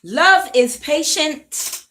Love is patient.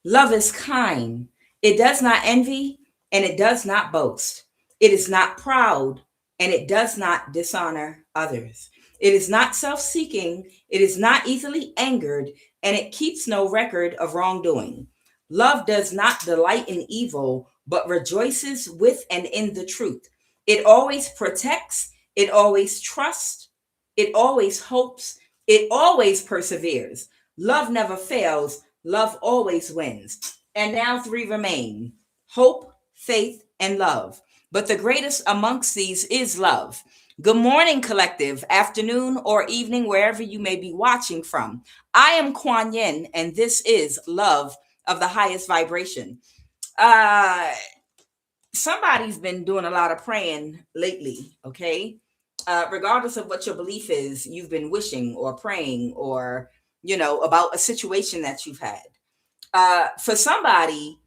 Love is kind. It does not envy and it does not boast. It is not proud and it does not dishonor others. It is not self seeking. It is not easily angered and it keeps no record of wrongdoing. Love does not delight in evil, but rejoices with and in the truth. It always protects. It always trusts. It always hopes. It always perseveres. Love never fails. Love always wins. And now three remain: hope, faith, and love. But the greatest amongst these is love. Good morning, collective, afternoon, or evening, wherever you may be watching from. I am QUAN, and this is Love of the Highest Vibration. Uh, Somebody's been doing a lot of praying lately, okay? Regardless of what your belief is, you've been wishing or praying or, about a situation that you've had. For somebody,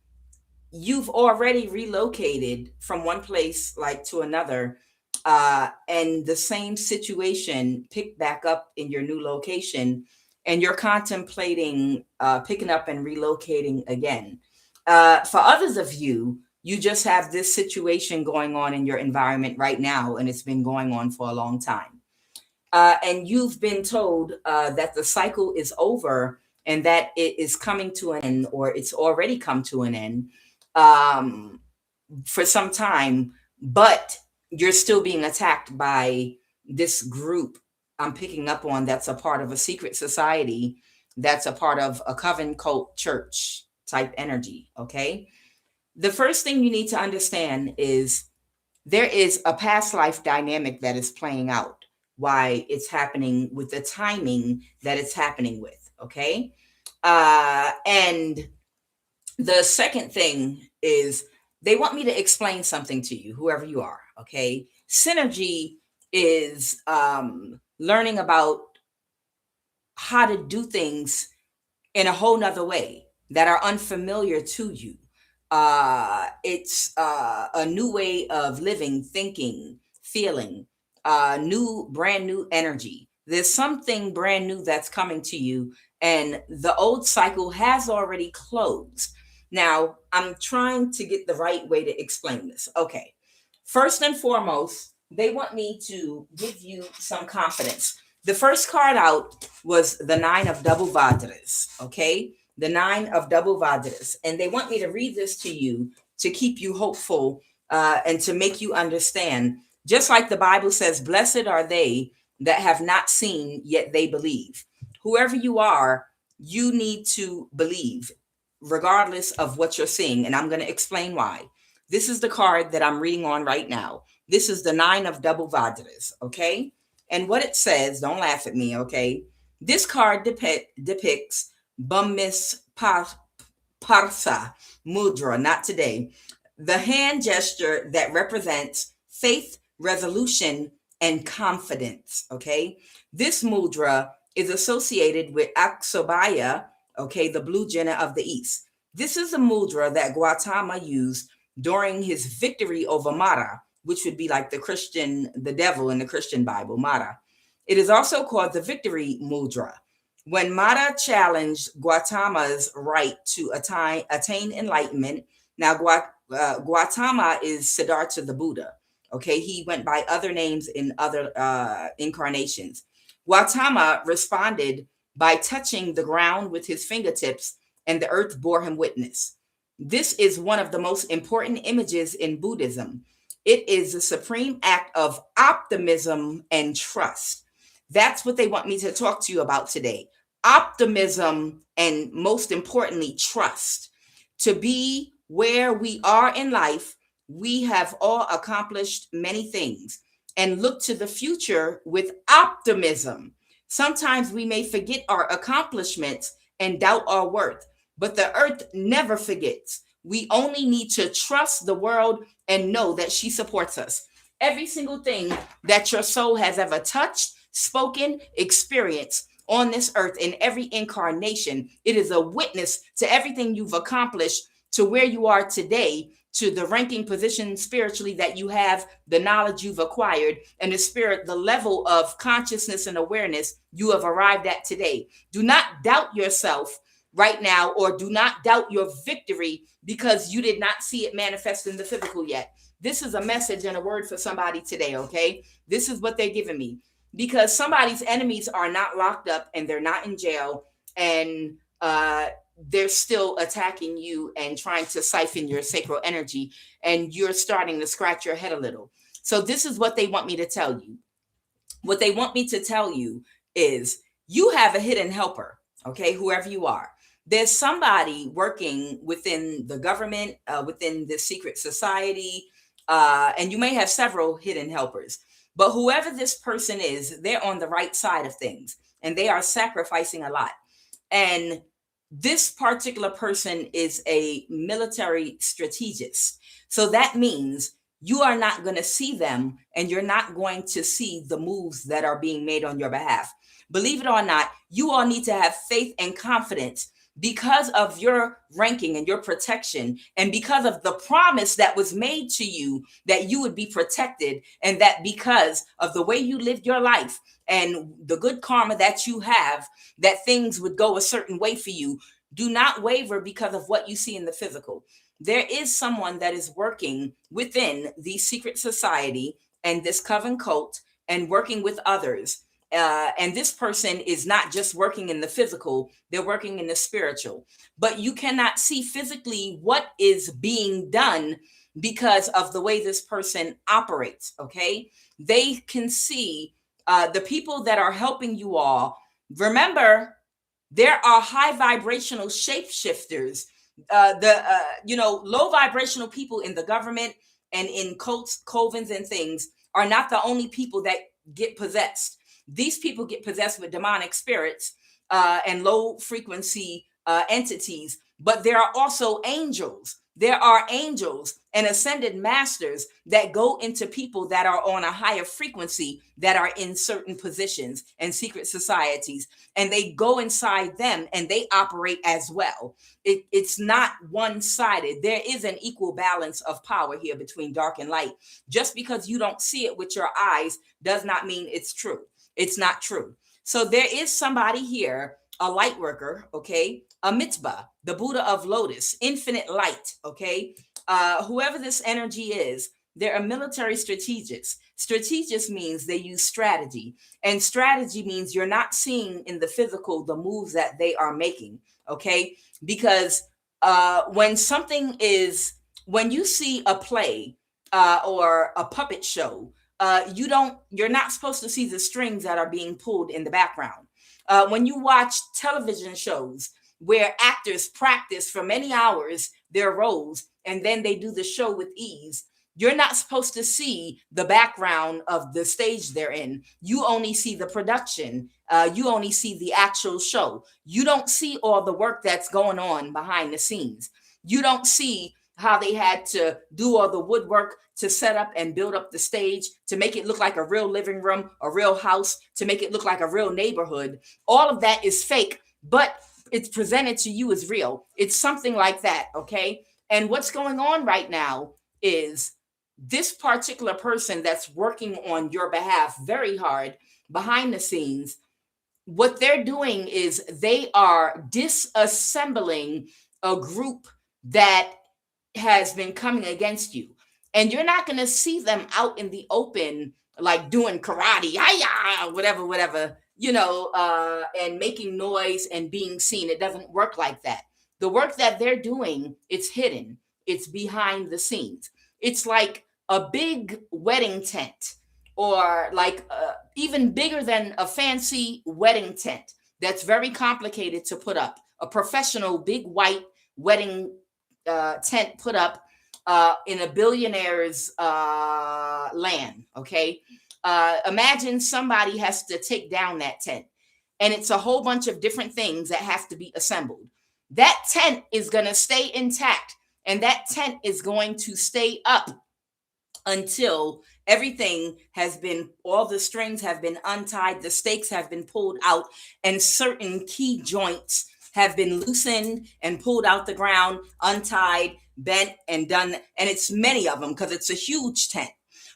you've already relocated from one place like to another, and the same situation picked back up in your new location, and you're contemplating picking up and relocating again. For others of you, you just have this situation going on in your environment right now, and it's been going on for a long time. And you've been told that the cycle is over and that it is coming to an end, or it's already come to an end um, for some time, but you're still being attacked by this group I'm picking up on that's a part of a secret society, that's a part of a coven cult church type energy. Okay. The first thing you need to understand is there is a past life dynamic that is playing out, why it's happening with the timing that it's happening with. Okay. And the second thing is they want me to explain something to you, whoever you are. Okay. Synergy is learning about how to do things in a whole nother way that are unfamiliar to you. It's a new way of living, thinking, feeling, brand new energy. There's something brand new that's coming to you, and the old cycle has already closed. Now, I'm trying to get the right way to explain this. Okay. First and foremost, they want me to give you some confidence. The first card out was the Nine of Double Vadras. Okay. The Nine of Double Vadras. And they want me to read this to you to keep you hopeful and to make you understand. Just like the Bible says, blessed are they that have not seen, yet they believe. Whoever you are, you need to believe, regardless of what you're seeing. And I'm going to explain why. This is the card that I'm reading on right now. This is the Nine of Double Vadras. Okay. And what it says, don't laugh at me, okay? This card depicts Bummis Parsa Mudra, not today. The hand gesture that represents faith, resolution, and confidence, okay? This mudra is associated with Aksobaya, okay, the blue Jenna of the East. This is a mudra that Gautama used during his victory over Mara, which would be like the devil in the Christian Bible, Mara. It is also called the victory mudra. When Mara challenged Gautama's right to attain enlightenment, now Gautama is Siddhartha the Buddha. Okay, he went by other names in other incarnations. Gautama responded by touching the ground with his fingertips, and the earth bore him witness. This is one of the most important images in Buddhism. It is the supreme act of optimism and trust. That's what they want me to talk to you about today. Optimism and, most importantly, trust. To be where we are in life, we have all accomplished many things and look to the future with optimism. Sometimes we may forget our accomplishments and doubt our worth, but the earth never forgets. We only need to trust the world and know that she supports us. Every single thing that your soul has ever touched, spoken, experienced on this earth in every incarnation, it is a witness to everything you've accomplished to where you are today. to the ranking position spiritually that you have, the knowledge you've acquired, and the spirit, the level of consciousness and awareness you have arrived at today. Do not doubt yourself right now, or do not doubt your victory because you did not see it manifest in the physical yet. This is a message and a word for somebody today, okay? This is what they're giving me. Because somebody's enemies are not locked up and they're not in jail, and they're still attacking you and trying to siphon your sacral energy, and you're starting to scratch your head a little. So this is what they want me to tell you. What they want me to tell you is you have a hidden helper, okay? Whoever you are. There's somebody working within the government, within the secret society, and you may have several hidden helpers. But whoever this person is, they're on the right side of things, and they are sacrificing a lot. And this particular person is a military strategist. So that means you are not going to see them, and you're not going to see the moves that are being made on your behalf. Believe it or not, you all need to have faith and confidence because of your ranking and your protection, and because of the promise that was made to you that you would be protected, and that because of the way you lived your life and the good karma that you have, that things would go a certain way for you. Do not waver because of what you see in the physical. There is someone that is working within the secret society and this coven cult and working with others. And this person is not just working in the physical, they're working in the spiritual. But you cannot see physically what is being done because of the way this person operates, okay? They can see the people that are helping you all. Remember, there are high vibrational shapeshifters, low vibrational people in the government and in cults, covens, and things are not the only people that get possessed. These people get possessed with demonic spirits and low frequency entities, but there are also angels. There are angels and ascended masters that go into people that are on a higher frequency, that are in certain positions and secret societies, and they go inside them and they operate as well. It's not one-sided. There is an equal balance of power here between dark and light. Just because you don't see it with your eyes does not mean it's true. It's not true. So there is somebody here, a light worker, okay? A mitzvah, the Buddha of Lotus, infinite light, okay? Whoever this energy is, they're a military strategist. Strategist means they use strategy. And strategy means you're not seeing in the physical the moves that they are making, okay? Because when you see a play or a puppet show, you're not supposed to see the strings that are being pulled in the background. When you watch television shows where actors practice for many hours their roles and then they do the show with ease, you're not supposed to see the background of the stage they're in. You only see the production. You only see the actual show. You don't see all the work that's going on behind the scenes. You don't see how they had to do all the woodwork to set up and build up the stage, to make it look like a real living room, a real house, to make it look like a real neighborhood. All of that is fake, but it's presented to you as real. It's something like that, okay? And what's going on right now is this particular person that's working on your behalf very hard behind the scenes, what they're doing is they are disassembling a group that has been coming against you. And you're not going to see them out in the open, like doing karate, whatever, and making noise and being seen. It doesn't work like that. The work that they're doing, it's hidden. It's behind the scenes. It's like a big wedding tent, or like even bigger than a fancy wedding tent that's very complicated to put up. A professional big white wedding tent put up in a billionaire's land, okay? Imagine somebody has to take down that tent, and it's a whole bunch of different things that have to be assembled. That tent is going to stay intact, and that tent is going to stay up until everything has been, all the strings have been untied, the stakes have been pulled out, and certain key joints have been loosened and pulled out the ground, untied, bent and done, and it's many of them because it's a huge tent.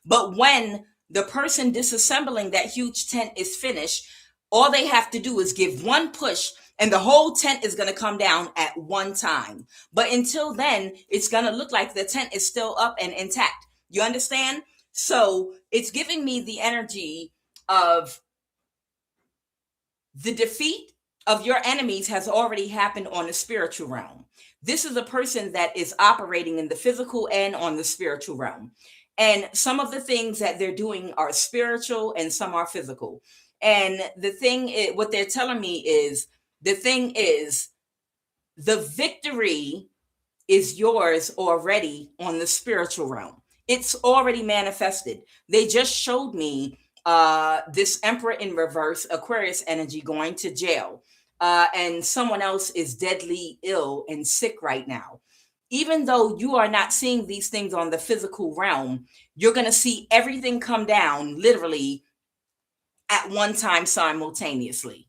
But when the person disassembling that huge tent is finished, all they have to do is give one push and the whole tent is going to come down at one time. But until then, it's going to look like the tent is still up and intact. You understand? So it's giving me the energy of the defeat of your enemies has already happened on the spiritual realm. This is a person that is operating in the physical and on the spiritual realm. And some of the things that they're doing are spiritual and some are physical. And the thing is, what they're telling me is, the thing is, the victory is yours already on the spiritual realm. It's already manifested. They just showed me this Emperor in reverse, Aquarius energy, going to jail. And someone else is deadly ill and sick right now. Even though you are not seeing these things on the physical realm, you're going to see everything come down literally at one time simultaneously.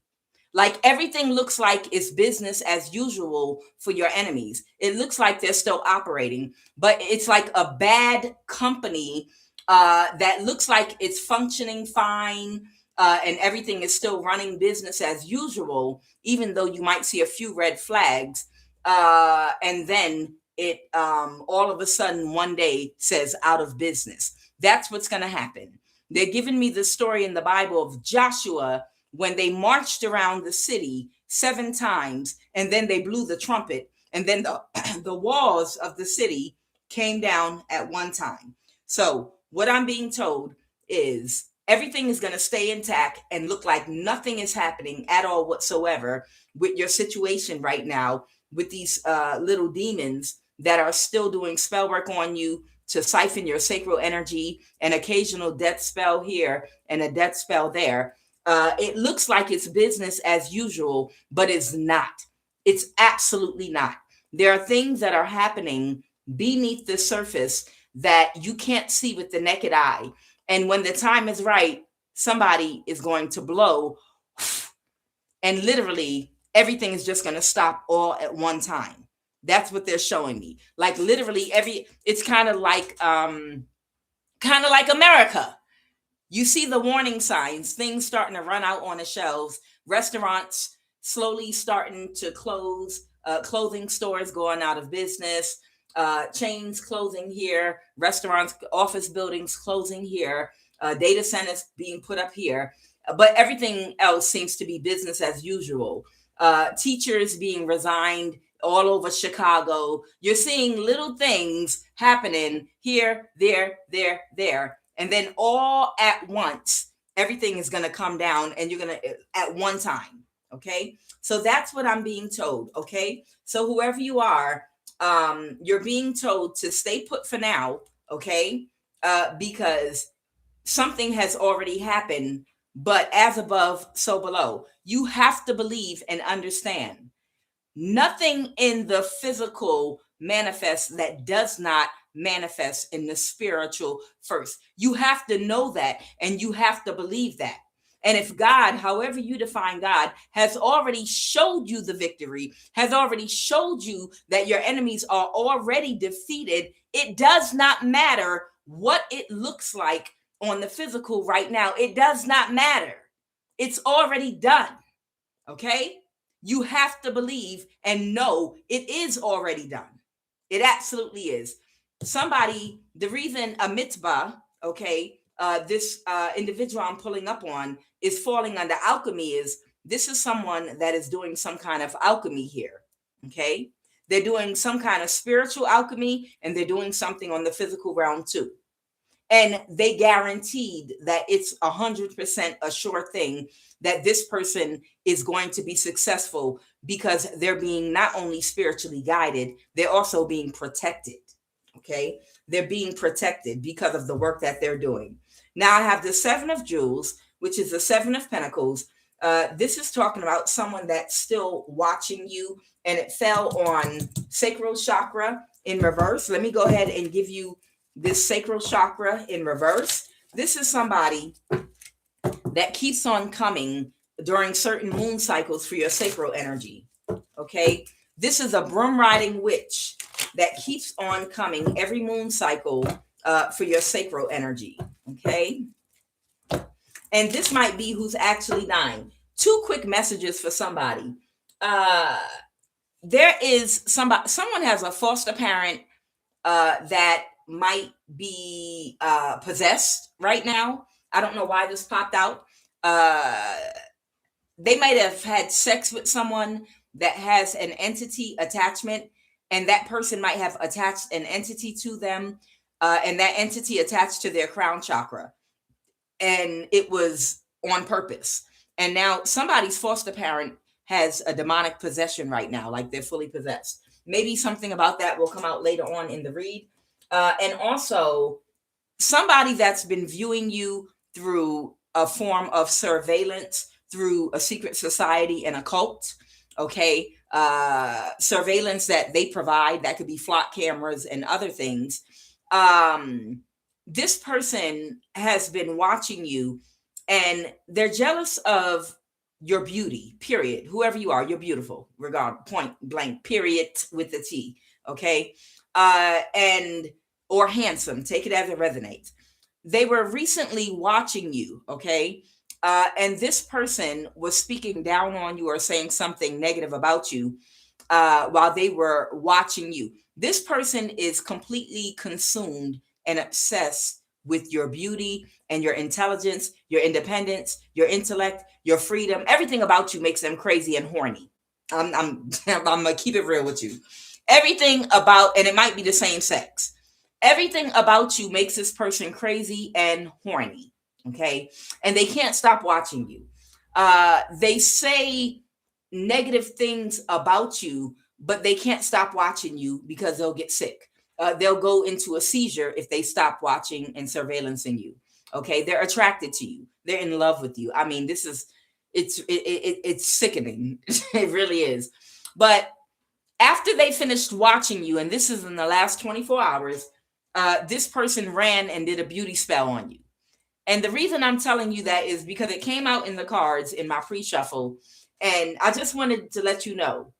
Like everything looks like it's business as usual for your enemies. It looks like they're still operating, but it's like a bad company that looks like it's functioning fine and everything is still running business as usual, even though you might see a few red flags. And then it all of a sudden one day says out of business. That's what's going to happen. They're giving me the story in the Bible of Joshua when they marched around the city 7 times and then they blew the trumpet and then the walls of the city came down at one time. So what I'm being told is everything is going to stay intact and look like nothing is happening at all whatsoever with your situation right now with these little demons that are still doing spell work on you to siphon your sacral energy, an occasional death spell here and a death spell there. It looks like it's business as usual, but it's not. It's absolutely not. There are things that are happening beneath the surface that you can't see with the naked eye. And when the time is right, somebody is going to blow and literally everything is just going to stop all at one time. That's what they're showing me. Like literally it's kind of like America. You see the warning signs, things starting to run out on the shelves, restaurants slowly starting to close, clothing stores going out of business, chains closing here, restaurants, office buildings closing here, data centers being put up here. But everything else seems to be business as usual. Teachers being resigned all over Chicago. You're seeing little things happening here, there. And then all at once, everything is going to come down and you're going to at one time. Okay. So that's what I'm being told. Okay. So whoever you are, you're being told to stay put for now. Okay. Because something has already happened, but as above, so below. You have to believe and understand. Nothing in the physical manifests that does not manifest in the spiritual first. You have to know that and you have to believe that. And if God, however you define God, has already showed you the victory, has already showed you that your enemies are already defeated, it does not matter what it looks like on the physical right now. It does not matter. It's already done. Okay? You have to believe and know it is already done. It absolutely is. Somebody, the reason a mitzvah, okay, this individual I'm pulling up on is falling under alchemy is this is someone that is doing some kind of alchemy here. Okay. They're doing some kind of spiritual alchemy and they're doing something on the physical realm too. And they guaranteed that it's 100% a sure thing that this person is going to be successful because they're being not only spiritually guided, they're also being protected. Okay. They're being protected because of the work that they're doing. Now I have the 7 of Jewels, which is the 7 of Pentacles. This is talking about someone that's still watching you and it fell on sacral chakra in reverse. Let me go ahead and give you this sacral chakra in reverse. This is somebody that keeps on coming during certain moon cycles for your sacral energy. Okay. This is a broom riding witch that keeps on coming every moon cycle for your sacral energy. Okay. And this might be who's actually dying. 2 quick messages for somebody. There is someone has a foster parent that might be possessed right now. I don't know why this popped out. They might have had sex with someone that has an entity attachment, and that person might have attached an entity to them, and that entity attached to their crown chakra. And it was on purpose. And now somebody's foster parent has a demonic possession right now, like they're fully possessed. Maybe something about that will come out later on in the read. And also somebody that's been viewing you through a form of surveillance, through a secret society and a cult. Okay. Surveillance that they provide, that could be flock cameras and other things. This person has been watching you, and they're jealous of your beauty, period. Whoever you are, you're beautiful, regard, point blank, period, with the T. Okay. And or handsome, take it as it resonates. They were recently watching you. Okay. And this person was speaking down on you or saying something negative about you while they were watching you. This person is completely consumed and obsessed with your beauty and your intelligence, your independence, your intellect, your freedom. Everything about you makes them crazy and horny. I'm gonna keep it real with you. Everything about, and it might be the same sex. Everything about you makes this person crazy and horny. Okay. And they can't stop watching you. They say negative things about you, but they can't stop watching you because they'll get sick. They'll go into a seizure if they stop watching and surveillancing you. Okay. They're attracted to you. They're in love with you. I mean, it's sickening. It really is. But after they finished watching you, and this is in the last 24 hours, this person ran and did a beauty spell on you. And the reason I'm telling you that is because it came out in the cards in my pre-shuffle. And I just wanted to let you know,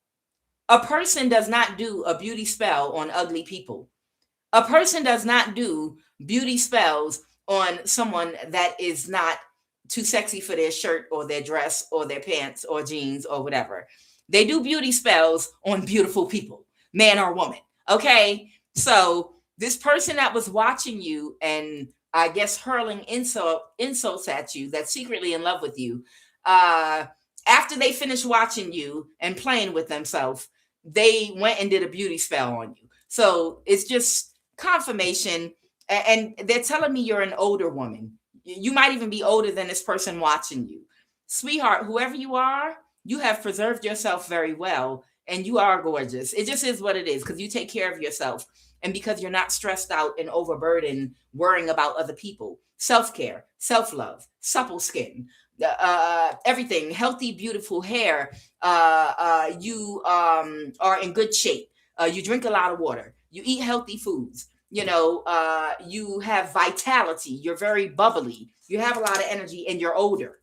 a person does not do a beauty spell on ugly people. A person does not do beauty spells on someone that is not too sexy for their shirt or their dress or their pants or jeans or whatever. They do beauty spells on beautiful people, man or woman. Okay. So this person that was watching you and I guess hurling insults at you, that's secretly in love with you, after they finished watching you and playing with themselves, they went and did a beauty spell on you. So it's just confirmation. And they're telling me you're an older woman. You might even be older than this person watching you. Sweetheart, whoever you are, you have preserved yourself very well, and you are gorgeous. It just is what it is because you take care of yourself. And because you're not stressed out and overburdened worrying about other people. Self-care, self-love, supple skin, everything, healthy, beautiful hair. You are in good shape. You drink a lot of water. You eat healthy foods. You know, you have vitality. You're very bubbly. You have a lot of energy, and you're older.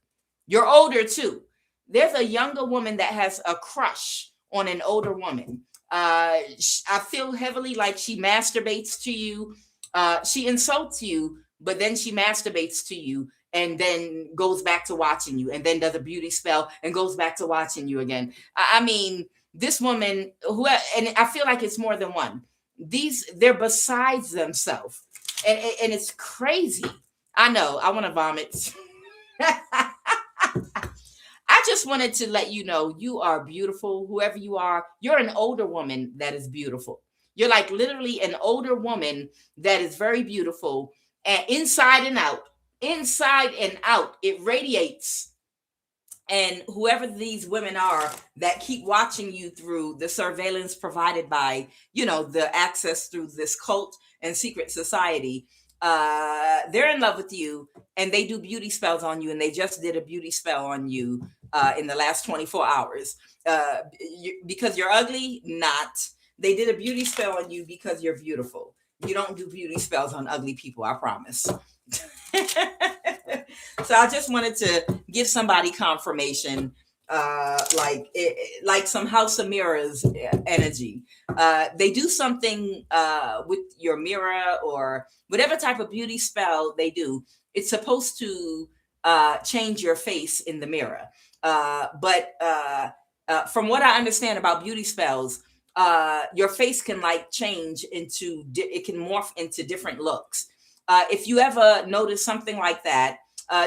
You're older too. There's a younger woman that has a crush on an older woman. I feel heavily like she masturbates to you. She insults you, but then she masturbates to you and then goes back to watching you and then does a beauty spell and goes back to watching you again. I mean, this woman, and I feel like it's more than one. They're besides themselves. And it's crazy. I know, I want to vomit. I just wanted to let you know you are beautiful, whoever you are. You're an older woman that is beautiful. You're like literally an older woman that is very beautiful, and inside and out, it radiates. And whoever these women are that keep watching you through the surveillance provided by, the access through this cult and secret society, they're in love with you, and they do beauty spells on you, and they just did a beauty spell on you in the last 24 hours. Because you're ugly? Not. They did a beauty spell on you because you're beautiful. You don't do beauty spells on ugly people, I promise. So I just wanted to give somebody confirmation, like some House of Mirrors energy. They do something with your mirror or whatever type of beauty spell they do. It's supposed to change your face in the mirror. But from what I understand about beauty spells, your face can like change into, it can morph into different looks. If you ever notice something like that,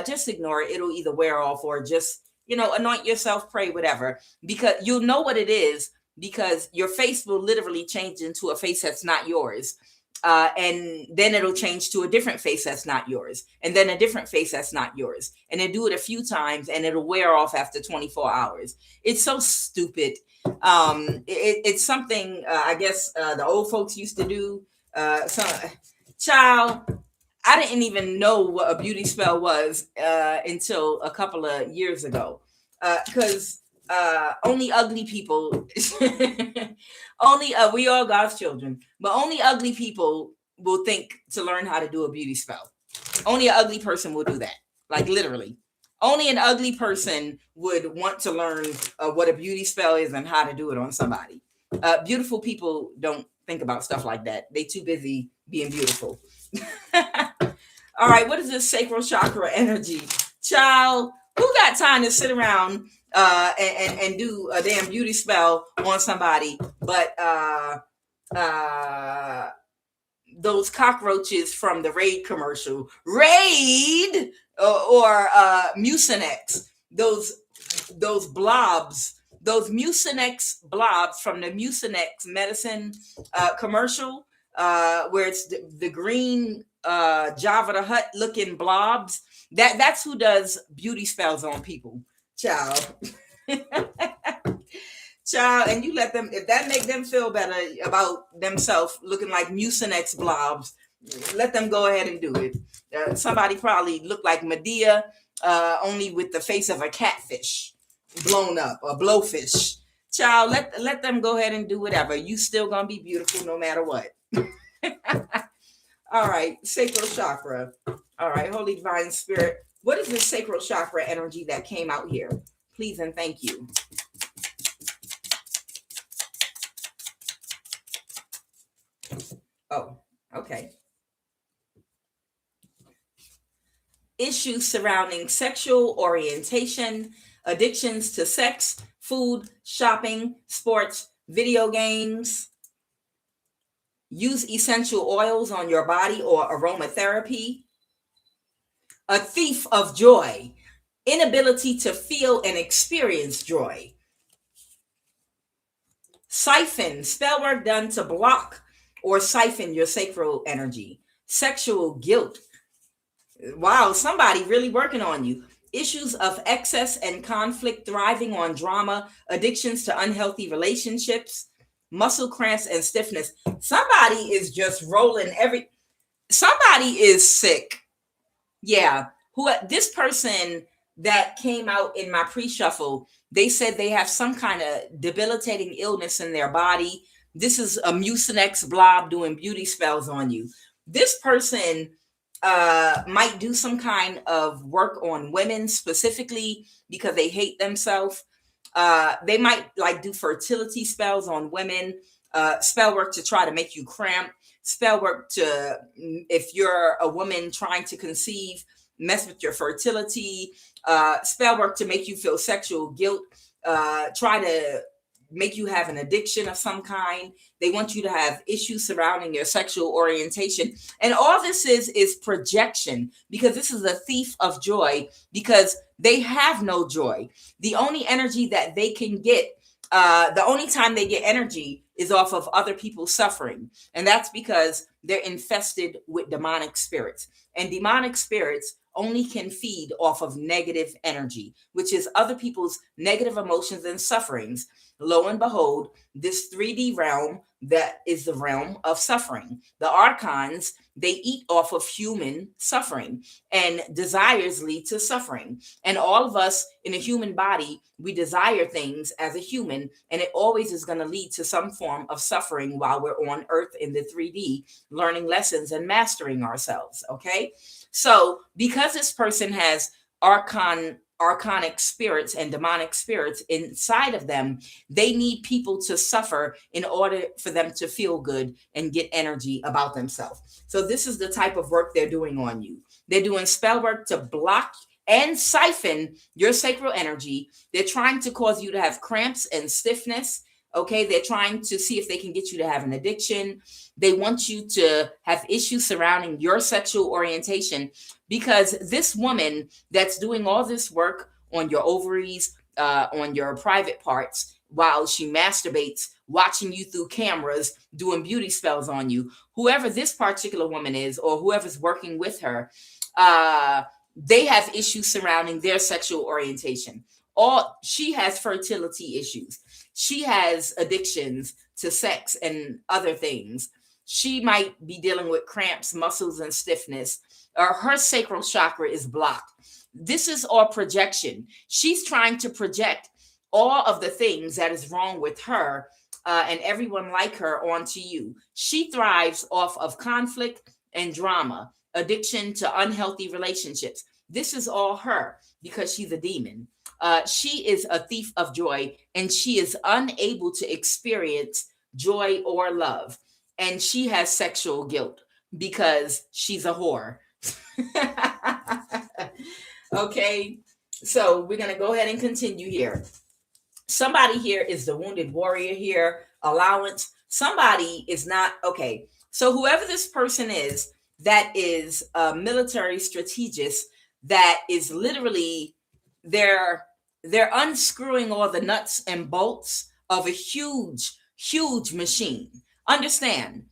just ignore it. It'll either wear off or just, anoint yourself, pray, whatever, because you'll know what it is, because your face will literally change into a face that's not yours. And then it'll change to a different face that's not yours, and then a different face that's not yours. And then do it a few times and it'll wear off after 24 hours. It's so stupid. It's something, I guess, the old folks used to do. Child, I didn't even know what a beauty spell was until a couple of years ago. Because only ugly people, we all God's children, but only ugly people will think to learn how to do a beauty spell. Only an ugly person will do that. Like literally. Only an ugly person would want to learn what a beauty spell is and how to do it on somebody. Beautiful people don't think about stuff like that. They too busy being beautiful. All right, what is this sacral chakra energy? Child, who got time to sit around and do a damn beauty spell on somebody? But those cockroaches from the Raid commercial, Raid or Mucinex, those blobs, those Mucinex blobs from the Mucinex medicine commercial, where it's the green Java the Hutt looking blobs. That's who does beauty spells on people, child. Child, and you let them, if that make them feel better about themselves looking like Mucinex blobs, let them go ahead and do it. Somebody probably looked like Medea, only with the face of a catfish blown up, or blowfish. Child, let them go ahead and do whatever. You still gonna be beautiful no matter what. All right, sacral chakra. All right, Holy Divine Spirit, what is this sacral chakra energy that came out here? Please and thank you. Oh, okay. Issues surrounding sexual orientation, addictions to sex, food, shopping, sports, video games. Use essential oils on your body or aromatherapy. A thief of joy, inability to feel and experience joy. Siphon, spell work done to block or siphon your sacral energy. Sexual guilt. Wow, somebody really working on you. Issues of excess and conflict, thriving on drama, addictions to unhealthy relationships, muscle cramps and stiffness. Somebody is just rolling somebody is sick. Yeah. This person that came out in my pre-shuffle, they said they have some kind of debilitating illness in their body. This is a Mucinex blob doing beauty spells on you. This person might do some kind of work on women specifically because they hate themselves. They might like do fertility spells on women, spell work to try to make you cramp, spell work to, if you're a woman trying to conceive, mess with your fertility, spell work to make you feel sexual guilt, try to make you have an addiction of some kind. They want you to have issues surrounding your sexual orientation. And all this is projection, because this is a thief of joy, because they have no joy. The only energy that they can get, the only time they get energy is off of other people's suffering. And that's because they're infested with demonic spirits. And demonic spirits only can feed off of negative energy, which is other people's negative emotions and sufferings. Lo and behold, this 3D realm, that is the realm of suffering. The archons, they eat off of human suffering, and desires lead to suffering. And all of us in a human body, we desire things as a human, and it always is going to lead to some form of suffering while we're on earth in the 3D, learning lessons and mastering ourselves. Okay. So because this person has archon archonic spirits and demonic spirits inside of them. They need people to suffer in order for them to feel good and get energy about themselves. So this is the type of work they're doing on you. They're doing spell work to block and siphon your sacral energy. They're trying to cause you to have cramps and stiffness. Okay, they're trying to see if they can get you to have an addiction. They want you to have issues surrounding your sexual orientation, because this woman that's doing all this work on your ovaries, on your private parts, while she masturbates, watching you through cameras, doing beauty spells on you, whoever this particular woman is, or whoever's working with her, they have issues surrounding their sexual orientation. She has fertility issues. She has addictions to sex and other things. She might be dealing with cramps, muscles, and stiffness, or her sacral chakra is blocked. This is all projection. She's trying to project all of the things that is wrong with her and everyone like her onto you. She thrives off of conflict and drama, addiction to unhealthy relationships. This is all her because she's a demon. She is a thief of joy, and she is unable to experience joy or love. And she has sexual guilt because she's a whore. Okay, so we're going to go ahead and continue here. Somebody here is the wounded warrior here, allowance. Somebody is not, okay. So whoever this person is, that is a military strategist, that is literally, they're unscrewing all the nuts and bolts of a huge machine. Understand,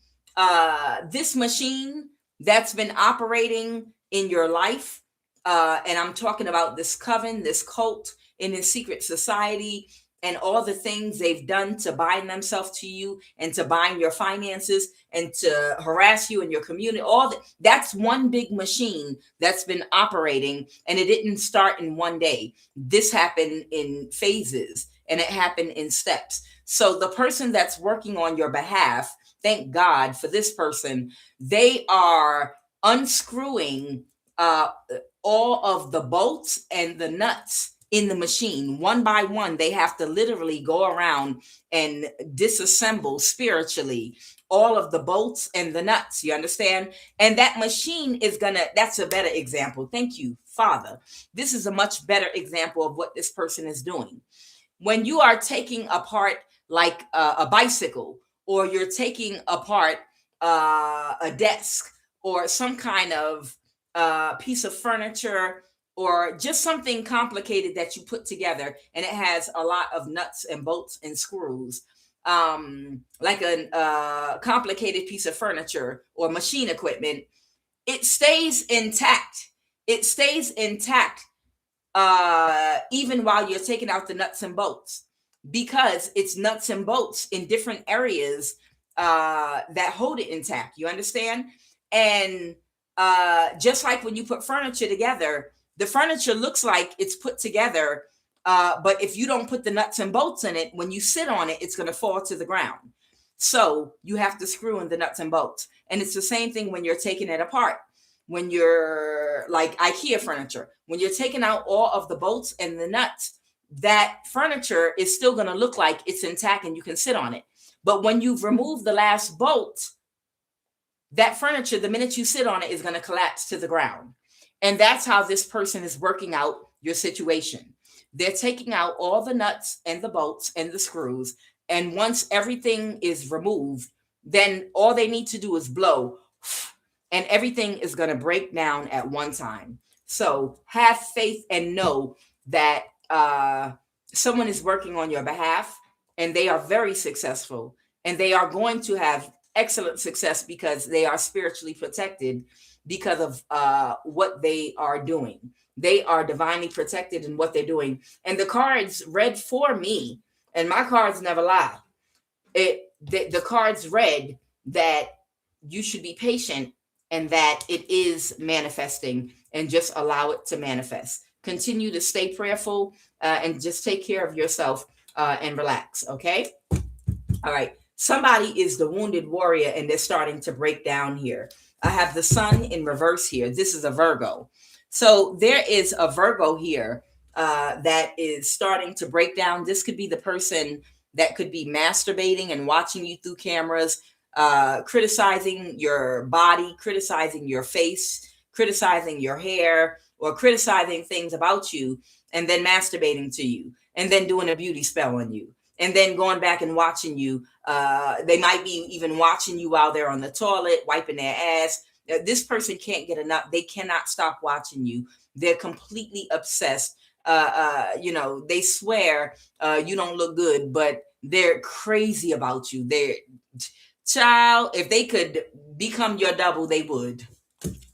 this machine that's been operating in your life, and I'm talking about this coven, this cult in this secret society, and all the things they've done to bind themselves to you and to bind your finances and to harass you in your community. That's one big machine that's been operating, and it didn't start in one day. This happened in phases, and it happened in steps. So the person that's working on your behalf, thank God for this person, they are unscrewing all of the bolts and the nuts in the machine. One by one, they have to literally go around and disassemble spiritually all of the bolts and the nuts. You understand? And that machine is that's a better example. Thank you, Father. This is a much better example of what this person is doing. When you are taking apart like a bicycle, or you're taking apart a desk, or some kind of piece of furniture, or just something complicated that you put together, and it has a lot of nuts and bolts and screws, like a complicated piece of furniture or machine equipment, it stays intact. It stays intact even while you're taking out the nuts and bolts, because it's nuts and bolts in different areas that hold it intact. You understand? And just like when you put furniture together, the furniture looks like it's put together, but if you don't put the nuts and bolts in it, when you sit on it, it's going to fall to the ground. So you have to screw in the nuts and bolts. And it's the same thing when you're taking it apart. When you're like IKEA furniture, when you're taking out all of the bolts and the nuts, that furniture is still going to look like it's intact and you can sit on it. But when you've removed the last bolt, that furniture, the minute you sit on it, is going to collapse to the ground. And that's how this person is working out your situation. They're taking out all the nuts and the bolts and the screws. And once everything is removed, then all they need to do is blow, and everything is going to break down at one time. So have faith and know that someone is working on your behalf, and they are very successful, and they are going to have excellent success because they are spiritually protected because of what they are doing. They are divinely protected in what they're doing. And the cards read for me, and my cards never lie. The cards read that you should be patient and that it is manifesting, and just allow it to manifest. Continue to stay prayerful and just take care of yourself and relax. Okay. All right. Somebody is the wounded warrior, and they're starting to break down here. I have the sun in reverse here. This is a Virgo. So there is a Virgo here that is starting to break down. This could be the person that could be masturbating and watching you through cameras, criticizing your body, criticizing your face, criticizing your hair, or criticizing things about you, and then masturbating to you, and then doing a beauty spell on you, and then going back and watching you. They might be even watching you while they're on the toilet, wiping their ass. This person can't get enough. They cannot stop watching you. They're completely obsessed. They swear you don't look good, but they're crazy about you. They're, child, if they could become your double, they would.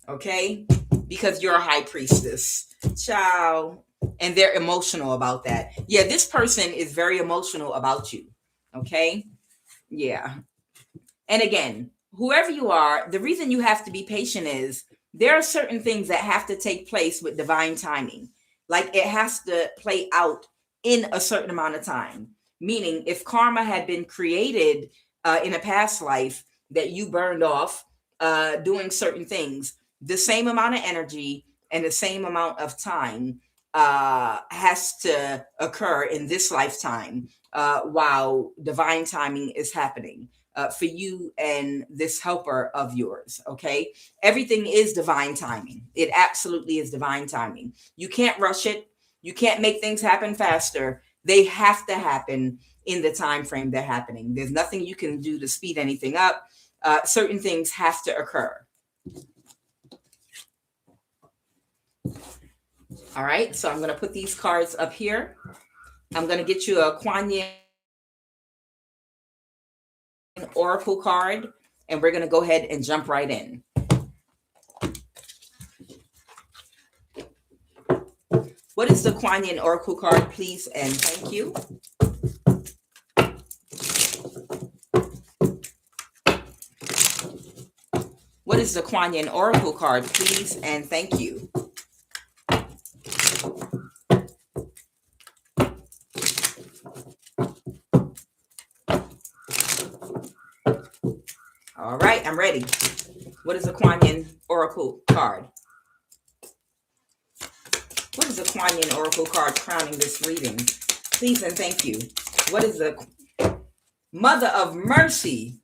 Okay? Because you're a high priestess. Child. And they're emotional about that. Yeah, this person is very emotional about you. Okay? Yeah. And again, whoever you are, the reason you have to be patient is there are certain things that have to take place with divine timing. Like it has to play out in a certain amount of time. Meaning, if karma had been created in a past life that you burned off doing certain things, the same amount of energy and the same amount of time has to occur in this lifetime while divine timing is happening for you and this helper of yours. Okay. Everything is divine timing. It absolutely is divine timing. You can't rush it. You can't make things happen faster. They have to happen in the time frame they're happening. There's nothing you can do to speed anything up. Certain things have to occur. All right, so I'm going to put these cards up here. I'm going to get you a QUAN Oracle card, and we're going to go ahead and jump right in. What is the QUAN Oracle card, please, and thank you? What is the QUAN Oracle card, please, and thank you? All right, I'm ready. What is the QUAN Oracle card? What is the QUAN Oracle card crowning this reading? Please and thank you. What is the Mother of Mercy?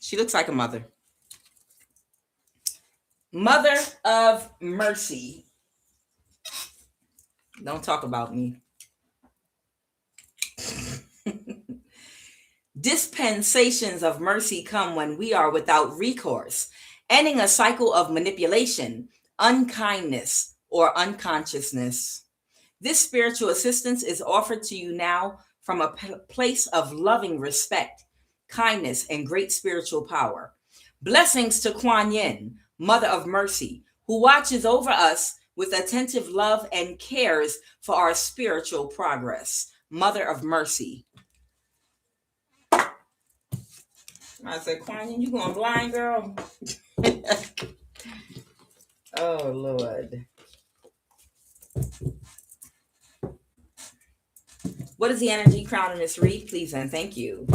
She looks like a mother. Mother of Mercy. Don't talk about me. Dispensations of mercy come when we are without recourse, ending a cycle of manipulation, unkindness, or unconsciousness. This spiritual assistance is offered to you now from a place of loving respect, kindness, and great spiritual power. Blessings to Kuan Yin, Mother of Mercy, who watches over us with attentive love and cares for our spiritual progress. Mother of Mercy. I said, Kuan Yin, you going blind, girl? Oh, Lord. What is the energy crown in this read, please, and thank you.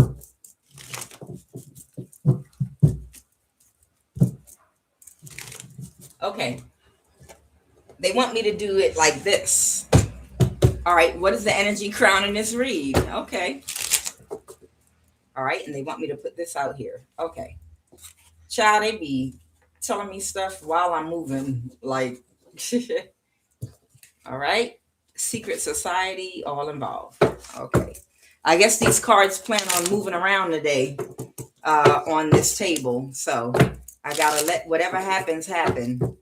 Okay. They want me to do it like this. All right. What is the energy crown in this read? Okay. All right. And they want me to put this out here. Okay. Child, they be telling me stuff while I'm moving. Like, all right. Secret society, all involved. Okay. I guess these cards plan on moving around today on this table. So I got to let whatever happens happen.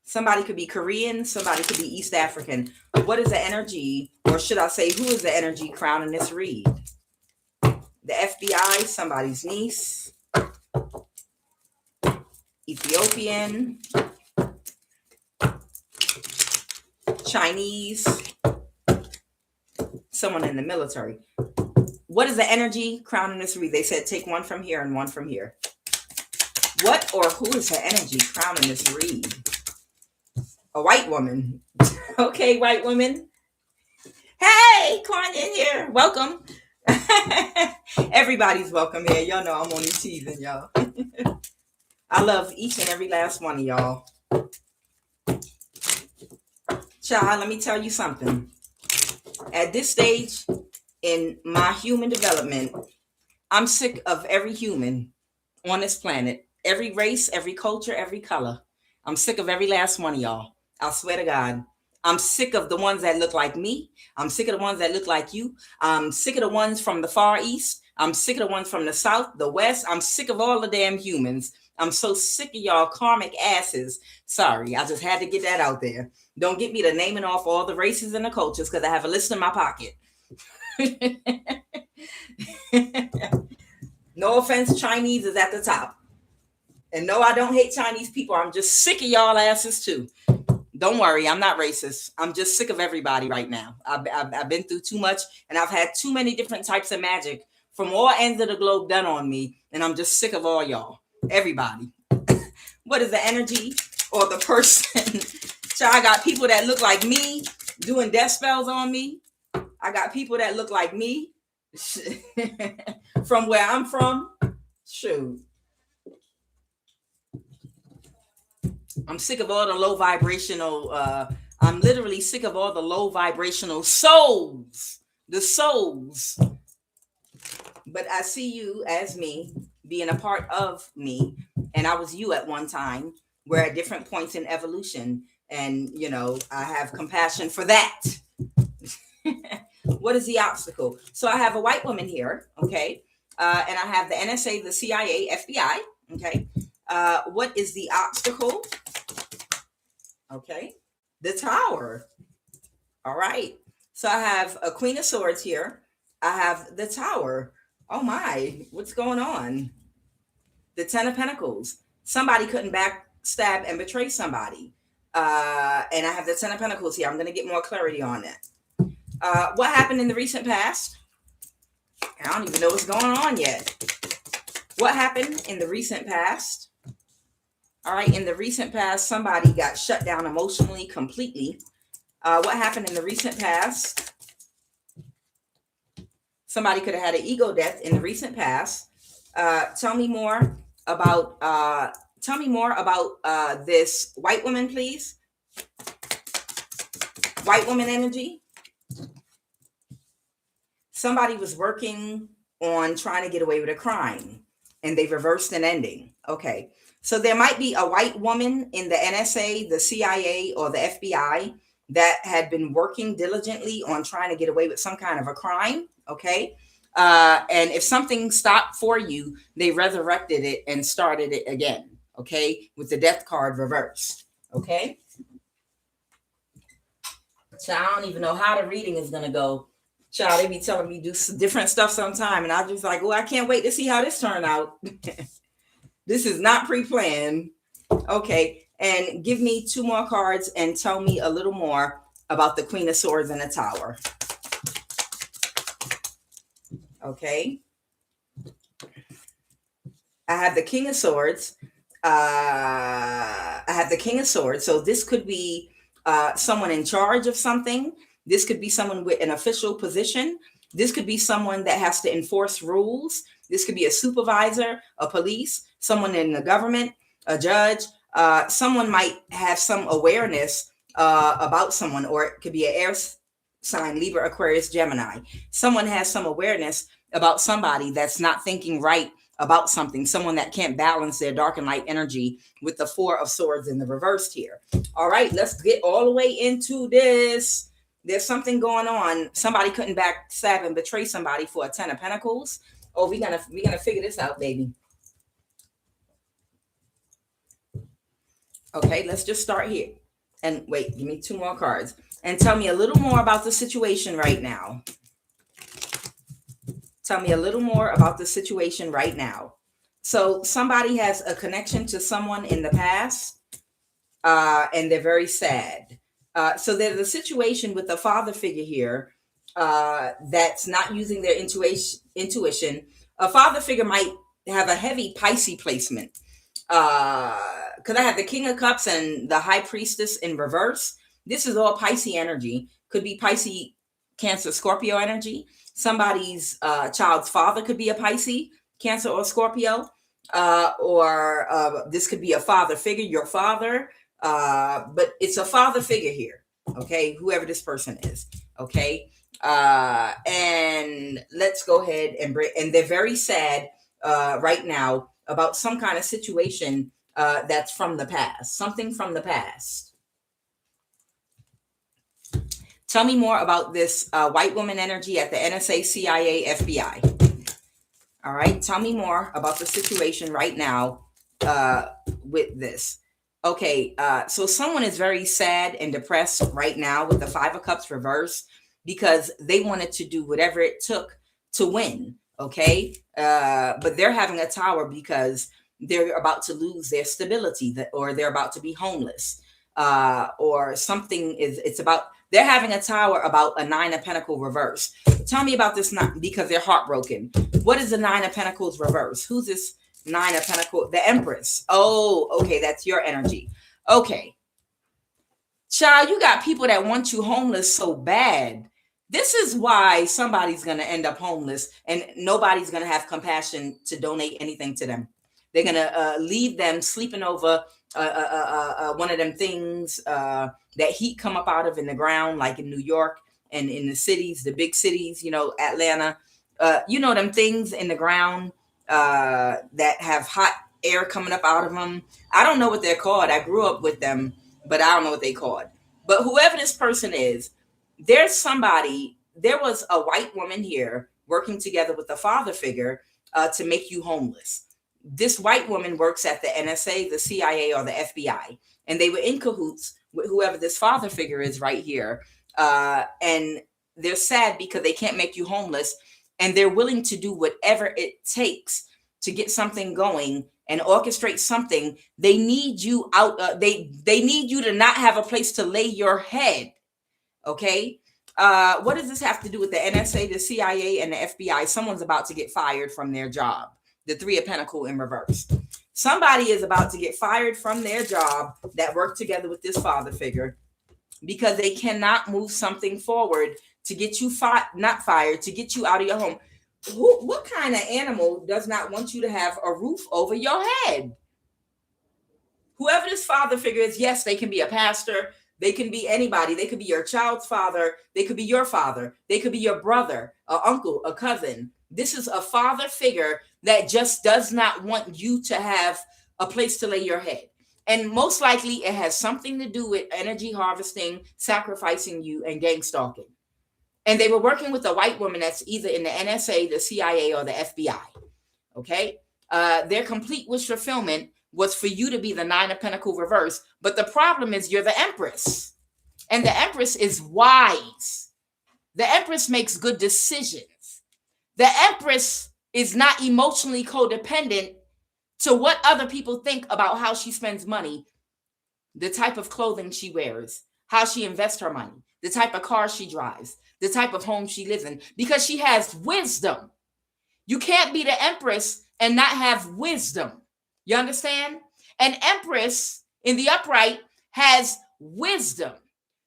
Somebody could be Korean. Somebody could be East African. What is the energy, or should I say, who is the energy crown in this read? The FBI, somebody's niece. Ethiopian. Chinese. Someone in the military. What is the energy crown in this read? They said take one from here and one from here. What or who is the energy crown in this read? A white woman. Okay, white woman. Hey, Kuan Yin here. Welcome. Everybody's welcome here. Y'all know I'm only teasing y'all. I love each and every last one of y'all. Child, let me tell you something. At this stage in my human development, I'm sick of every human on this planet, every race, every culture, every color. I'm sick of every last one of y'all. I swear to God. I'm sick of the ones that look like me. I'm sick of the ones that look like you. I'm sick of the ones from the Far East. I'm sick of the ones from the South, the West. I'm sick of all the damn humans. I'm so sick of y'all karmic asses. Sorry, I just had to get that out there. Don't get me to naming off all the races and the cultures because I have a list in my pocket. No offense, Chinese is at the top. And no, I don't hate Chinese people. I'm just sick of y'all asses too. Don't worry, I'm not racist. I'm just sick of everybody right now. I've been through too much, and I've had too many different types of magic from all ends of the globe done on me, and I'm just sick of all y'all. Everybody. What is the energy or the person? So I got people that look like me doing death spells on me. I got people that look like me from where I'm from. Shoot. I'm sick of all the low vibrational, I'm literally sick of all the low vibrational souls, the souls. But I see you as me, being a part of me, and I was you at one time. We're at different points in evolution, and, you know, I have compassion for that. What is the obstacle? So I have a white woman here, okay, and I have the NSA, the CIA, FBI, okay. What is the obstacle? Okay, the Tower. All right. So I have a Queen of Swords here. I have the Tower. Oh my, what's going on? The Ten of Pentacles. Somebody couldn't backstab and betray somebody. And I have the Ten of Pentacles here. I'm going to get more clarity on that. What happened in the recent past? I don't even know what's going on yet. What happened in the recent past? All right, in the recent past, somebody got shut down emotionally completely. What happened in the recent past? Somebody could have had an ego death in the recent past. Tell me more about this white woman, please. White woman energy. Somebody was working on trying to get away with a crime, and they reversed an ending. Okay. So there might be a white woman in the NSA, the CIA, or the FBI that had been working diligently on trying to get away with some kind of a crime, okay? And if something stopped for you, they resurrected it and started it again, okay? With the death card reversed, okay? So I don't even know how the reading is going to go. Child, they be telling me do different stuff sometime, and I'm just like, oh, I can't wait to see how this turn out. This is not pre-planned. Okay. And give me two more cards and tell me a little more about the Queen of Swords and the Tower. Okay. I have the King of Swords. I have the King of Swords. So this could be someone in charge of something. This could be someone with an official position. This could be someone that has to enforce rules. This could be a supervisor, a police, someone in the government, a judge. Someone might have some awareness about someone, or it could be an air sign, Libra, Aquarius, Gemini. Someone has some awareness about somebody that's not thinking right about something, someone that can't balance their dark and light energy with the Four of Swords in the reversed here. All right, let's get all the way into this. There's something going on. Somebody couldn't backstab and betray somebody for a Ten of Pentacles. Oh, we're gonna figure this out, baby. Okay, let's just start here. And wait, give me two more cards. And tell me a little more about the situation right now. Tell me a little more about the situation right now. So somebody has a connection to someone in the past, and they're very sad. So there's a situation with a father figure here that's not using their intuition. A father figure might have a heavy Pisces placement. Because I have the King of Cups and the High Priestess in reverse. This is all Pisces energy. Could be Pisces, Cancer, Scorpio energy. Somebody's child's father could be a Pisces, Cancer, or Scorpio. Or this could be a father figure, your father, But it's a father figure here, okay, whoever this person is, okay. And let's go ahead and bring, and they're very sad right now about some kind of situation that's from the past, something from the past. Tell me more about this white woman energy at the NSA, CIA, FBI. All right, tell me more about the situation right now with this. Okay, so someone is very sad and depressed right now with the Five of Cups reverse because they wanted to do whatever it took to win. Okay, but they're having a tower because they're about to lose their stability, or they're about to be homeless, or something is. It's about, they're having a tower about a Nine of Pentacles reverse. Tell me about this, not because they're heartbroken. What is the Nine of Pentacles reverse? Who's this Nine of Pentacles? The Empress. Oh, okay, that's your energy. Okay. Child, you got people that want you homeless so bad. This is why somebody's going to end up homeless and nobody's going to have compassion to donate anything to them. They're going to leave them sleeping over one of them things that heat come up out of in the ground, like in New York and in the cities, the big cities, you know, Atlanta, you know, them things in the ground that have hot air coming up out of them. I don't know what they're called. I grew up with them, but I don't know what they called. But whoever this person is, there's somebody, there was a white woman here working together with a father figure to make you homeless. This white woman works at the NSA, the CIA, or the FBI, and they were in cahoots with whoever this father figure is right here. And they're sad because they can't make you homeless, and they're willing to do whatever it takes to get something going and orchestrate something. They need you out. They need you to not have a place to lay your head. Okay. What does this have to do with the NSA, the CIA, and the FBI? Someone's about to get fired from their job. The Three of Pentacles in reverse. Somebody is about to get fired from their job that worked together with this father figure because they cannot move something forward to get you not fired, to get you out of your home. What kind of animal does not want you to have a roof over your head? Whoever this father figure is, yes, they can be a pastor. They can be anybody. They could be your child's father. They could be your father. They could be your brother, an uncle, a cousin. This is a father figure that just does not want you to have a place to lay your head. And most likely it has something to do with energy harvesting, sacrificing you, and gang stalking. And they were working with a white woman that's either in the NSA, the CIA, or the FBI. Okay? Their complete wish fulfillment was for you to be the Nine of Pentacles reverse. But the problem is you're the Empress. And the Empress is wise. The Empress makes good decisions. The Empress is not emotionally codependent to what other people think about how she spends money, the type of clothing she wears, how she invests her money, the type of car she drives, the type of home she lives in, because she has wisdom. You can't be the Empress and not have wisdom. You understand? An Empress in the upright has wisdom.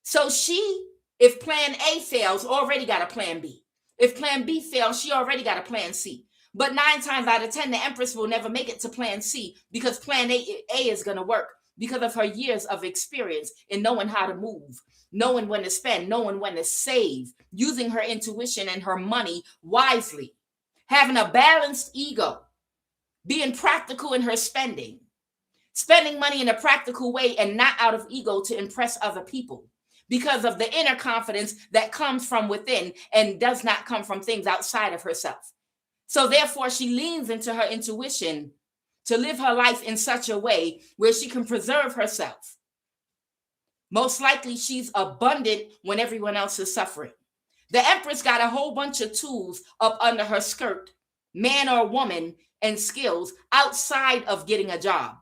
So she, if plan A fails, already got a plan B. If plan B fails, she already got a plan C. But 9 times out of 10, the Empress will never make it to plan C because plan A is going to work because of her years of experience in knowing how to move, knowing when to spend, knowing when to save, using her intuition and her money wisely, having a balanced ego, being practical in her spending money in a practical way and not out of ego to impress other people because of the inner confidence that comes from within and does not come from things outside of herself. So therefore, she leans into her intuition to live her life in such a way where she can preserve herself. Most likely, she's abundant when everyone else is suffering. The Empress got a whole bunch of tools up under her skirt, man or woman, and skills outside of getting a job.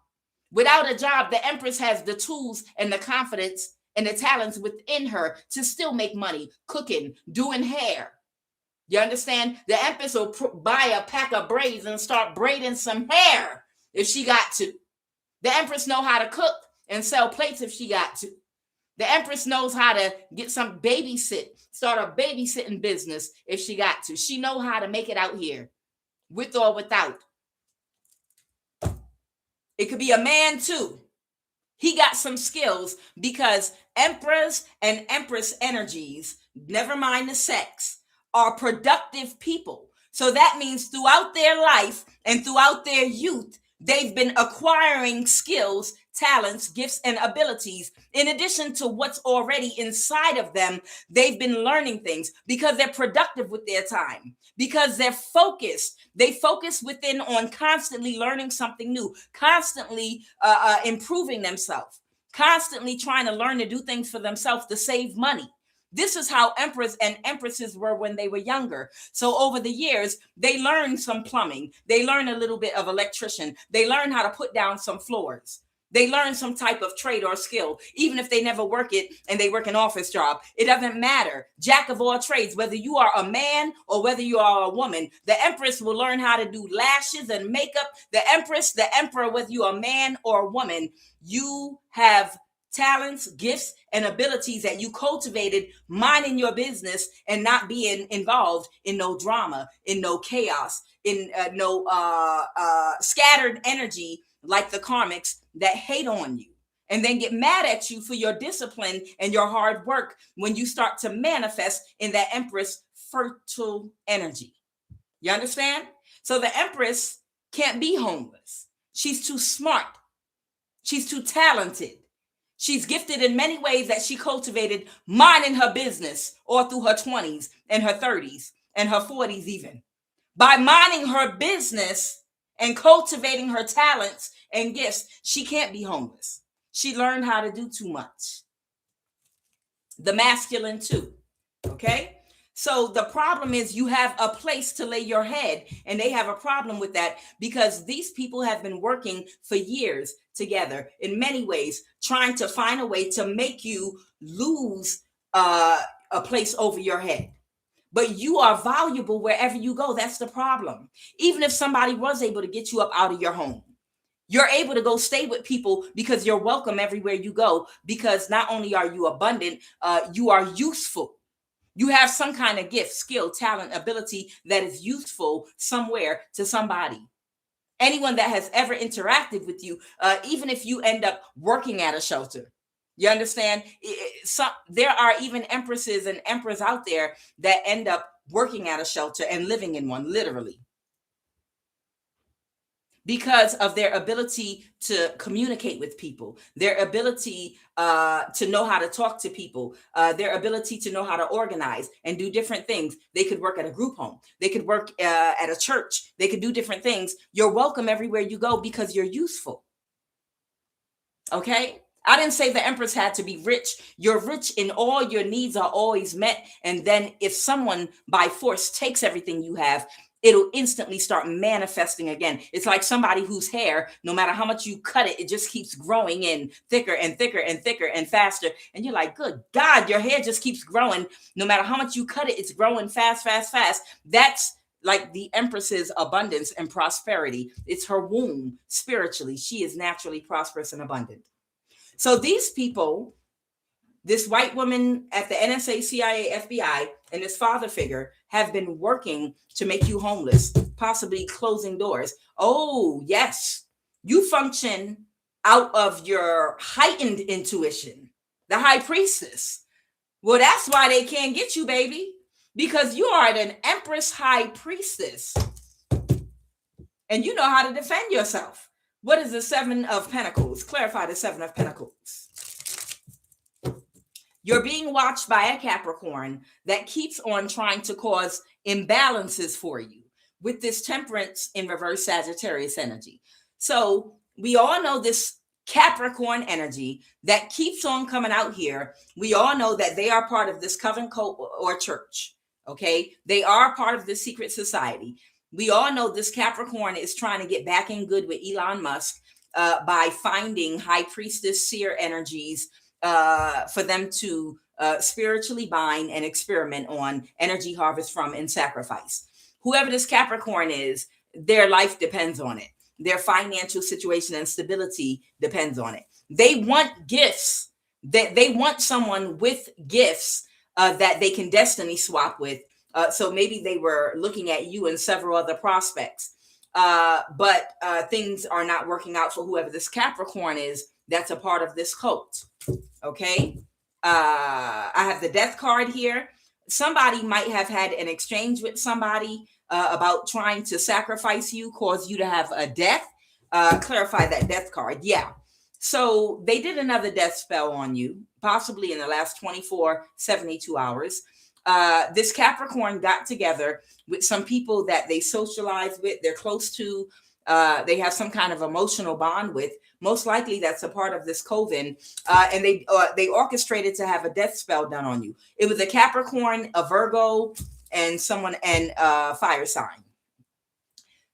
Without a job, the Empress has the tools and the confidence and the talents within her to still make money, cooking, doing hair. You understand? The Empress will buy a pack of braids and start braiding some hair if she got to. The Empress know how to cook and sell plates if she got to. The Empress knows how to get some start a babysitting business if she got to. She know how to make it out here, with or without. It could be a man too. He got some skills because emperors and empress energies, never mind the sex, are productive people. So that means throughout their life and throughout their youth, they've been acquiring skills, talents, gifts, and abilities. In addition to what's already inside of them, they've been learning things because they're productive with their time, because they're focused. They focus within on constantly learning something new, constantly improving themselves, constantly trying to learn to do things for themselves to save money. This is how emperors and empresses were when they were younger. So over the years, they learned some plumbing. They learned a little bit of electrician. They learned how to put down some floors. They learn some type of trade or skill, even if they never work it and they work an office job. It doesn't matter. Jack of all trades, whether you are a man or whether you are a woman, the empress will learn how to do lashes and makeup. The empress, the emperor, whether you're a man or a woman, you have talents, gifts, and abilities that you cultivated minding your business and not being involved in no drama, in no chaos, in no scattered energy like the karmics that hate on you and then get mad at you for your discipline and your hard work when you start to manifest in that empress fertile energy. You understand? So the empress can't be homeless. She's too smart. She's too talented. She's gifted in many ways that she cultivated minding her business all through her 20s and her 30s and her 40s even. By minding her business and cultivating her talents and gifts, she can't be homeless. She learned how to do too much. The masculine too, okay? So the problem is you have a place to lay your head, and they have a problem with that because these people have been working for years together in many ways, trying to find a way to make you lose a place over your head. But you are valuable wherever you go. That's the problem. Even if somebody was able to get you up out of your home, you're able to go stay with people because you're welcome everywhere you go, because not only are you abundant, you are useful. You have some kind of gift, skill, talent, ability that is useful somewhere to somebody. Anyone that has ever interacted with you, even if you end up working at a shelter, you understand? There are even empresses and emperors out there that end up working at a shelter and living in one, literally, because of their ability to communicate with people, their ability to know how to talk to people, their ability to know how to organize and do different things. They could work at a group home. They could work at a church. They could do different things. You're welcome everywhere you go because you're useful. Okay? I didn't say the empress had to be rich. You're rich and all your needs are always met. And then if someone by force takes everything you have, it'll instantly start manifesting again. It's like somebody whose hair, no matter how much you cut it, it just keeps growing in thicker and thicker and thicker and faster. And you're like, good God, your hair just keeps growing. No matter how much you cut it, it's growing fast, fast, fast. That's like the empress's abundance and prosperity. It's her womb spiritually. She is naturally prosperous and abundant. So these people, this white woman at the NSA, CIA, FBI, and this father figure have been working to make you homeless, possibly closing doors. Oh, yes. You function out of your heightened intuition, the high priestess. Well, that's why they can't get you, baby, because you are an empress high priestess and you know how to defend yourself. What is the Seven of Pentacles? Clarify the Seven of Pentacles. You're being watched by a Capricorn that keeps on trying to cause imbalances for you with this Temperance in reverse Sagittarius energy. So we all know this Capricorn energy that keeps on coming out here. We all know that they are part of this coven cult or church. Okay. They are part of the secret society. We all know this Capricorn is trying to get back in good with Elon Musk by finding high priestess seer energies for them to spiritually bind and experiment on, energy harvest from, and sacrifice. Whoever this Capricorn is, their life depends on it. Their financial situation and stability depends on it. They want gifts. They want someone with gifts that they can destiny swap with. So maybe they were looking at you and several other prospects, but things are not working out for whoever this Capricorn is that's a part of this cult. Okay. I have the death card here. Somebody might have had an exchange with somebody about trying to sacrifice you, cause you to have a death. Clarify that death card. Yeah. So they did another death spell on you, possibly in the last 24, 72 hours. This Capricorn got together with some people that they socialize with, they're close to, they have some kind of emotional bond with. Most likely that's a part of this coven. And they orchestrated to have a death spell done on you. It was a Capricorn, a Virgo, and someone, and fire sign.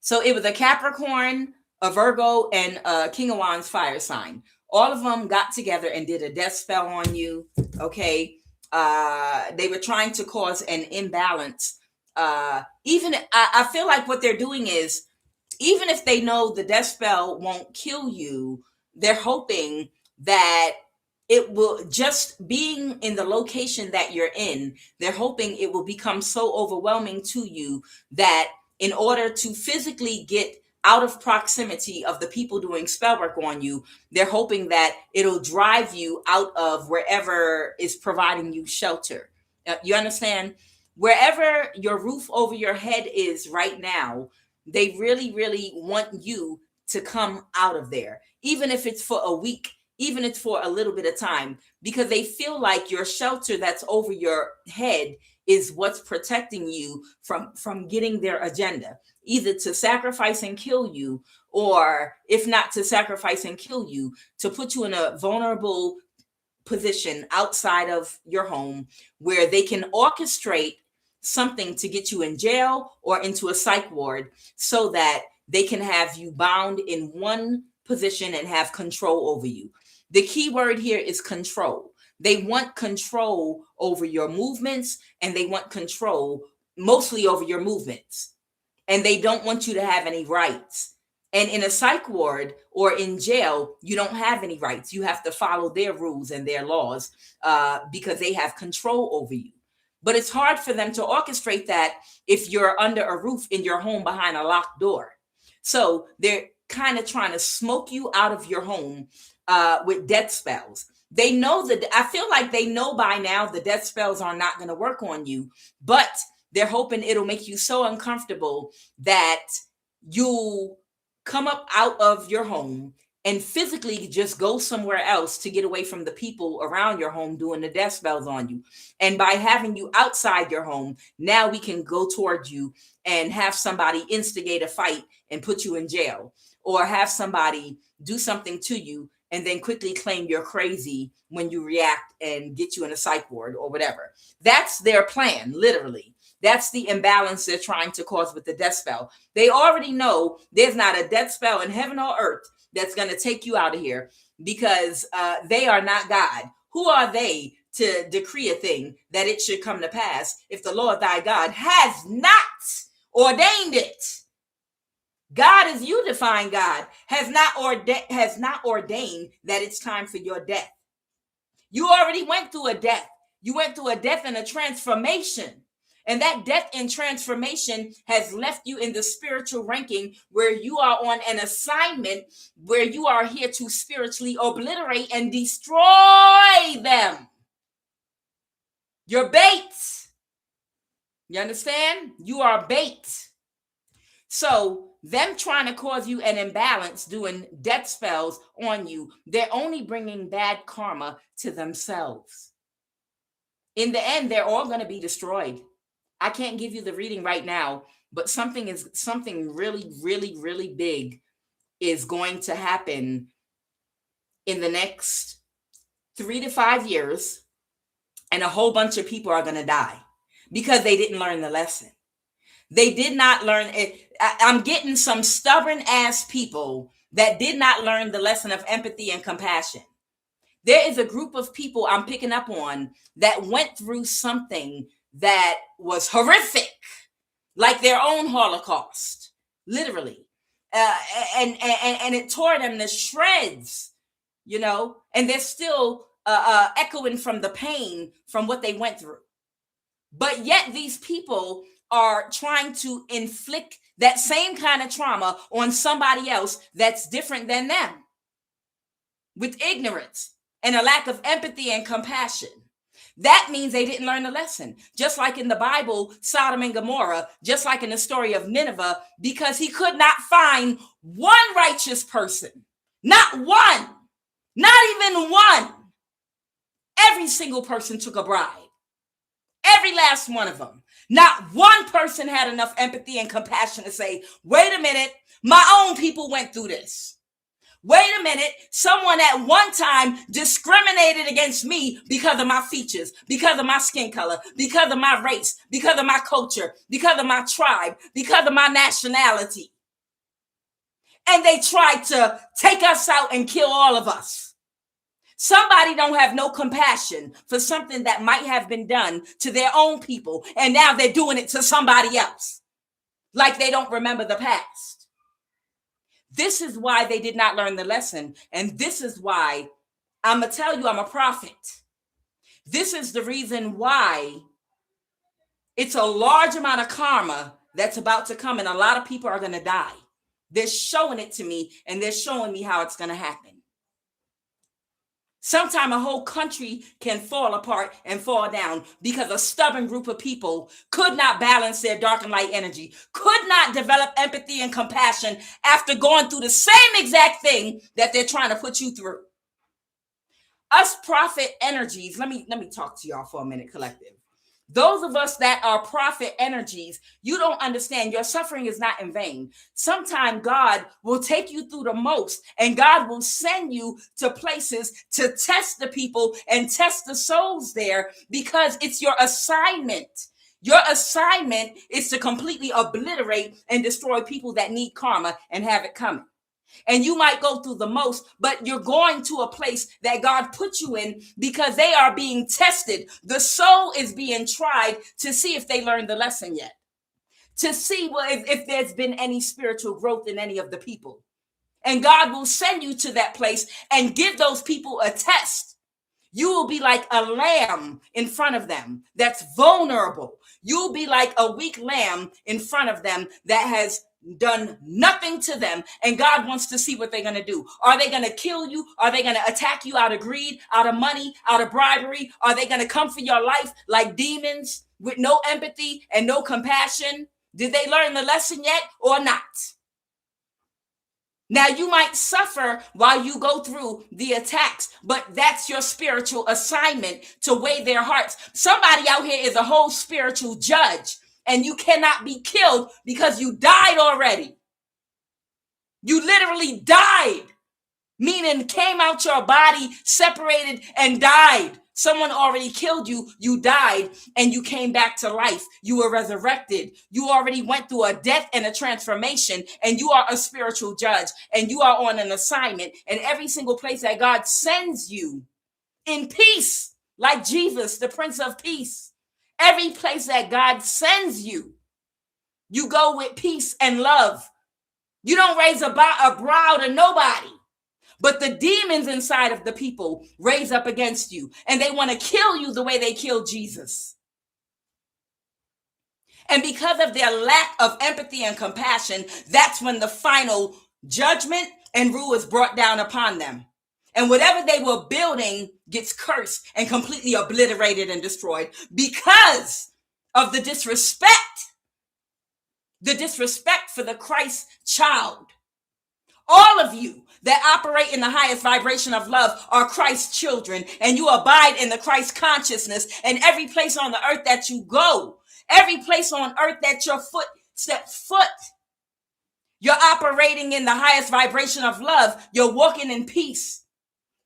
So it was a Capricorn, a Virgo, and King of Wands fire sign. All of them got together and did a death spell on you. Okay. They were trying to cause an imbalance. I feel like what they're doing is, even if they know the death spell won't kill you, they're hoping that it will, just being in the location that you're in, they're hoping it will become so overwhelming to you that in order to physically get out of proximity of the people doing spell work on you, they're hoping that it'll drive you out of wherever is providing you shelter. You understand? Wherever your roof over your head is right now, they really, really want you to come out of there, even if it's for a week, even if it's for a little bit of time, because they feel like your shelter that's over your head is what's protecting you from getting their agenda, either to sacrifice and kill you, or if not to sacrifice and kill you, to put you in a vulnerable position outside of your home where they can orchestrate something to get you in jail or into a psych ward, so that they can have you bound in one position and have control over you. The key word here is control. They want control over your movements, and they want control mostly over your movements. And they don't want you to have any rights. And in a psych ward or in jail, you don't have any rights. You have to follow their rules and their laws because they have control over you. But it's hard for them to orchestrate that if you're under a roof in your home behind a locked door. So they're kind of trying to smoke you out of your home with death spells. They know that, I feel like they know by now the death spells are not going to work on you, but they're hoping it'll make you so uncomfortable that you'll come up out of your home and physically just go somewhere else to get away from the people around your home doing the death spells on you. And by having you outside your home, now we can go towards you and have somebody instigate a fight and put you in jail, or have somebody do something to you and then quickly claim you're crazy when you react and get you in a psych ward or whatever. That's their plan, literally. That's the imbalance they're trying to cause with the death spell. They already know there's not a death spell in heaven or earth that's going to take you out of here, because they are not God. Who are they to decree a thing that it should come to pass if the Lord thy God has not ordained it? God, as you define God, has not ordained that it's time for your death. You already went through a death. You went through a death and a transformation. And that death and transformation has left you in the spiritual ranking where you are on an assignment where you are here to spiritually obliterate and destroy them. You're bait. You understand? You are bait. So them trying to cause you an imbalance, doing death spells on you, they're only bringing bad karma to themselves. In the end, they're all going to be destroyed. I can't give you the reading right now, but something really, really, really big is going to happen in the next 3 to 5 years, and a whole bunch of people are going to die because they didn't learn the lesson. They did not learn it. I'm getting some stubborn ass people that did not learn the lesson of empathy and compassion. There is a group of people I'm picking up on that went through something that was horrific, like their own Holocaust, literally. And it tore them to shreds, you know, and they're still echoing from the pain from what they went through. But yet these people are trying to inflict that same kind of trauma on somebody else that's different than them. with ignorance and a lack of empathy and compassion. That means they didn't learn the lesson. Just like in the Bible, Sodom and Gomorrah, just like in the story of Nineveh, because he could not find one righteous person. Not one. Not even one. Every single person took a bribe. Every last one of them. Not one person had enough empathy and compassion to say, wait a minute, my own people went through this. Wait a minute, someone at one time discriminated against me because of my features, because of my skin color, because of my race, because of my culture, because of my tribe, because of my nationality. And they tried to take us out and kill all of us. Somebody don't have no compassion for something that might have been done to their own people, and now they're doing it to somebody else, like they don't remember the past. This is why they did not learn the lesson. And this is why I'm going to tell you I'm a prophet. This is the reason why it's a large amount of karma that's about to come. And a lot of people are going to die. They're showing it to me and they're showing me how it's going to happen. Sometimes a whole country can fall apart and fall down because a stubborn group of people could not balance their dark and light energy, could not develop empathy and compassion after going through the same exact thing that they're trying to put you through. Us prophet energies, let me talk to y'all for a minute, collective. Those of us that are prophet energies, you don't understand. Your suffering is not in vain. Sometimes God will take you through the most, and God will send you to places to test the people and test the souls there, because it's your assignment. Your assignment is to completely obliterate and destroy people that need karma and have it coming. And you might go through the most, but you're going to a place that God put you in because they are being tested. The soul is being tried to see if they learned the lesson yet, to see if there's been any spiritual growth in any of the people. And God will send you to that place and give those people a test. You will be like a lamb in front of them that's vulnerable. You'll be like a weak lamb in front of them that has done nothing to them, and God wants to see what they're going to do. Are they going to kill you? Are they going to attack you out of greed, out of money, out of bribery? Are they going to come for your life like demons with no empathy and no compassion? Did they learn the lesson yet or not? Now, you might suffer while you go through the attacks, but that's your spiritual assignment, to weigh their hearts. Somebody out here is a whole spiritual judge, and you cannot be killed because you died already. You literally died, meaning came out your body, separated, and died. Someone already killed you. You died, and you came back to life. You were resurrected. You already went through a death and a transformation, and you are a spiritual judge, and you are on an assignment. And every single place that God sends you in peace, like Jesus, the Prince of Peace, every place that God sends you, you go with peace and love. You don't raise a brow to nobody. But the demons inside of the people raise up against you, and they want to kill you the way they killed Jesus. And because of their lack of empathy and compassion, that's when the final judgment and rule is brought down upon them. And whatever they were building gets cursed and completely obliterated and destroyed because of the disrespect for the Christ child. All of you that operate in the highest vibration of love are Christ's children, and you abide in the Christ consciousness. And every place on the earth that you go, every place on earth that your foot steps foot, you're operating in the highest vibration of love. You're walking in peace.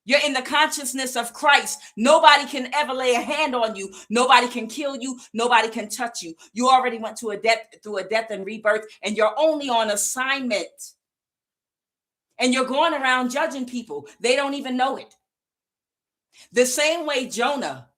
You're in the consciousness of Christ. Nobody can ever lay a hand on you. Nobody can kill you. Nobody can touch you. You already went through a death and rebirth, and you're only on assignment. And you're going around judging people. They don't even know it. The same way Jonah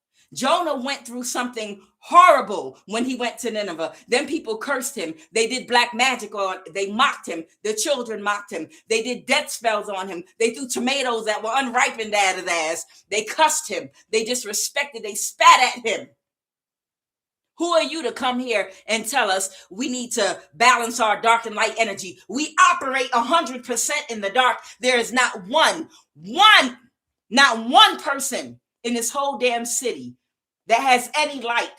went through something horrible when he went to Nineveh. Then people cursed him. They did black magic on, they mocked him. The children mocked him. They did death spells on him. They threw tomatoes that were unripened at his ass. They cussed him. They disrespected. They spat at him. Who are you to come here and tell us we need to balance our dark and light energy? We operate 100% in the dark. There is not not one person in this whole damn city that has any light.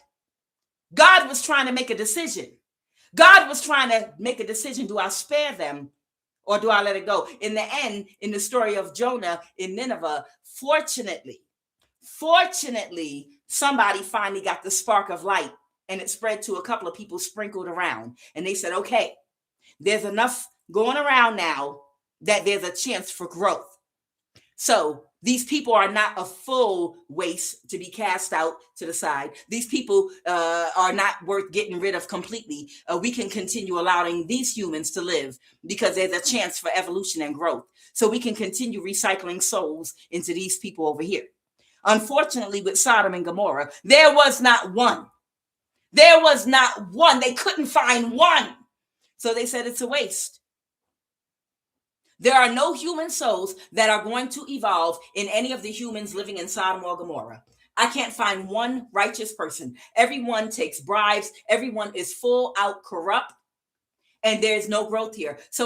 God was trying to make a decision. God was trying to make a decision. Do I spare them or do I let it go? In the end, in the story of Jonah in Nineveh, fortunately, somebody finally got the spark of light, and it spread to a couple of people sprinkled around. And they said, okay, there's enough going around now that there's a chance for growth. So these people are not a full waste to be cast out to the side. These people are not worth getting rid of completely. We can continue allowing these humans to live because there's a chance for evolution and growth. So we can continue recycling souls into these people over here. Unfortunately, with Sodom and Gomorrah, there was not one. There was not one. They couldn't find one. So they said it's a waste. There are no human souls that are going to evolve in any of the humans living in Sodom or Gomorrah. I can't find one righteous person. Everyone takes bribes. Everyone is full out corrupt. And there's no growth here. So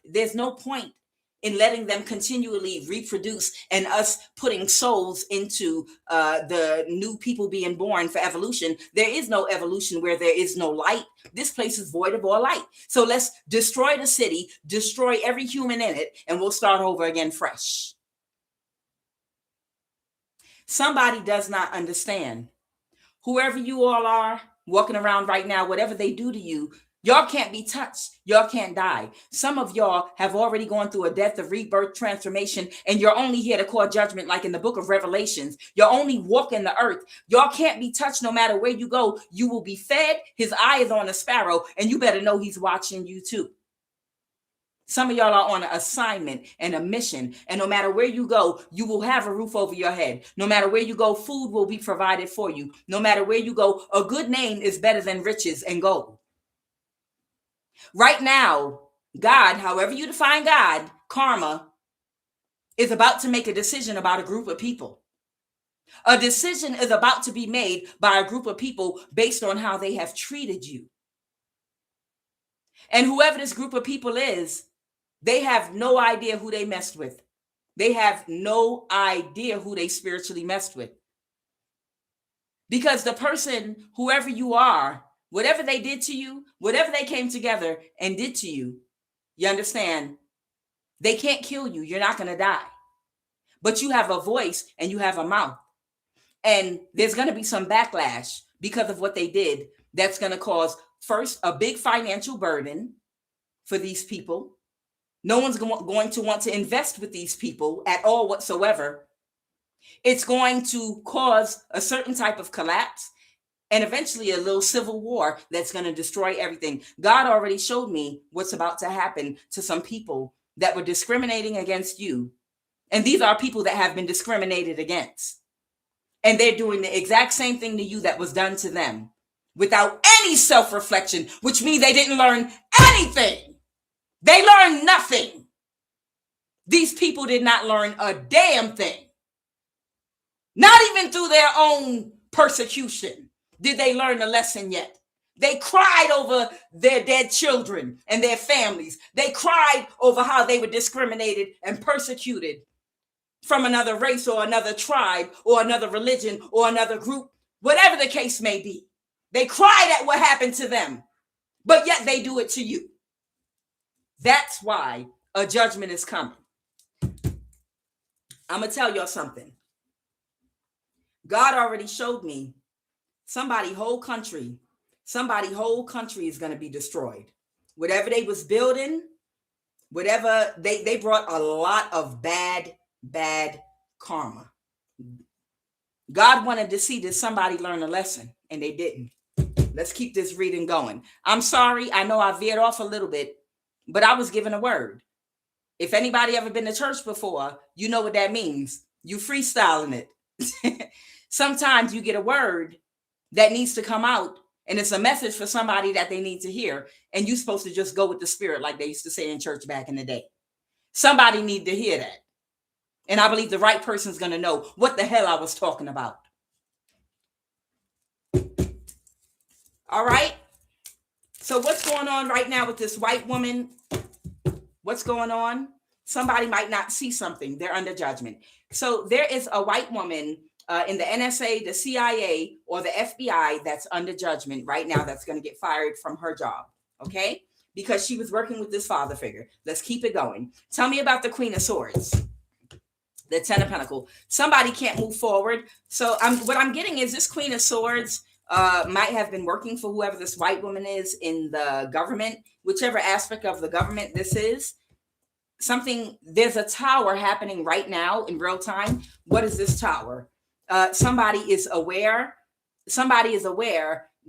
there's no point in letting them continually reproduce and us putting souls into the new people being born for evolution. There is no evolution where there is no light. This place is void of all light. So let's destroy the city, destroy every human in it, and we'll start over again fresh. Somebody does not understand. Whoever you all are walking around right now, whatever they do to you, y'all can't be touched. Y'all can't die. Some of y'all have already gone through a death, of rebirth, transformation, and you're only here to call judgment like in the book of Revelations. You're only walking the earth. Y'all can't be touched no matter where you go. You will be fed. His eye is on a sparrow, and you better know he's watching you too. Some of y'all are on an assignment and a mission, and no matter where you go, you will have a roof over your head. No matter where you go, food will be provided for you. No matter where you go, a good name is better than riches and gold. Right now, God, however you define God, karma, is about to make a decision about a group of people. A decision is about to be made by a group of people based on how they have treated you. And whoever this group of people is, they have no idea who they messed with. They have no idea who they spiritually messed with. Because the person, whoever you are, whatever they did to you, whatever they came together and did to you, you understand, they can't kill you. You're not going to die. But you have a voice and you have a mouth. And there's going to be some backlash because of what they did. That's going to cause, first, a big financial burden for these people. No one's going to want to invest with these people at all whatsoever. It's going to cause a certain type of collapse. And eventually a little civil war that's going to destroy everything. God already showed me what's about to happen to some people that were discriminating against you. And these are people that have been discriminated against. And they're doing the exact same thing to you that was done to them without any self-reflection, which means they didn't learn anything. They learned nothing. These people did not learn a damn thing. Not even through their own persecution did they learn a lesson yet. They cried over their dead children and their families. They cried over how they were discriminated and persecuted from another race or another tribe or another religion or another group, whatever the case may be. They cried at what happened to them, but yet they do it to you. That's why a judgment is coming. I'm going to tell y'all something. God already showed me somebody's whole country is going to be destroyed. Whatever they was building, whatever they brought a lot of bad karma. God wanted to see that somebody learn a lesson, and they didn't. Let's keep this reading going. I'm sorry. I know I veered off a little bit, but I was given a word. If anybody ever been to church before, you know what that means. You freestyling it. Sometimes you get a word that needs to come out, and it's a message for somebody that they need to hear, and you're supposed to just go with the spirit like they used to say in church back in the day. Somebody need to hear that. And I believe the right person's going to know what the hell I was talking about. All right. So what's going on right now with this white woman? What's going on? Somebody might not see something. They're under judgment. So there is a white woman in the NSA, the CIA, or the FBI that's under judgment right now that's going to get fired from her job. Okay? Because she was working with this father figure. Let's keep it going. Tell me about the Queen of Swords. The Ten of Pentacles. Somebody can't move forward. So what I'm getting is this Queen of Swords might have been working for whoever this white woman is in the government, whichever aspect of the government this is. There's a tower happening right now in real time. What is this tower? Somebody is aware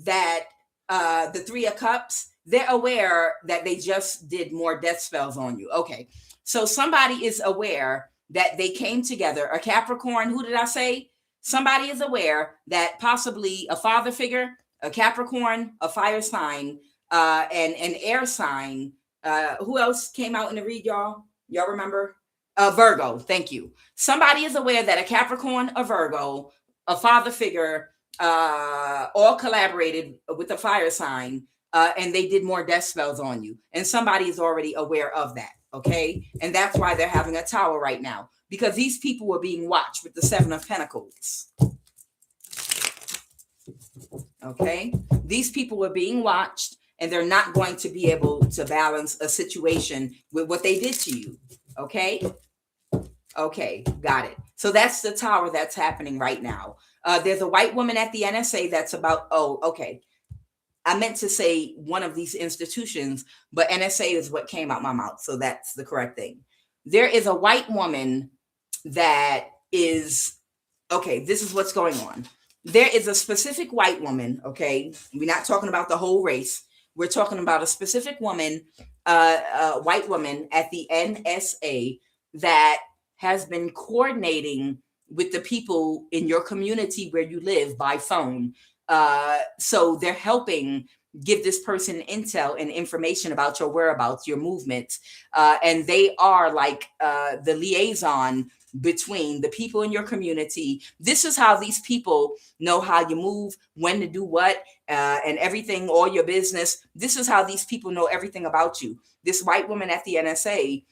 that the Three of Cups, they're aware that they just did more death spells on you. Okay. So somebody is aware that they came together. A Capricorn, who did I say? Somebody is aware that possibly a father figure, a Capricorn, a fire sign, and an air sign. Who else came out in the read, y'all? Y'all remember? Virgo. Thank you. Somebody is aware that a Capricorn, a Virgo, a father figure, all collaborated with the fire sign, and they did more death spells on you. And somebody is already aware of that. Okay. And that's why they're having a tower right now, because these people were being watched with the Seven of Pentacles. Okay. These people were being watched, and they're not going to be able to balance a situation with what they did to you. Okay. Okay. Got it. So that's the tower that's happening right now. There's a white woman at the NSA that's about, okay. I meant to say one of these institutions, but NSA is what came out my mouth. So that's the correct thing. There is a white woman that is, okay, this is what's going on. There is a specific white woman, okay? We're not talking about the whole race. We're talking about a specific woman, white woman at the NSA that has been coordinating with the people in your community where you live by phone. So they're helping give this person intel and information about your whereabouts, your movements. And they are like the liaison between the people in your community. This is how these people know how you move, when to do what, and everything, all your business. This is how these people know everything about you. This white woman at the NSA,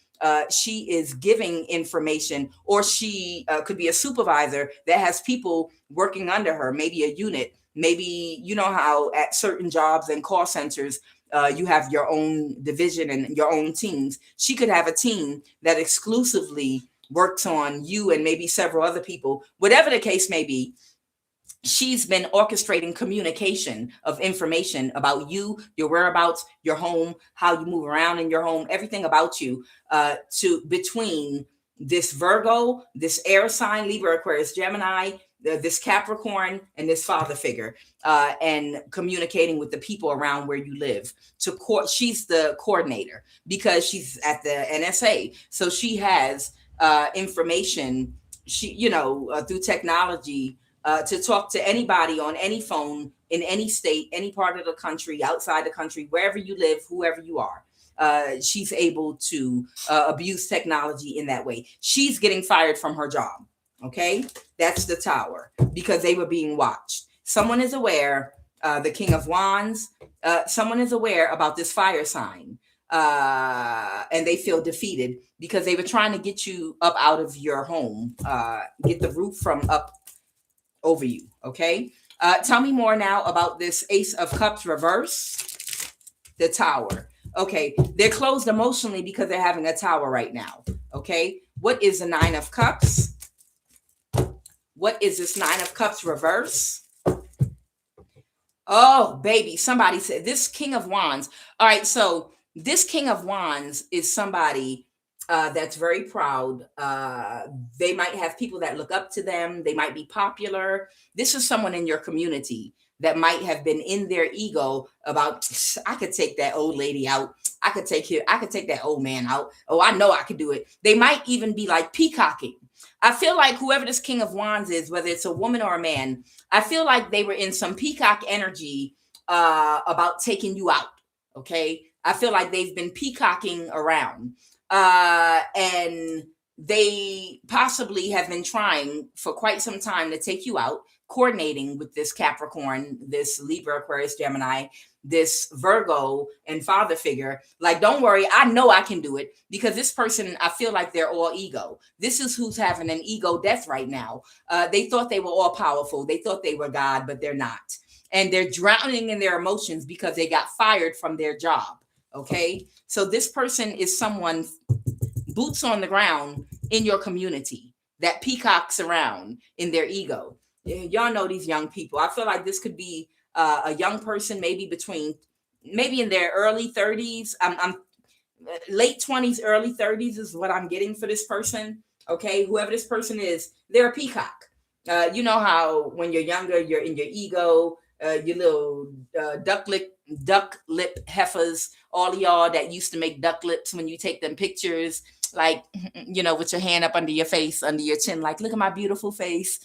she is giving information, or she could be a supervisor that has people working under her, maybe a unit. Maybe, you know how at certain jobs and call centers, you have your own division and your own teams. She could have a team that exclusively works on you and maybe several other people. Whatever the case may be, she's been orchestrating communication of information about you, your whereabouts, your home, how you move around in your home, everything about you, to between this Virgo, this air sign, Libra, Aquarius, Gemini, this Capricorn, and this father figure, and communicating with the people around where you live. She's the coordinator because she's at the NSA. So she has information, through technology, to talk to anybody on any phone in any state, any part of the country, outside the country, wherever you live, whoever you are. She's able to abuse technology in that way. She's getting fired from her job. Okay, that's the tower, because they were being watched. Someone is aware, the King of Wands, someone is aware about this fire sign, and they feel defeated because they were trying to get you up out of your home, get the roof from up over you. Okay, tell me more now about this Ace of Cups reverse, the tower. Okay, they're closed emotionally because they're having a tower right now. Okay, what is the Nine of Cups? What is this Nine of Cups reverse? Oh, baby, somebody said this King of Wands. All right, so this King of Wands is somebody that's very proud. They might have people that look up to them. They might be popular. This is someone in your community that might have been in their ego about, I could take that old lady out. I could take that old man out. Oh, I know I could do it. They might even be like peacocking. I feel like whoever this King of Wands is, whether it's a woman or a man, I feel like they were in some peacock energy about taking you out. Okay. I feel like they've been peacocking around, and they possibly have been trying for quite some time to take you out. coordinating with this Capricorn, this Libra, Aquarius, Gemini, this Virgo and father figure. Like, don't worry, I know I can do it, because this person, I feel like they're all ego. This is who's having an ego death right now. They thought they were all powerful. They thought they were God, but they're not. And they're drowning in their emotions because they got fired from their job. Okay. So this person is someone boots on the ground in your community that peacocks around in their ego. Y'all know these young people. I feel like this could be a young person, maybe in their early 30s. I'm late 20s, early 30s is what I'm getting for this person. Okay, whoever this person is, they're a peacock. You know how when you're younger, you're in your ego, your little duck lip heifers, all of y'all that used to make duck lips when you take them pictures, like, with your hand up under your face, under your chin, like, look at my beautiful face.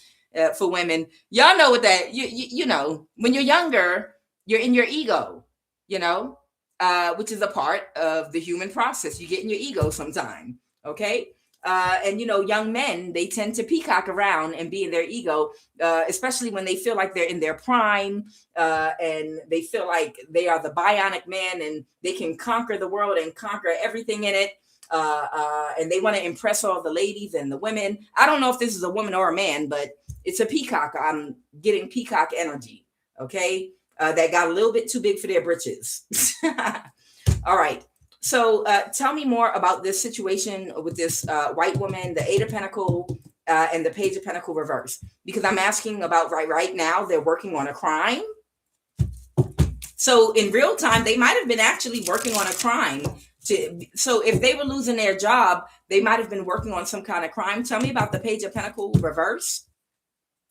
For women, y'all know what that, you know, when you're younger, you're in your ego, which is a part of the human process. You get in your ego sometime. Okay. And young men, they tend to peacock around and be in their ego, especially when they feel like they're in their prime, and they feel like they are the bionic man and they can conquer the world and conquer everything in it. And they want to impress all the ladies and the women. I don't know if this is a woman or a man, but it's a peacock. I'm getting peacock energy. Okay. That got a little bit too big for their britches. All right. So tell me more about this situation with this white woman, the Eight of Pentacles, and the Page of Pentacles reverse, because I'm asking about right now, they're working on a crime. So in real time, they might have been actually working on a crime. So if they were losing their job, they might have been working on some kind of crime. Tell me about the Page of Pentacles reverse.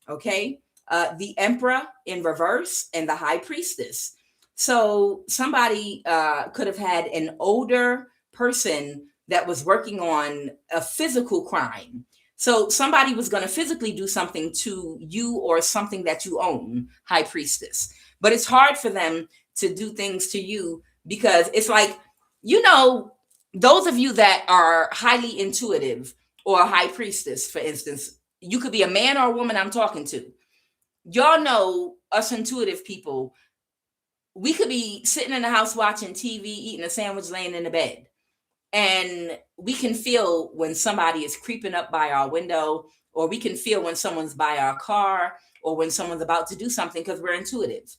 Okay. The Emperor in reverse and the High Priestess. So somebody could have had an older person that was working on a physical crime. So somebody was going to physically do something to you or something that you own, High Priestess. But it's hard for them to do things to you because it's like, those of you that are highly intuitive or a High Priestess, for instance, you could be a man or a woman I'm talking to. Y'all know us intuitive people. We could be sitting in the house watching TV, eating a sandwich, laying in the bed. And we can feel when somebody is creeping up by our window, or we can feel when someone's by our car, or when someone's about to do something, because we're intuitive.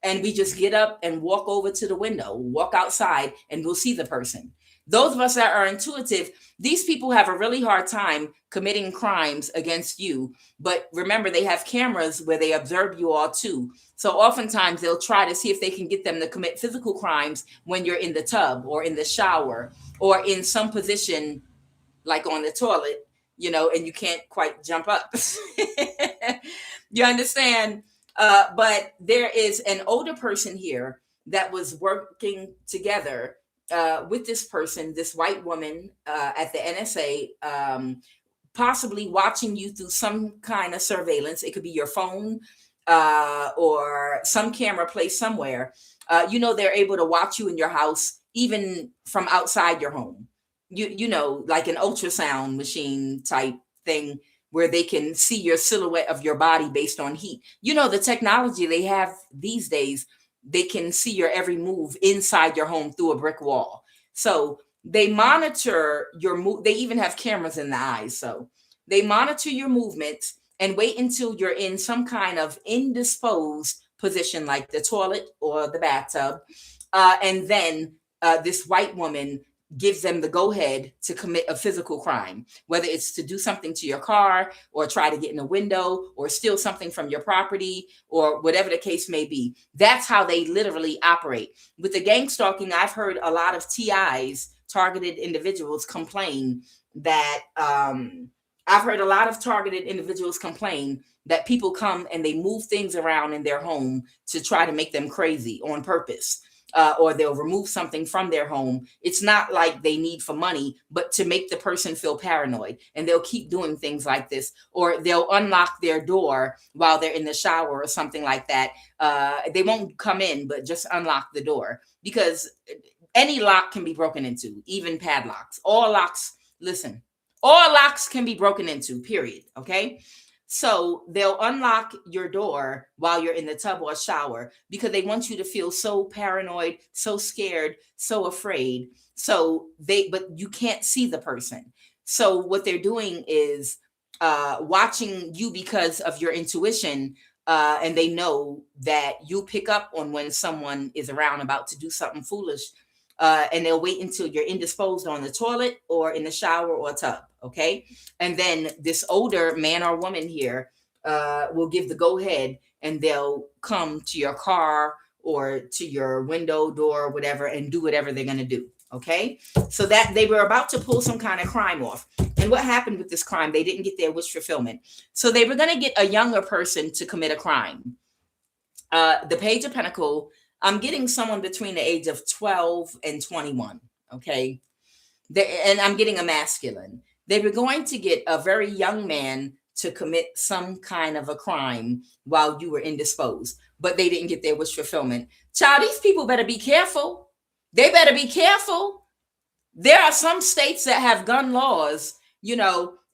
And we just get up and walk over to the window, walk outside, and we'll see the person. Those of us that are intuitive, these people have a really hard time committing crimes against you. But remember, they have cameras where they observe you all too. So oftentimes they'll try to see if they can get them to commit physical crimes when you're in the tub or in the shower or in some position like on the toilet, and you can't quite jump up. You understand? But there is an older person here that was working together with this person, this white woman at the NSA, possibly watching you through some kind of surveillance. It could be your phone or some camera placed somewhere. They're able to watch you in your house, even from outside your home. Like an ultrasound machine type thing where they can see your silhouette of your body based on heat. The technology they have these days, they can see your every move inside your home through a brick wall. So they monitor your move. They even have cameras in the eyes. So they monitor your movements and wait until you're in some kind of indisposed position, like the toilet or the bathtub. And then this white woman gives them the go-ahead to commit a physical crime, whether it's to do something to your car or try to get in a window or steal something from your property or whatever the case may be. That's how they literally operate. With the gang stalking, I've heard a lot of TIs, targeted individuals, complain that people come and they move things around in their home to try to make them crazy on purpose. Or they'll remove something from their home. It's not like they need for money, but to make the person feel paranoid. And they'll keep doing things like this. Or they'll unlock their door while they're in the shower or something like that. They won't come in, but just unlock the door. Because any lock can be broken into, even padlocks. All locks can be broken into, period. Okay? So they'll unlock your door while you're in the tub or shower because they want you to feel so paranoid, so scared, so afraid. But you can't see the person. So what they're doing is watching you because of your intuition. And they know that you pick up on when someone is around about to do something foolish. And they'll wait until you're indisposed on the toilet or in the shower or tub. Okay. And then this older man or woman here will give the go ahead, and they'll come to your car or to your window, door, whatever, and do whatever they're going to do. Okay. So that they were about to pull some kind of crime off. And what happened with this crime? They didn't get their wish fulfillment. So they were going to get a younger person to commit a crime. The Page of Pentacles, I'm getting someone between the age of 12 and 21. Okay. And I'm getting a masculine. They were going to get a very young man to commit some kind of a crime while you were indisposed, but they didn't get their wish fulfillment. Child, these people better be careful. They better be careful. There are some states that have gun laws,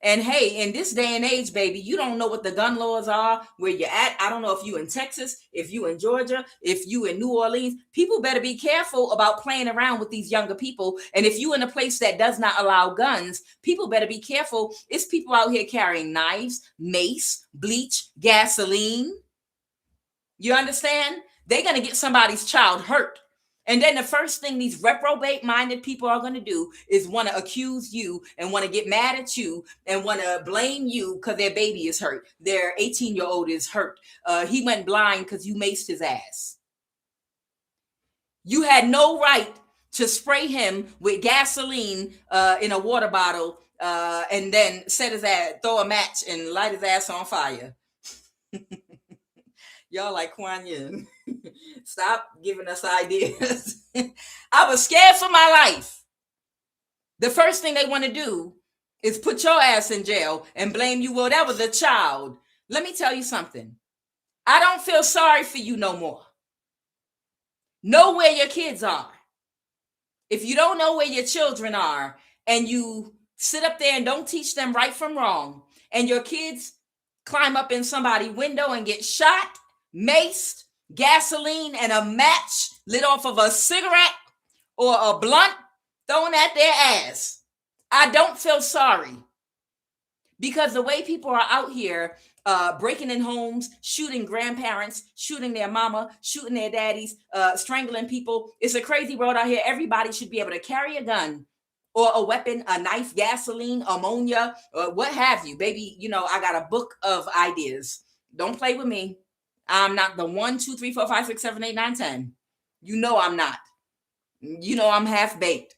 and hey, in this day and age, baby, you don't know what the gun laws are, where you're at. I don't know if you in Texas, if you in Georgia, if you in New Orleans. People better be careful about playing around with these younger people. And if you in a place that does not allow guns, people better be careful. It's people out here carrying knives, mace, bleach, gasoline. You understand? They're going to get somebody's child hurt. And then the first thing these reprobate-minded people are going to do is want to accuse you and want to get mad at you and want to blame you because their baby is hurt. Their 18-year-old is hurt. He went blind because you maced his ass. You had no right to spray him with gasoline in a water bottle and then set his ass, throw a match and light his ass on fire. Y'all like QUAN Yin. Stop giving us ideas. I was scared for my life. The first thing they want to do is put your ass in jail and blame you. Well, that was a child. Let me tell you something. I don't feel sorry for you no more. Know where your kids are. If you don't know where your children are and you sit up there and don't teach them right from wrong, and your kids climb up in somebody's window and get shot, maced, gasoline, and a match lit off of a cigarette or a blunt thrown at their ass, I don't feel sorry. Because the way people are out here breaking in homes, shooting grandparents, shooting their mama, shooting their daddies, strangling people, it's a crazy world out here. Everybody should be able to carry a gun or a weapon, a knife, gasoline, ammonia, or what have you. Baby, I got a book of ideas. Don't play with me. I'm not the 1, 2, 3, 4, 5, 6, 7, 8, 9, 10. I'm not. I'm half baked.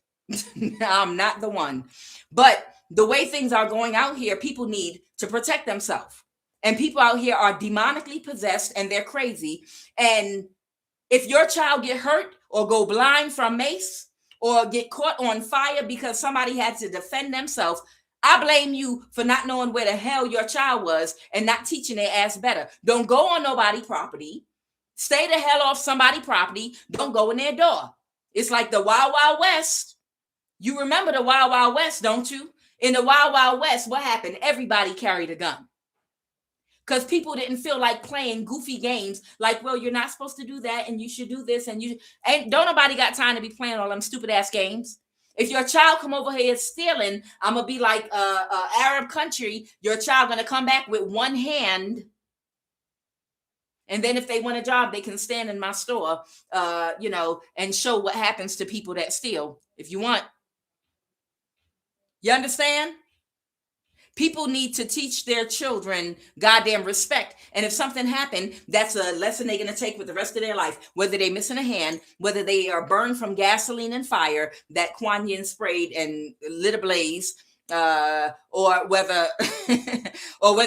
I'm not the one. But the way things are going out here, people need to protect themselves. And people out here are demonically possessed and they're crazy. And if your child get hurt or go blind from mace or get caught on fire because somebody had to defend themselves, I blame you for not knowing where the hell your child was and not teaching their ass better. Don't go on nobody's property. Stay the hell off somebody's property. Don't go in their door. It's like the Wild Wild West. You remember the Wild Wild West, don't you? In the Wild Wild West, what happened? Everybody carried a gun. Because people didn't feel like playing goofy games like, well, you're not supposed to do that and you should do this. And don't nobody got time to be playing all them stupid ass games. If your child come over here stealing, I'm going to be like Arab country. Your child going to come back with one hand. And then if they want a job, they can stand in my store, and show what happens to people that steal. If you want. You understand? People need to teach their children goddamn respect. And if something happened, that's a lesson they're going to take with the rest of their life. Whether they're missing a hand, whether they are burned from gasoline and fire that QUAN Yin sprayed and lit ablaze, or whether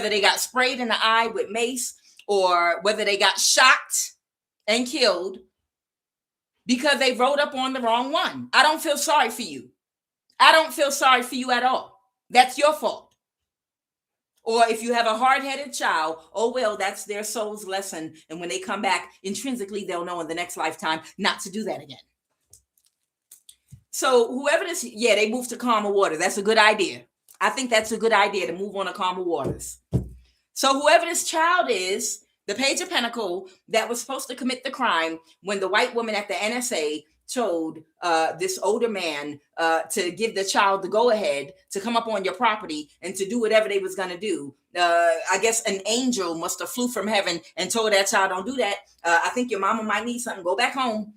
they got sprayed in the eye with mace, or whether they got shot and killed because they wrote up on the wrong one. I don't feel sorry for you. I don't feel sorry for you at all. That's your fault. Or if you have a hard-headed child, oh, well, that's their soul's lesson. And when they come back, intrinsically, they'll know in the next lifetime not to do that again. So whoever this, they move to calmer water. That's a good idea. I think that's a good idea to move on to calmer waters. So whoever this child is, the Page of Pentacles that was supposed to commit the crime when the white woman at the NSA told this older man to give the child the go-ahead to come up on your property and to do whatever they was going to do. I guess an angel must have flew from heaven and told that child, don't do that. I think your mama might need something. Go back home.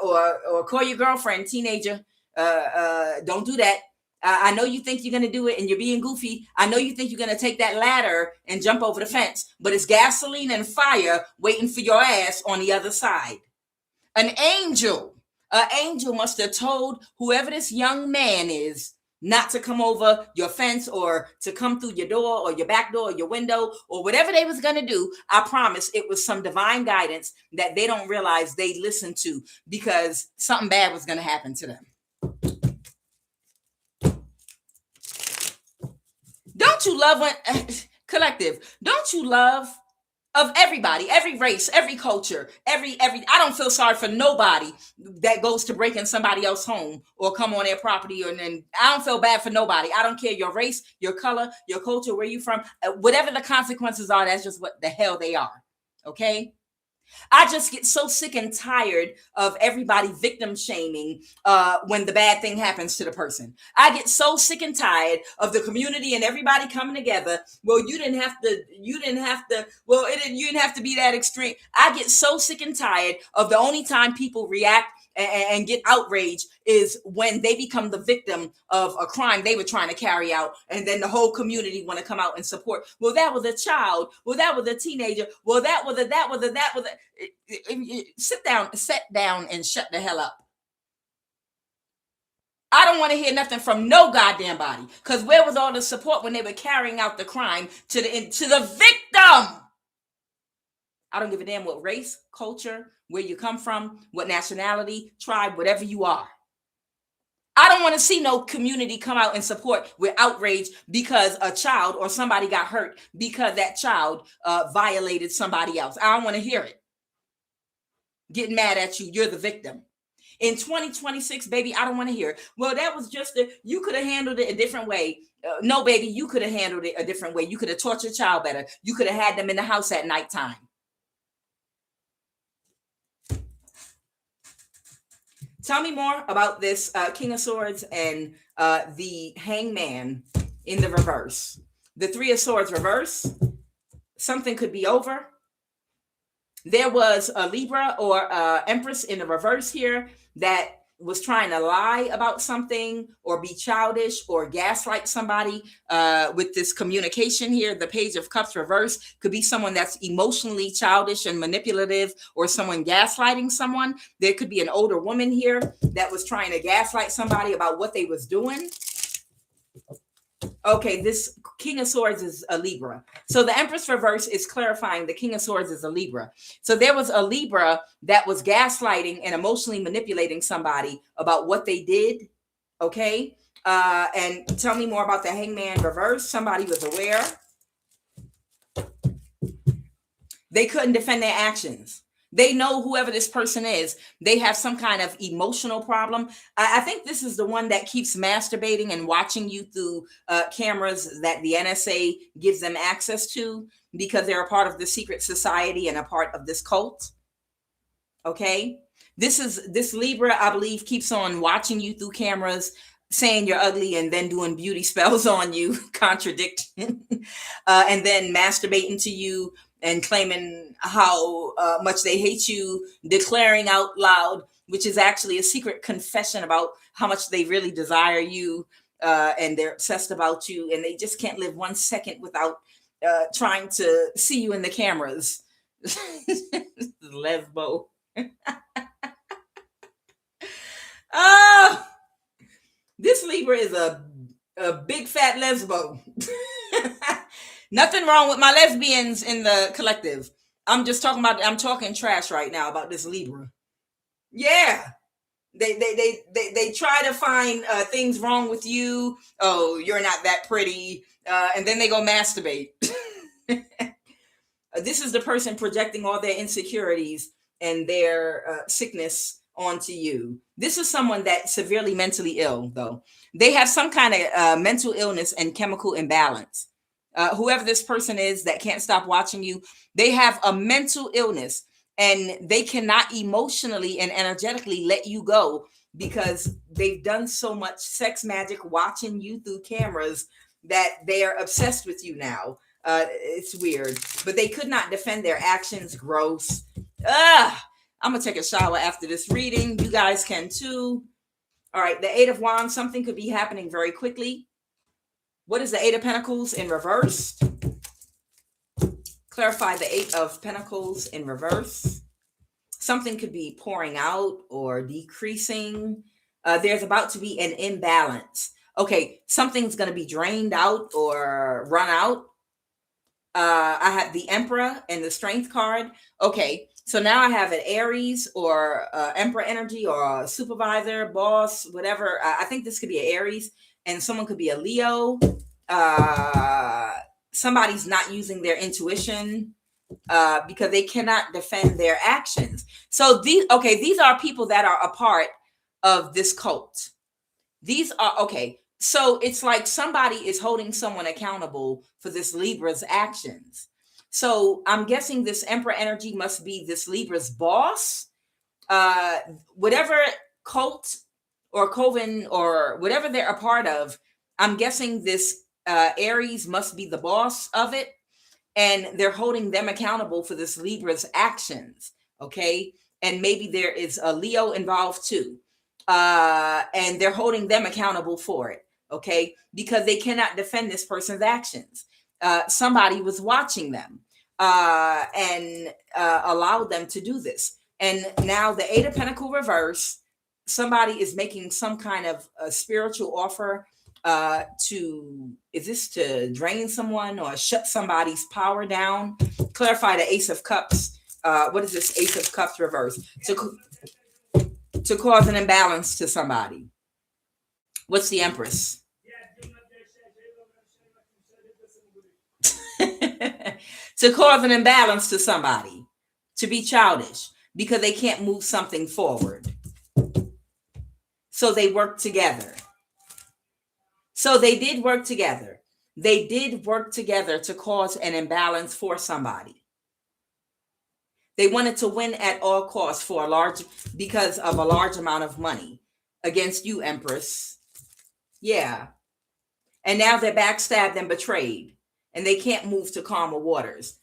Or call your girlfriend, teenager. Don't do that. I know you think you're going to do it and you're being goofy. I know you think you're going to take that ladder and jump over the fence, but it's gasoline and fire waiting for your ass on the other side. An angel must have told whoever this young man is not to come over your fence or to come through your door or your back door or your window or whatever they was going to do. I promise it was some divine guidance that they don't realize they listened to, because something bad was going to happen to them. Don't you love when collective? Don't you love of everybody, every race, every culture, every I don't feel sorry for nobody that goes to break in somebody else's home or come on their property, and then I don't feel bad for nobody. I don't care your race, your color, your culture, where you from, whatever the consequences are, that's just what the hell they are. Okay? I just get so sick and tired of everybody victim shaming when the bad thing happens to the person. I get so sick and tired of the community and everybody coming together. Well, you didn't have to, you didn't have to be that extreme. I get so sick and tired of the only time people react and get outraged is when they become the victim of a crime they were trying to carry out, and then the whole community want to come out and support. Well, that was a child. Well, that was a teenager. Well, that was a. Sit down and shut the hell up. I don't want to hear nothing from no goddamn body, because where was all the support when they were carrying out the crime to the victim? I don't give a damn what race, culture, where you come from, what nationality, tribe, whatever you are. I don't want to see no community come out and support with outrage because a child or somebody got hurt because that child violated somebody else. I don't want to hear it. Getting mad at you, you're the victim. In 2026, baby, I don't want to hear it. Well, that was just you could have handled it a different way. No, baby, you could have handled it a different way. You could have taught your child better. You could have had them in the house at nighttime. Tell me more about this King of Swords and the Hangman in the reverse. The Three of Swords reverse. Something could be over. There was a Libra or Empress in the reverse here that was trying to lie about something or be childish or gaslight somebody with this communication here. The Page of Cups reverse could be someone that's emotionally childish and manipulative, or someone gaslighting someone. There could be an older woman here that was trying to gaslight somebody about what they was doing. Okay, this King of Swords is a Libra. So the Empress reverse is clarifying the King of Swords is a Libra. So there was a Libra that was gaslighting and emotionally manipulating somebody about what they did. Okay. And tell me more about the Hangman reverse. Somebody was aware. They couldn't defend their actions. They know whoever this person is, they have some kind of emotional problem. I think this is the one that keeps masturbating and watching you through cameras that the NSA gives them access to because they're a part of the secret society and a part of this cult. Okay. This Libra, I believe, keeps on watching you through cameras, saying you're ugly and then doing beauty spells on you, contradiction, and then masturbating to you and claiming how much they hate you, declaring out loud, which is actually a secret confession about how much they really desire you, and they're obsessed about you, and they just can't live 1 second without trying to see you in the cameras. Lesbo. Oh, this Libra is a big fat lesbo. Nothing wrong with my lesbians in the collective. I'm talking trash right now about this Libra. Yeah. They try to find things wrong with you. Oh, you're not that pretty. And then they go masturbate. This is the person projecting all their insecurities and their sickness onto you. This is someone that's severely mentally ill, though. They have some kind of mental illness and chemical imbalance. whoever this person is that can't stop watching you, they have a mental illness and they cannot emotionally and energetically let you go because they've done so much sex magic watching you through cameras that they are obsessed with you now. It's weird, but they could not defend their actions. Gross. I'm gonna take a shower after this reading. You guys can too. All right, the Eight of Wands, something could be happening very quickly. What is the Eight of Pentacles in reverse? Clarify the Eight of Pentacles in reverse. Something could be pouring out or decreasing. There's about to be an imbalance. Okay, something's going to be drained out or run out. I have the Emperor and the Strength card. Okay, so now I have an Aries or Emperor energy or a supervisor, boss, whatever. I think this could be an Aries and someone could be a Leo. Somebody's not using their intuition because they cannot defend their actions. So these are people that are a part of this cult. These are, okay, so it's like somebody is holding someone accountable for this Libra's actions. So I'm guessing this Emperor energy must be this Libra's boss. Whatever cult or coven or whatever they're a part of, I'm guessing this Aries must be the boss of it. And they're holding them accountable for this Libra's actions. Okay. And maybe there is a Leo involved too. And they're holding them accountable for it. Okay. Because they cannot defend this person's actions. Somebody was watching them and allowed them to do this. And now the Eight of Pentacles reverse, somebody is making some kind of a spiritual offer is this to drain someone or shut somebody's power down? Clarify the Ace of Cups. What is this Ace of Cups reverse? To cause an imbalance to somebody. What's the Empress? To cause an imbalance to somebody. To be childish because they can't move something forward. So they work together. So they did work together. They did work together to cause an imbalance for somebody. They wanted to win at all costs because of a large amount of money against you, Empress. Yeah. And now they're backstabbed and betrayed and they can't move to calmer waters.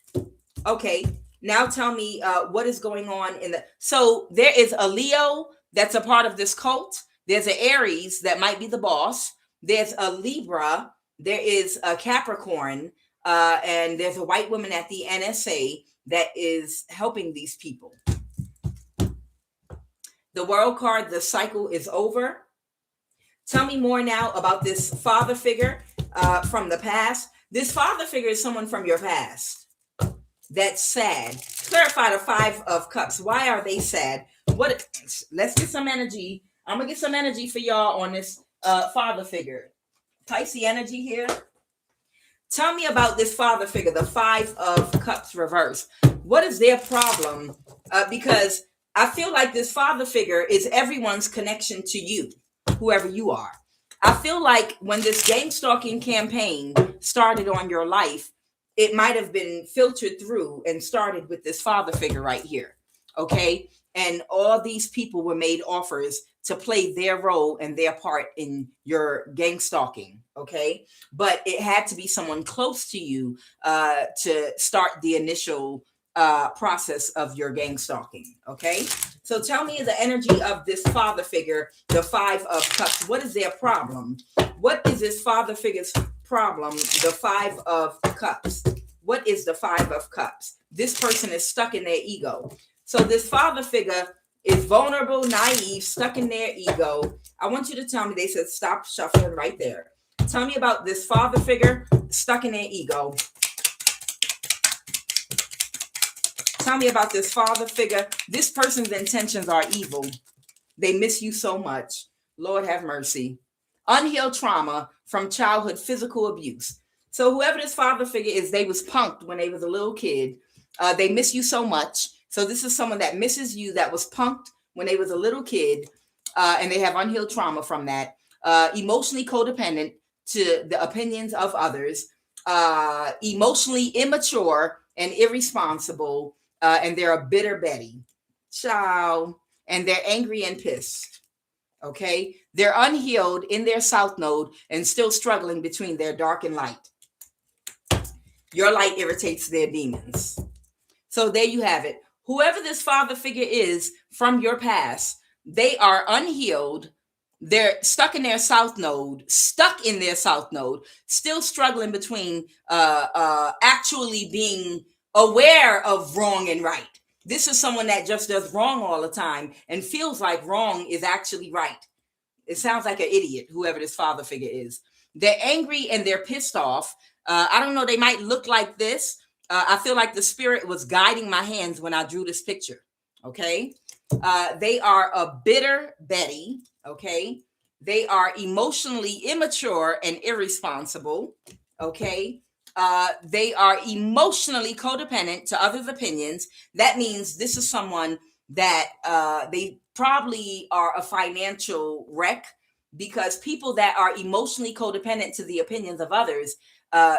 Okay. Now tell me what is going on so there is a Leo that's a part of this cult. There's an Aries that might be the boss. There's a Libra, there is a Capricorn, and there's a white woman at the NSA that is helping these people. The World card, the cycle is over. Tell me more now about this father figure from the past. This father figure is someone from your past that's sad. Clarify the Five of Cups. Why are they sad? Let's get some energy. I'm going to get some energy for y'all on this father figure. Pisces energy here. Tell me about this father figure, the Five of Cups reverse. What is their problem? Because I feel like this father figure is everyone's connection to you, whoever you are. I feel like when this gang stalking campaign started on your life, it might have been filtered through and started with this father figure right here. Okay. And all these people were made offers to play their role and their part in your gang stalking, okay? But it had to be someone close to you to start the initial process of your gang stalking, okay? So tell me the energy of this father figure, the Five of Cups. What is their problem? What is this father figure's problem, the Five of Cups? What is the Five of Cups? This person is stuck in their ego. So this father figure is vulnerable, naive, stuck in their ego. I want you to tell me, they said stop shuffling right there. Tell me about this father figure stuck in their ego. Tell me about this father figure. This person's intentions are evil. They miss you so much. Lord have mercy. Unhealed trauma from childhood physical abuse. So whoever this father figure is, they was punked when they was a little kid. They miss you so much. So this is someone that misses you, that was punked when they was a little kid, and they have unhealed trauma from that. Emotionally codependent to the opinions of others. emotionally immature and irresponsible, and they're a bitter Betty. Ciao. And they're angry and pissed. Okay. They're unhealed in their south node and still struggling between their dark and light. Your light irritates their demons. So there you have it. Whoever this father figure is from your past, they are unhealed. They're stuck in their south node, still struggling between actually being aware of wrong and right. This is someone that just does wrong all the time and feels like wrong is actually right. It sounds like an idiot, whoever this father figure is. They're angry and they're pissed off. I don't know, they might look like this. I feel like the spirit was guiding my hands when I drew this picture. Okay. They are a bitter Betty. Okay. They are emotionally immature and irresponsible. Okay. They are emotionally codependent to others' opinions. That means this is someone that they probably are a financial wreck, because people that are emotionally codependent to the opinions of others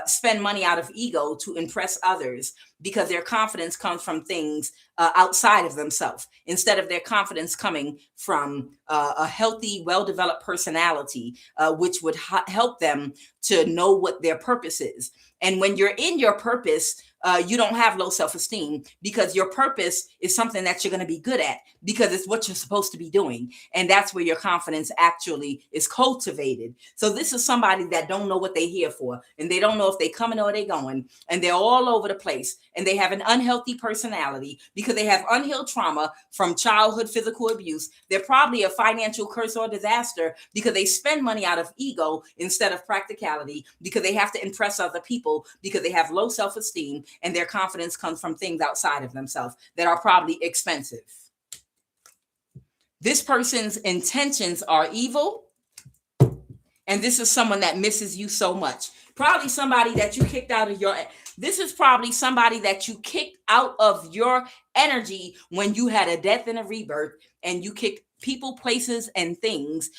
spend money out of ego to impress others, because their confidence comes from things outside of themselves, instead of their confidence coming from a healthy, well-developed personality, which would help them to know what their purpose is. And when you're in your purpose, you don't have low self-esteem, because your purpose is something that you're going to be good at, because it's what you're supposed to be doing. And that's where your confidence actually is cultivated. So this is somebody that don't know what they're here for, and they don't know if they're coming or they're going, and they're all over the place, and they have an unhealthy personality because they have unhealed trauma from childhood physical abuse. They're probably a financial curse or disaster because they spend money out of ego instead of practicality, because they have to impress other people, because they have low self-esteem and their confidence comes from things outside of themselves that are probably expensive. This person's intentions are evil, and this is someone that misses you so much. Probably somebody that you kicked out of your, this is probably somebody that you kicked out of your energy when you had a death and a rebirth, and you kicked people, places, and things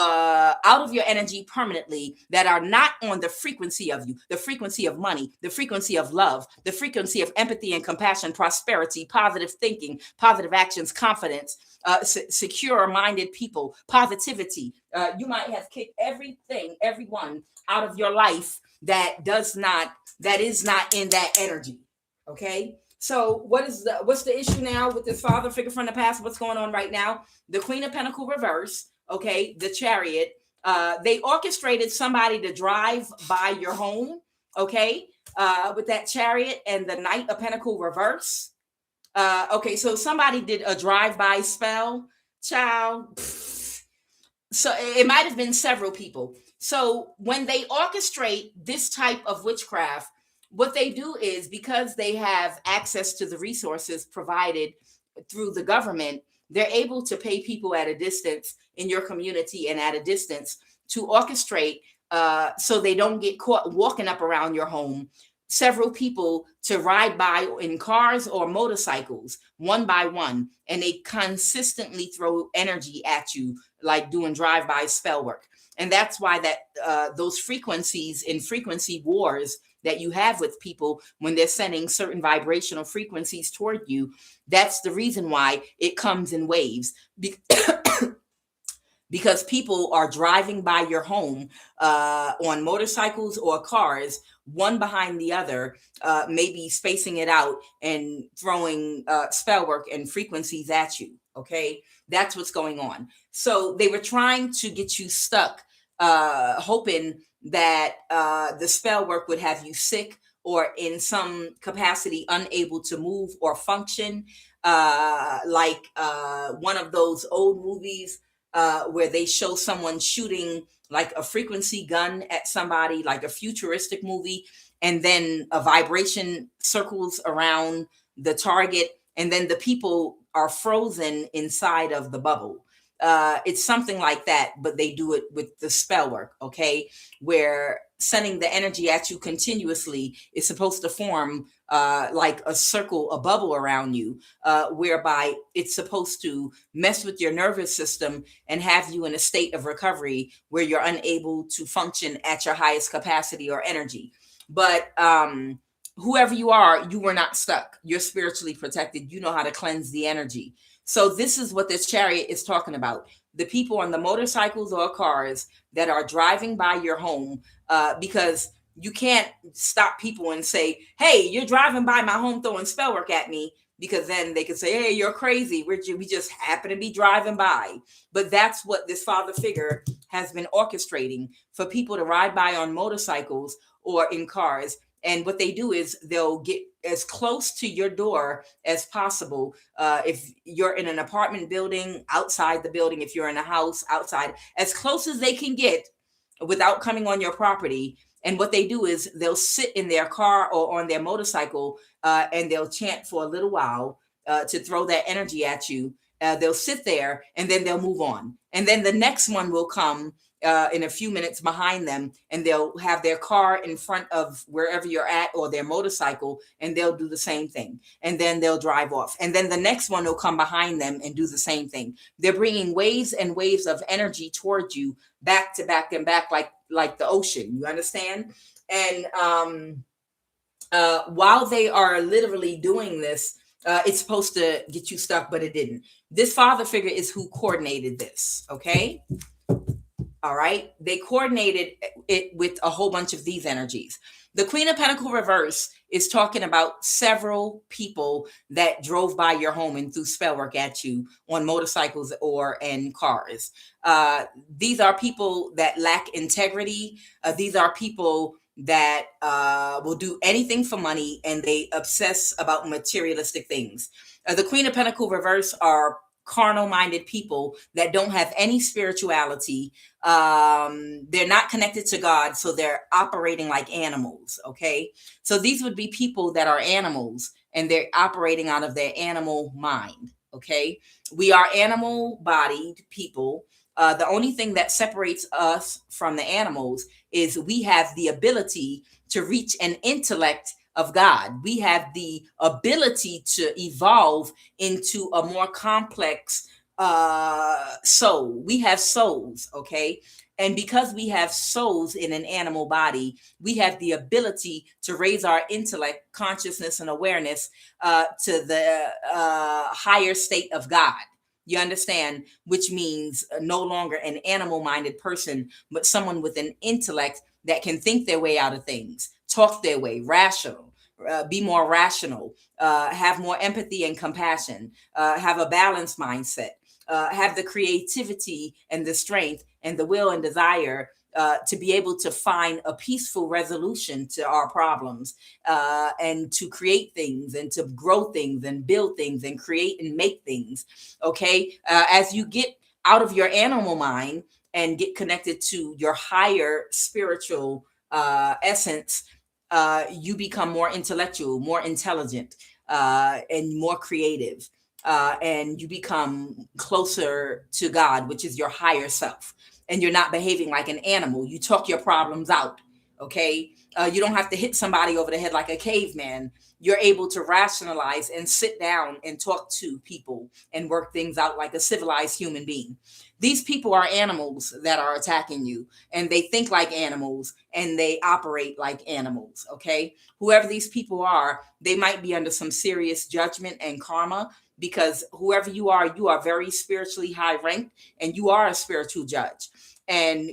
out of your energy permanently, that are not on the frequency of you, the frequency of money, the frequency of love, the frequency of empathy and compassion, prosperity, positive thinking, positive actions, confidence, secure-minded people, positivity. You might have kicked everyone out of your life that is not in that energy. Okay. So what's the issue now with this father figure from the past? What's going on right now? The Queen of Pentacles reverse. Okay, the Chariot. They orchestrated somebody to drive by your home. Okay, with that Chariot and the Knight of Pentacles reverse. Okay, so somebody did a drive-by spell. Child. So it might have been several people. So when they orchestrate this type of witchcraft, what they do is, because they have access to the resources provided through the government, they're able to pay people at a distance in your community and at a distance to orchestrate, so they don't get caught walking up around your home, several people to ride by in cars or motorcycles one by one, and they consistently throw energy at you, like doing drive-by spell work. And that's why that those frequencies in frequency wars that you have with people, when they're sending certain vibrational frequencies toward you, that's the reason why it comes in waves. Because people are driving by your home on motorcycles or cars, one behind the other, maybe spacing it out and throwing spell work and frequencies at you. Okay, that's what's going on. So they were trying to get you stuck, hoping that the spell work would have you sick, or in some capacity unable to move or function, like one of those old movies where they show someone shooting like a frequency gun at somebody, like a futuristic movie, and then a vibration circles around the target, and then the people are frozen inside of the bubble. It's something like that, but they do it with the spell work, okay? Where sending the energy at you continuously is supposed to form like a circle, a bubble around you, whereby it's supposed to mess with your nervous system and have you in a state of recovery where you're unable to function at your highest capacity or energy. But whoever you are, you were not stuck. You're spiritually protected. You know how to cleanse the energy. So this is what this chariot is talking about. The people on the motorcycles or cars that are driving by your home, because you can't stop people and say, hey, you're driving by my home throwing spell work at me, because then they could say, hey, you're crazy. We just happen to be driving by. But that's what this father figure has been orchestrating for people to ride by on motorcycles or in cars. And what they do is they'll get as close to your door as possible. If you're in an apartment building, outside the building, if you're in a house, outside, as close as they can get without coming on your property. And what they do is they'll sit in their car or on their motorcycle, and they'll chant for a little while to throw that energy at you. They'll sit there and then they'll move on. And then the next one will come in a few minutes behind them, and they'll have their car in front of wherever you're at, or their motorcycle, and they'll do the same thing. And then they'll drive off. And then the next one will come behind them and do the same thing. They're bringing waves and waves of energy towards you, back to back and back, like the ocean. You understand? And while they are literally doing this, it's supposed to get you stuck, but it didn't. This father figure is who coordinated this. Okay. All right. They coordinated it with a whole bunch of these energies. The Queen of Pentacles reverse is talking about several people that drove by your home and threw spell work at you on motorcycles or in cars. These are people that lack integrity. These are people that will do anything for money, and they obsess about materialistic things. The Queen of Pentacles reverse are carnal-minded people that don't have any spirituality. They're not connected to God, so they're operating like animals, okay? So these would be people that are animals, and they're operating out of their animal mind, okay? We are animal-bodied people. The only thing that separates us from the animals is we have the ability to reach an intellect of God. We have the ability to evolve into a more complex soul. We have souls, okay? And because we have souls in an animal body, we have the ability to raise our intellect, consciousness, and awareness to the higher state of God. You understand? Which means no longer an animal-minded person, but someone with an intellect that can think their way out of things, talk their way, rational, be more rational, have more empathy and compassion, have a balanced mindset, have the creativity and the strength and the will and desire to be able to find a peaceful resolution to our problems, and to create things and to grow things and build things and create and make things. Okay. As you get out of your animal mind and get connected to your higher spiritual essence, you become more intellectual, more intelligent, and more creative. And you become closer to God, which is your higher self. And you're not behaving like an animal. You talk your problems out, okay? You don't have to hit somebody over the head like a caveman. You're able to rationalize and sit down and talk to people and work things out like a civilized human being. These people are animals that are attacking you, and they think like animals and they operate like animals, okay? Whoever these people are, they might be under some serious judgment and karma, because whoever you are very spiritually high ranked, and you are a spiritual judge. And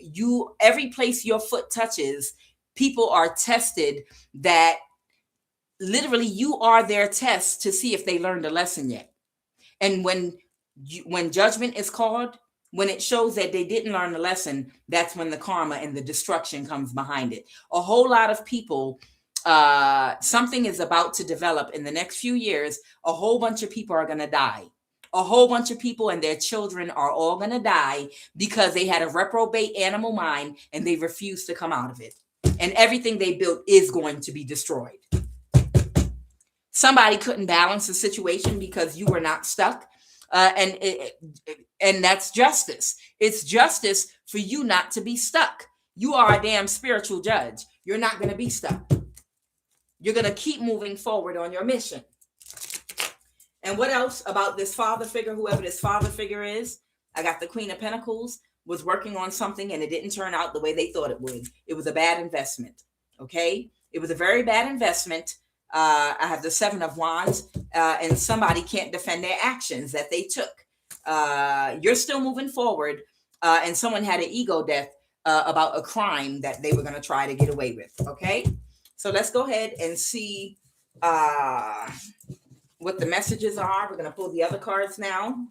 every place your foot touches, people are tested, that literally you are their test to see if they learned a lesson yet. And when judgment is called, when it shows that they didn't learn the lesson, that's when the karma and the destruction comes behind it. A whole lot of people, something is about to develop in the next few years. A whole bunch of people are going to die. A whole bunch of people and their children are all going to die because they had a reprobate animal mind and they refused to come out of it. And everything they built is going to be destroyed. Somebody couldn't balance the situation because you were not stuck. And that's justice. It's justice for you not to be stuck. You are a damn spiritual judge. You're not going to be stuck. You're going to keep moving forward on your mission. And what else about this father figure, whoever this father figure is? I got the Queen of Pentacles was working on something and it didn't turn out the way they thought it would. It was a bad investment. Okay. It was a very bad investment. I have the Seven of Wands, and somebody can't defend their actions that they took. You're still moving forward, and someone had an ego death about a crime that they were going to try to get away with. Okay, so let's go ahead and see what the messages are. We're going to pull the other cards now.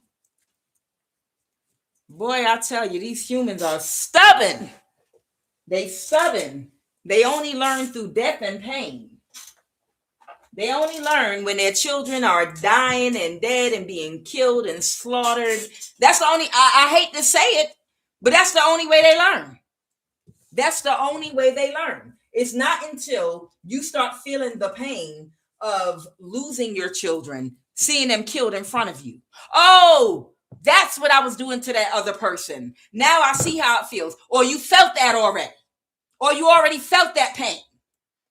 Boy, I tell you, these humans are stubborn. They stubborn. They only learn through death and pain. They only learn when their children are dying and dead and being killed and slaughtered. That's the only, I hate to say it, but that's the only way they learn. That's the only way they learn. It's not until you start feeling the pain of losing your children, seeing them killed in front of you. Oh, that's what I was doing to that other person. Now I see how it feels. Or you felt that already. Or you already felt that pain.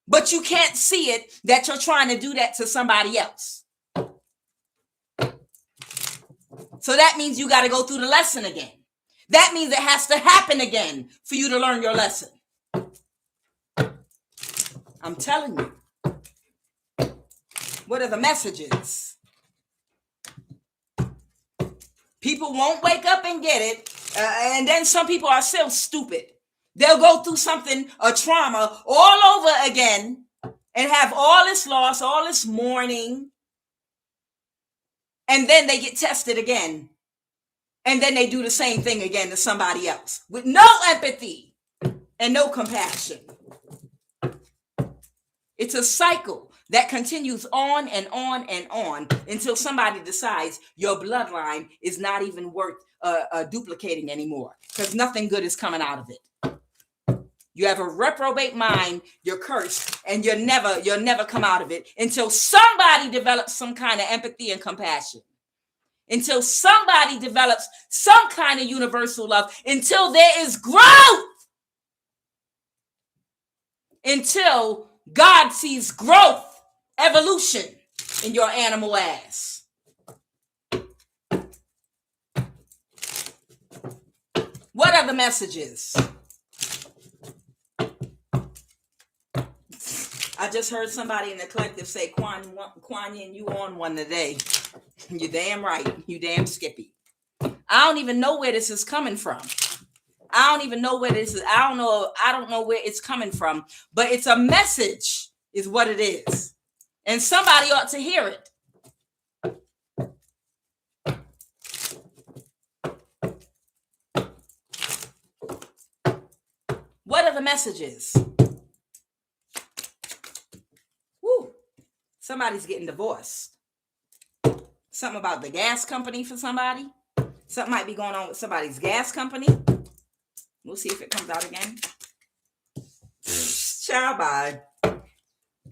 But you can't see it that you're trying to do that to somebody else. So that means you got to go through the lesson again. That means it has to happen again for you to learn your lesson. I'm telling you. What are the messages? People won't wake up and get it. And then some people are still stupid. They'll go through something, a trauma, all over again and have all this loss, all this mourning. And then they get tested again. And then they do the same thing again to somebody else with no empathy and no compassion. It's a cycle that continues on and on and on until somebody decides your bloodline is not even worth duplicating anymore because nothing good is coming out of it. You have a reprobate mind, you're cursed, and you'll never come out of it until somebody develops some kind of empathy and compassion. Until somebody develops some kind of universal love, until there is growth. Until God sees growth, evolution in your animal ass. What are the messages? I just heard somebody in the collective say, QUAN Yin, you on one today. You're damn right. You damn skippy. I don't even know where this is coming from. I don't even know where this is. I don't know where it's coming from. But it's a message is what it is. And somebody ought to hear it. What are the messages? Woo. Somebody's getting divorced. Something about the gas company for somebody. Something might be going on with somebody's gas company. We'll see if it comes out again. Ciao, bye.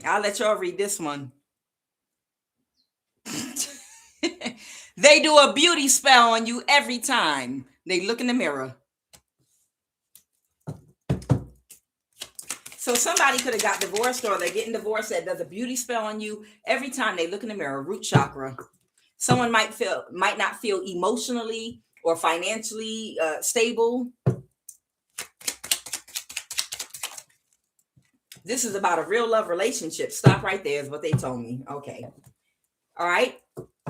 I'll let y'all read this one. They do a beauty spell on you every time they look in the mirror. So somebody could have got divorced or they're getting divorced that does a beauty spell on you every time they look in the mirror. Root chakra. Someone might not feel emotionally or financially stable. This is about a real love relationship. Stop right there is what they told me. Okay. All right.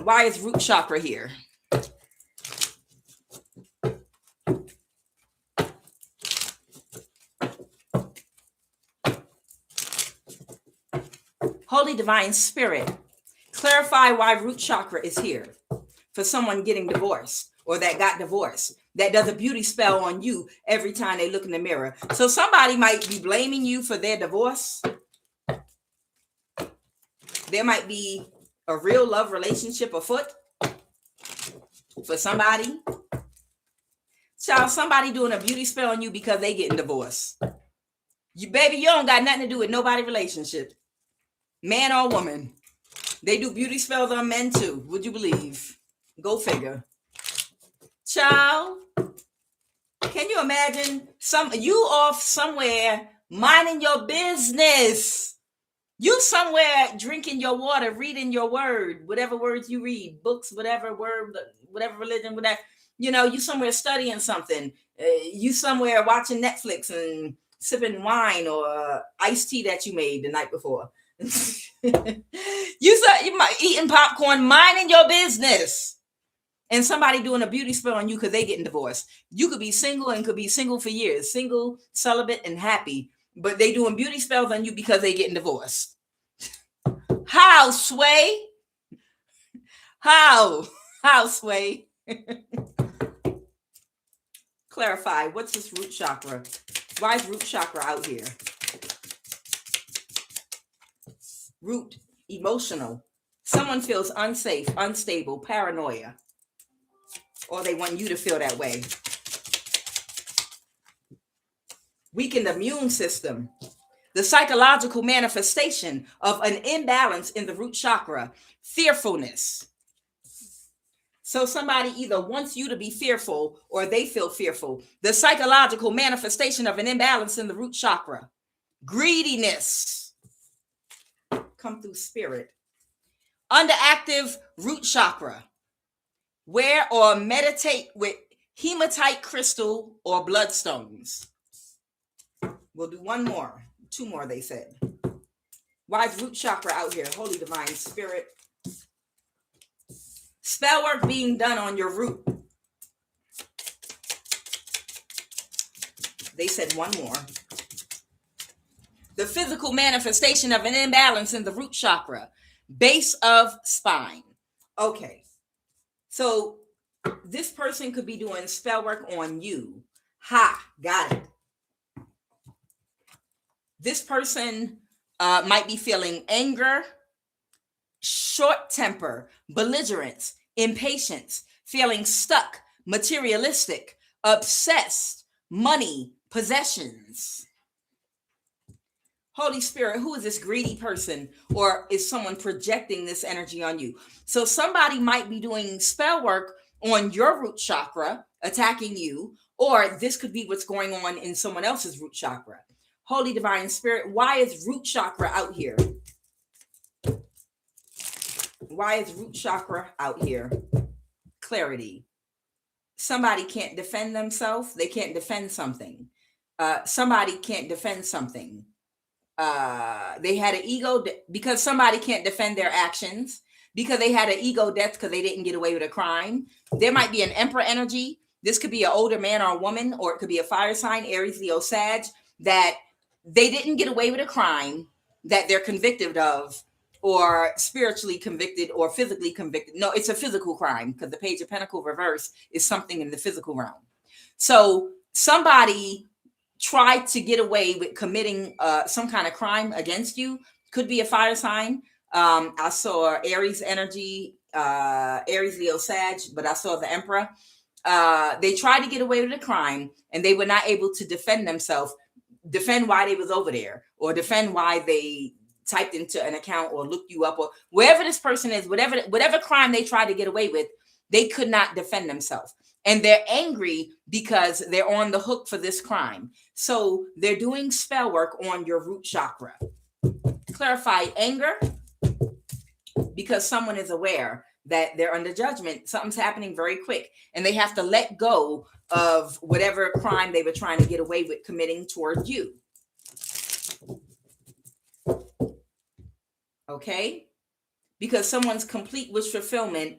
Why is root chakra here? Holy Divine Spirit, clarify why root chakra is here for someone getting divorced or that got divorced, that does a beauty spell on you every time they look in the mirror. So somebody might be blaming you for their divorce. There might be a real love relationship afoot for somebody. Child, somebody doing a beauty spell on you because they getting divorced. You don't got nothing to do with nobody relationship. Man or woman. They do beauty spells on men too. Would you believe? Go figure. Child, can you imagine you off somewhere minding your business? You somewhere drinking your water, reading your word, whatever words you read, books, whatever word, whatever religion, whatever, you somewhere studying something. You somewhere watching Netflix and sipping wine or iced tea that you made the night before. You might eating popcorn, minding your business. And somebody doing a beauty spell on you because they getting divorced. You could be single and could be single for years, single, celibate, and happy, but they doing beauty spells on you because they getting divorced. How, Sway? How, Sway? Clarify, what's this root chakra? Why is root chakra out here? Root, emotional. Someone feels unsafe, unstable, paranoia. Or they want you to feel that way. Weakened immune system. The psychological manifestation of an imbalance in the root chakra. Fearfulness. So somebody either wants you to be fearful or they feel fearful. The psychological manifestation of an imbalance in the root chakra. Greediness. Come through spirit. Underactive root chakra. Wear or meditate with hematite crystal or bloodstones. We'll do one more. 2 more, they said. Why is root chakra out here? Holy divine spirit. Spell work being done on your root. They said 1 more. The physical manifestation of an imbalance in the root chakra. Base of spine. Okay. So this person could be doing spell work on you. Ha, got it. This person might be feeling anger, short temper, belligerence, impatience, feeling stuck, materialistic, obsessed, money, possessions. Holy Spirit, who is this greedy person? Or is someone projecting this energy on you? So somebody might be doing spell work on your root chakra, attacking you, or this could be what's going on in someone else's root chakra. Holy divine spirit, why is root chakra out here? Why is root chakra out here? Clarity. Somebody can't defend themselves. They can't defend something. Somebody can't defend something. They had an ego because somebody can't defend their actions, because they had an ego death because they didn't get away with a crime. There might be an emperor energy. This could be an older man or a woman, or it could be a fire sign, Aries, Leo, Sag, that they didn't get away with a crime that they're convicted of, or spiritually convicted or physically convicted. No, it's a physical crime because the Page of Pentacles reverse is something in the physical realm. So somebody tried to get away with committing some kind of crime against you. Could be a fire sign. I saw Aries energy, Aries, Leo, Sag, but I saw the Emperor. They tried to get away with a crime and they were not able to defend themselves, defend why they was over there, or defend why they typed into an account or looked you up, or wherever this person is, whatever crime they tried to get away with, they could not defend themselves. And they're angry because they're on the hook for this crime. So they're doing spell work on your root chakra. Clarify anger, because someone is aware that they're under judgment. Something's happening very quick, and they have to let go of whatever crime they were trying to get away with committing toward you. Okay? Because someone's complete wish fulfillment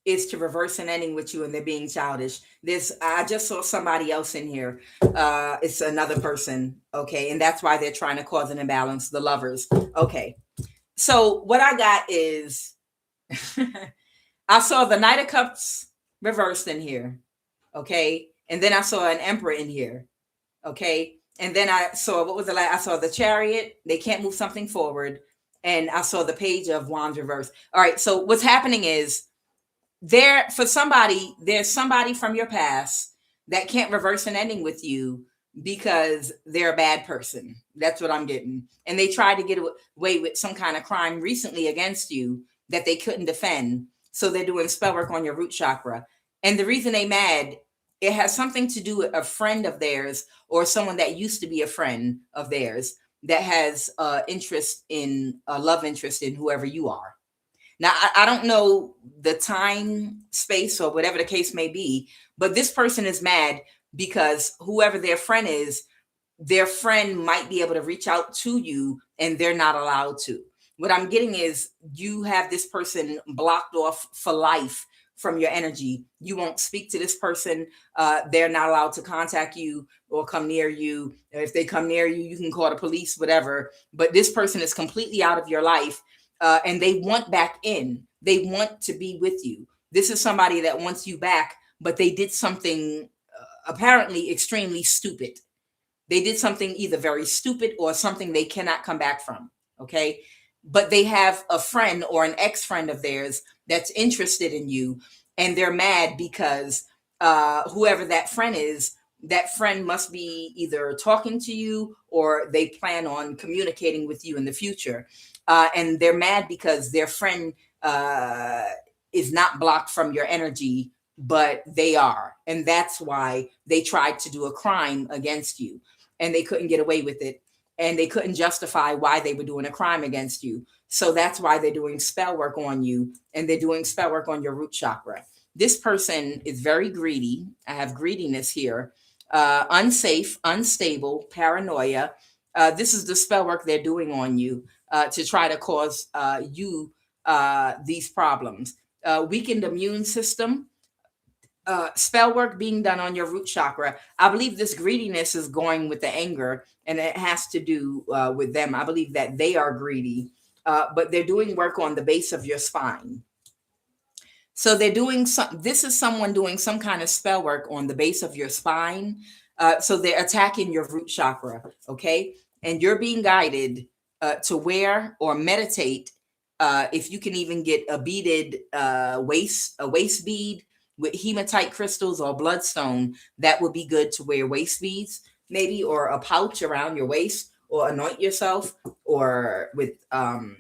is to reverse an ending with you, and they're being childish. I just saw somebody else in here. It's another person. Okay. And that's why they're trying to cause an imbalance. The lovers. Okay. So what I got is, I saw the Knight of Cups reversed in here. Okay. And then I saw an Emperor in here. Okay. And then I saw, what was it like? I saw the Chariot. They can't move something forward. And I saw the Page of Wands reversed. All right. So what's happening is, there's somebody from your past that can't reverse an ending with you because they're a bad person. That's what I'm getting. And they tried to get away with some kind of crime recently against you that they couldn't defend. So they're doing spell work on your root chakra. And the reason they mad, it has something to do with a friend of theirs or someone that used to be a friend of theirs that has interest in a love interest in whoever you are. Now, I don't know the time, space, or whatever the case may be, but this person is mad because whoever their friend is, their friend might be able to reach out to you and they're not allowed to. What I'm getting is you have this person blocked off for life from your energy. You won't speak to this person. They're not allowed to contact you or come near you. If they come near you, you can call the police, whatever. But this person is completely out of your life. And they want back in. They want to be with you. This is somebody that wants you back, but they did something apparently extremely stupid. They did something either very stupid or something they cannot come back from. Okay. But they have a friend or an ex-friend of theirs that's interested in you, and they're mad because whoever that friend is, that friend must be either talking to you or they plan on communicating with you in the future. And they're mad because their friend is not blocked from your energy, but they are. And that's why they tried to do a crime against you and they couldn't get away with it. And they couldn't justify why they were doing a crime against you. So that's why they're doing spell work on you, and they're doing spell work on your root chakra. This person is very greedy. I have greediness here. Unsafe, unstable, paranoia. This is the spell work they're doing on you to try to cause you these problems. Weakened immune system. Spell work being done on your root chakra. I believe this greediness is going with the anger, and it has to do with them. I believe that they are greedy, but they're doing work on the base of your spine. So they're doing some. This is someone doing some kind of spell work on the base of your spine. So they're attacking your root chakra. Okay, and you're being guided to wear or meditate. If you can even get a beaded a waist bead with hematite crystals or bloodstone, that would be good to wear waist beads, maybe, or a pouch around your waist, or anoint yourself, or with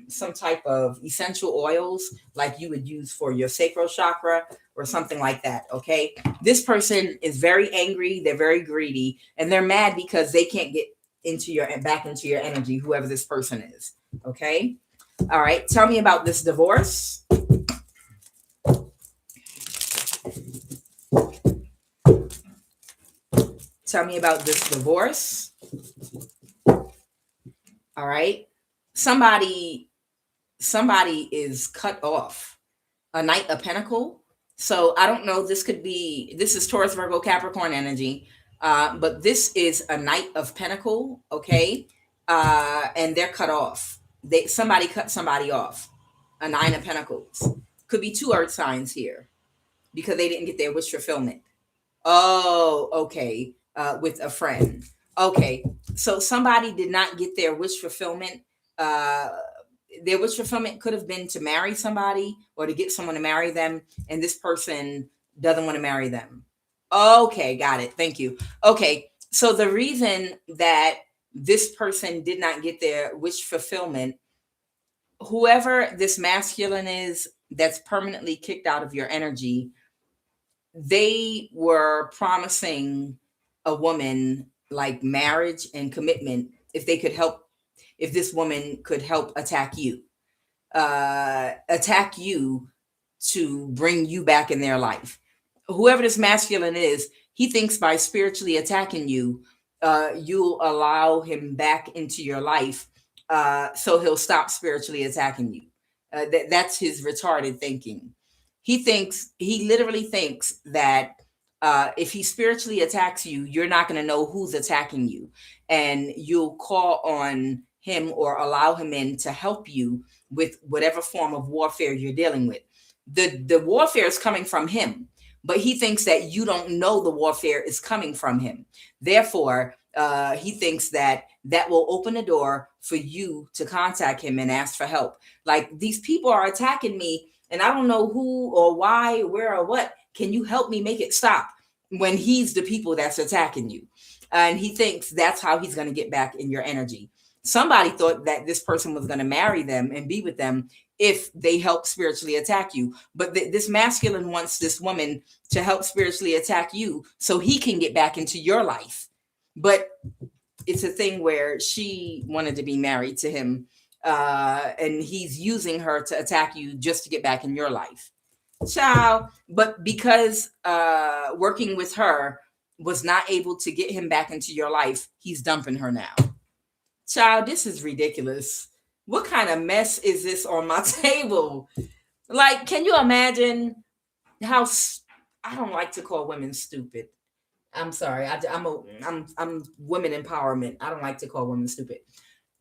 some type of essential oils like you would use for your sacral chakra or something like that. Okay. This person is very angry. They're very greedy, and they're mad because they can't get back into your energy, whoever this person is. Okay. All right. Tell me about this divorce. Tell me about this divorce. All right. Somebody is cut off. A Knight of Pentacle. So I don't know. This is Taurus, Virgo, Capricorn energy. But this is a Knight of Pentacle. Okay. And they're cut off. Somebody cut somebody off. A Nine of Pentacles. Could be two earth signs here because they didn't get their wish fulfillment. Oh, okay. With a friend. Okay. So somebody did not get their wish fulfillment. Their wish fulfillment could have been to marry somebody or to get someone to marry them. And this person doesn't want to marry them. Okay. Got it. Thank you. Okay. So the reason that this person did not get their wish fulfillment, whoever this masculine is that's permanently kicked out of your energy, they were promising a woman like marriage and commitment if this woman could help attack you to bring you back in their life. Whoever this masculine is, he thinks by spiritually attacking you, you'll allow him back into your life, so he'll stop spiritually attacking you. That's his retarded thinking. He literally thinks that if he spiritually attacks you, you're not going to know who's attacking you, and you'll call on him or allow him in to help you with whatever form of warfare you're dealing with. The warfare is coming from him, but he thinks that you don't know the warfare is coming from him. Therefore, he thinks that will open the door for you to contact him and ask for help. Like, these people are attacking me and I don't know who or why, where or what. Can you help me make it stop? When he's the people that's attacking you. And he thinks that's how he's going to get back in your energy. Somebody thought that this person was going to marry them and be with them if they help spiritually attack you. But this masculine wants this woman to help spiritually attack you so he can get back into your life. But it's a thing where she wanted to be married to him, and he's using her to attack you just to get back in your life. Ciao. But because working with her was not able to get him back into your life, he's dumping her now. Child, this is ridiculous. What kind of mess is this on my table? Like, can you imagine how I don't like to call women stupid. I'm sorry. I'm women empowerment. I don't like to call women stupid.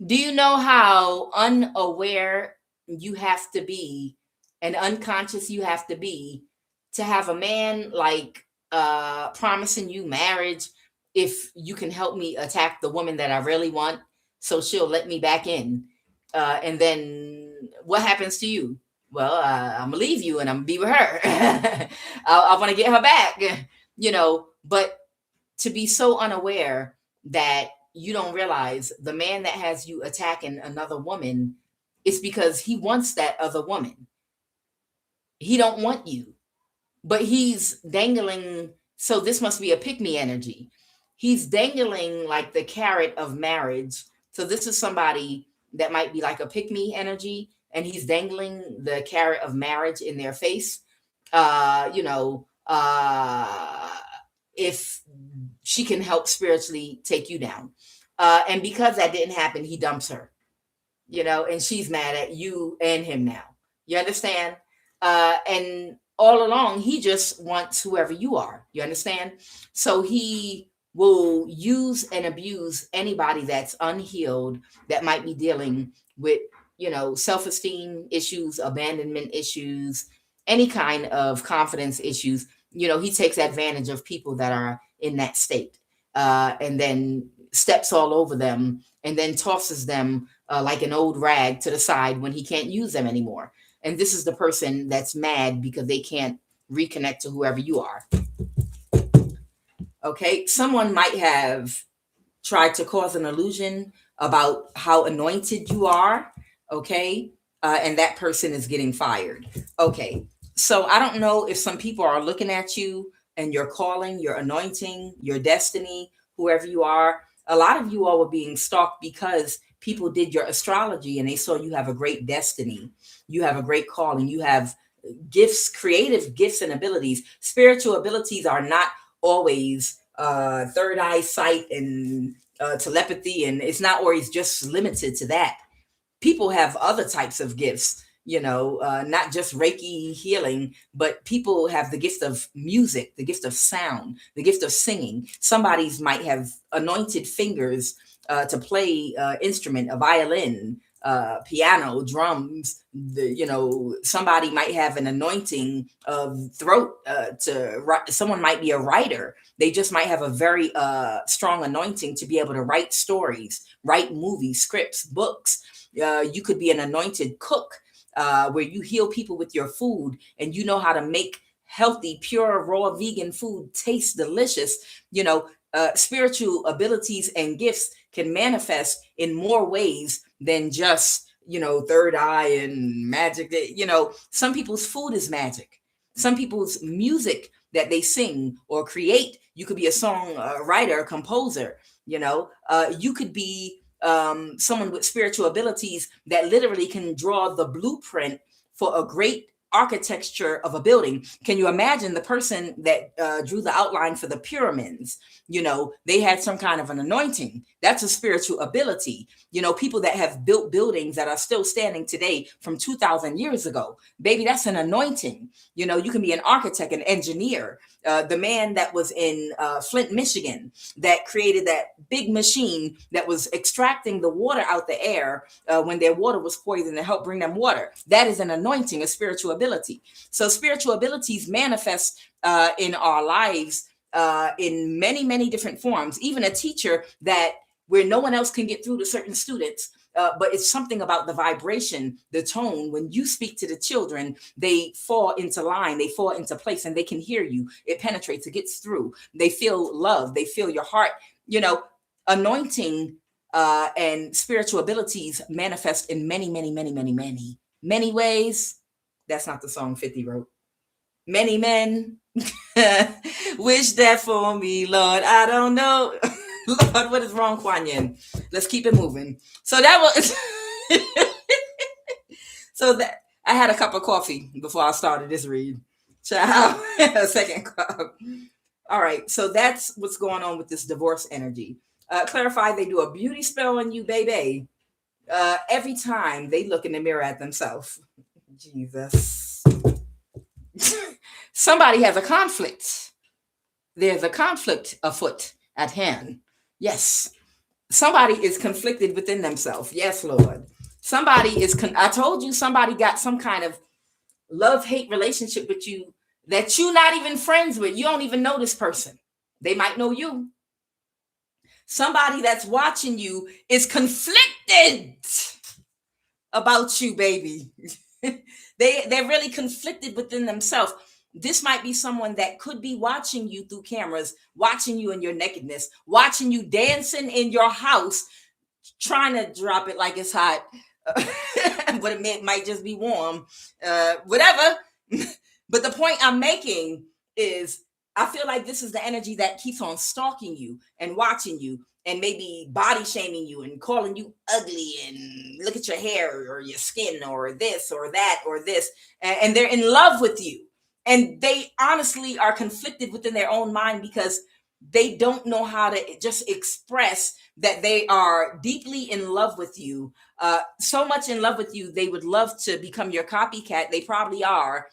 Do you know how unaware you have to be and unconscious you have to have a man like promising you marriage if you can help me attack the woman that I really want so she'll let me back in? And then what happens to you? Well, I'm gonna leave you and I'm gonna be with her. I want to get her back, but to be so unaware that you don't realize the man that has you attacking another woman is because he wants that other woman. He don't want you, but he's dangling. So this must be a pick me energy. He's dangling like the carrot of marriage. So this is somebody that might be like a pick me energy, and he's dangling the carrot of marriage in their face. If she can help spiritually take you down. And because that didn't happen, he dumps her, and she's mad at you and him now. You understand? And all along, he just wants whoever you are. You understand? So he will use and abuse anybody that's unhealed, that might be dealing with, self-esteem issues, abandonment issues, any kind of confidence issues. He takes advantage of people that are in that state, and then steps all over them and then tosses them like an old rag to the side when he can't use them anymore. And this is the person that's mad because they can't reconnect to whoever you are. Okay, someone might have tried to cause an illusion about how anointed you are, okay? And that person is getting fired. Okay, so I don't know if some people are looking at you and your calling, your anointing, your destiny, whoever you are. A lot of you all were being stalked because people did your astrology and they saw you have a great destiny. You have a great calling. You have gifts, creative gifts and abilities. Spiritual abilities are not always third eye sight and telepathy, and it's not always just limited to that. People have other types of gifts, not just Reiki healing, but people have the gift of music, the gift of sound, the gift of singing. Somebody's might have anointed fingers to play instrument, a violin, piano, drums. Somebody might have an anointing of throat to write. Someone might be a writer. They just might have a very strong anointing to be able to write stories, write movies, scripts, books. You could be an anointed cook where you heal people with your food and you know how to make healthy, pure, raw, vegan food taste delicious. Spiritual abilities and gifts can manifest in more ways than just, third eye and magic. Some people's food is magic. Some people's music that they sing or create, you could be a song writer, a composer. You could be someone with spiritual abilities that literally can draw the blueprint for a great architecture of a building. Can you imagine the person that drew the outline for the pyramids? They had some kind of an anointing. That's a spiritual ability. People that have built buildings that are still standing today from 2,000 years ago, baby, that's an anointing. You can be an architect, an engineer. The man that was in Flint, Michigan, that created that big machine that was extracting the water out the air when their water was poisoned to help bring them water. That is an anointing, a spiritual ability. So spiritual abilities manifest in our lives in many, many different forms. Even a teacher that where no one else can get through to certain students, but it's something about the vibration, the tone. When you speak to the children, they fall into line, they fall into place, and they can hear you. It penetrates, it gets through. They feel love, they feel your heart. Anointing and spiritual abilities manifest in many, many, many, many, many, Many ways. That's not the song 50 wrote. Many men wish that for me, Lord. I don't know. Lord, what is wrong, QUAN? Let's keep it moving. So that was so that I had a cup of coffee before I started this read. Child, a second cup. All right, so that's what's going on with this divorce energy. Clarify, they do a beauty spell on you, baby. Every time they look in the mirror at themselves. Jesus. Somebody has a conflict. There's a conflict afoot at hand. Yes. Somebody is conflicted within themselves. Yes, Lord. Somebody is, I told you somebody got some kind of love-hate relationship with you that you're not even friends with. You don't even know this person. They might know you. Somebody that's watching you is conflicted about you, baby. They're really conflicted within themselves. This might be someone that could be watching you through cameras, watching you in your nakedness, watching you dancing in your house, trying to drop it like it's hot, but it might just be warm, whatever. But the point I'm making is I feel like this is the energy that keeps on stalking you and watching you and maybe body shaming you and calling you ugly and look at your hair or your skin or this or that or this. And they're in love with you. And they honestly are conflicted within their own mind because they don't know how to just express that they are deeply in love with you. So much in love with you, they would love to become your copycat. They probably are.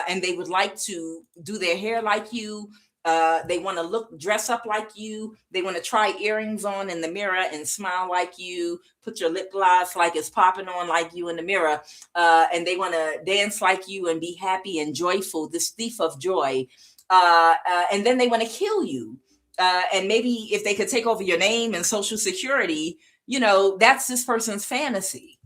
And they would like to do their hair like you. They want to dress up like you. They want to try earrings on in the mirror and smile like you. Put your lip gloss like it's popping on like you in the mirror. And they want to dance like you and be happy and joyful, this thief of joy. And then they want to kill you. And maybe if they could take over your name and social security, that's this person's fantasy.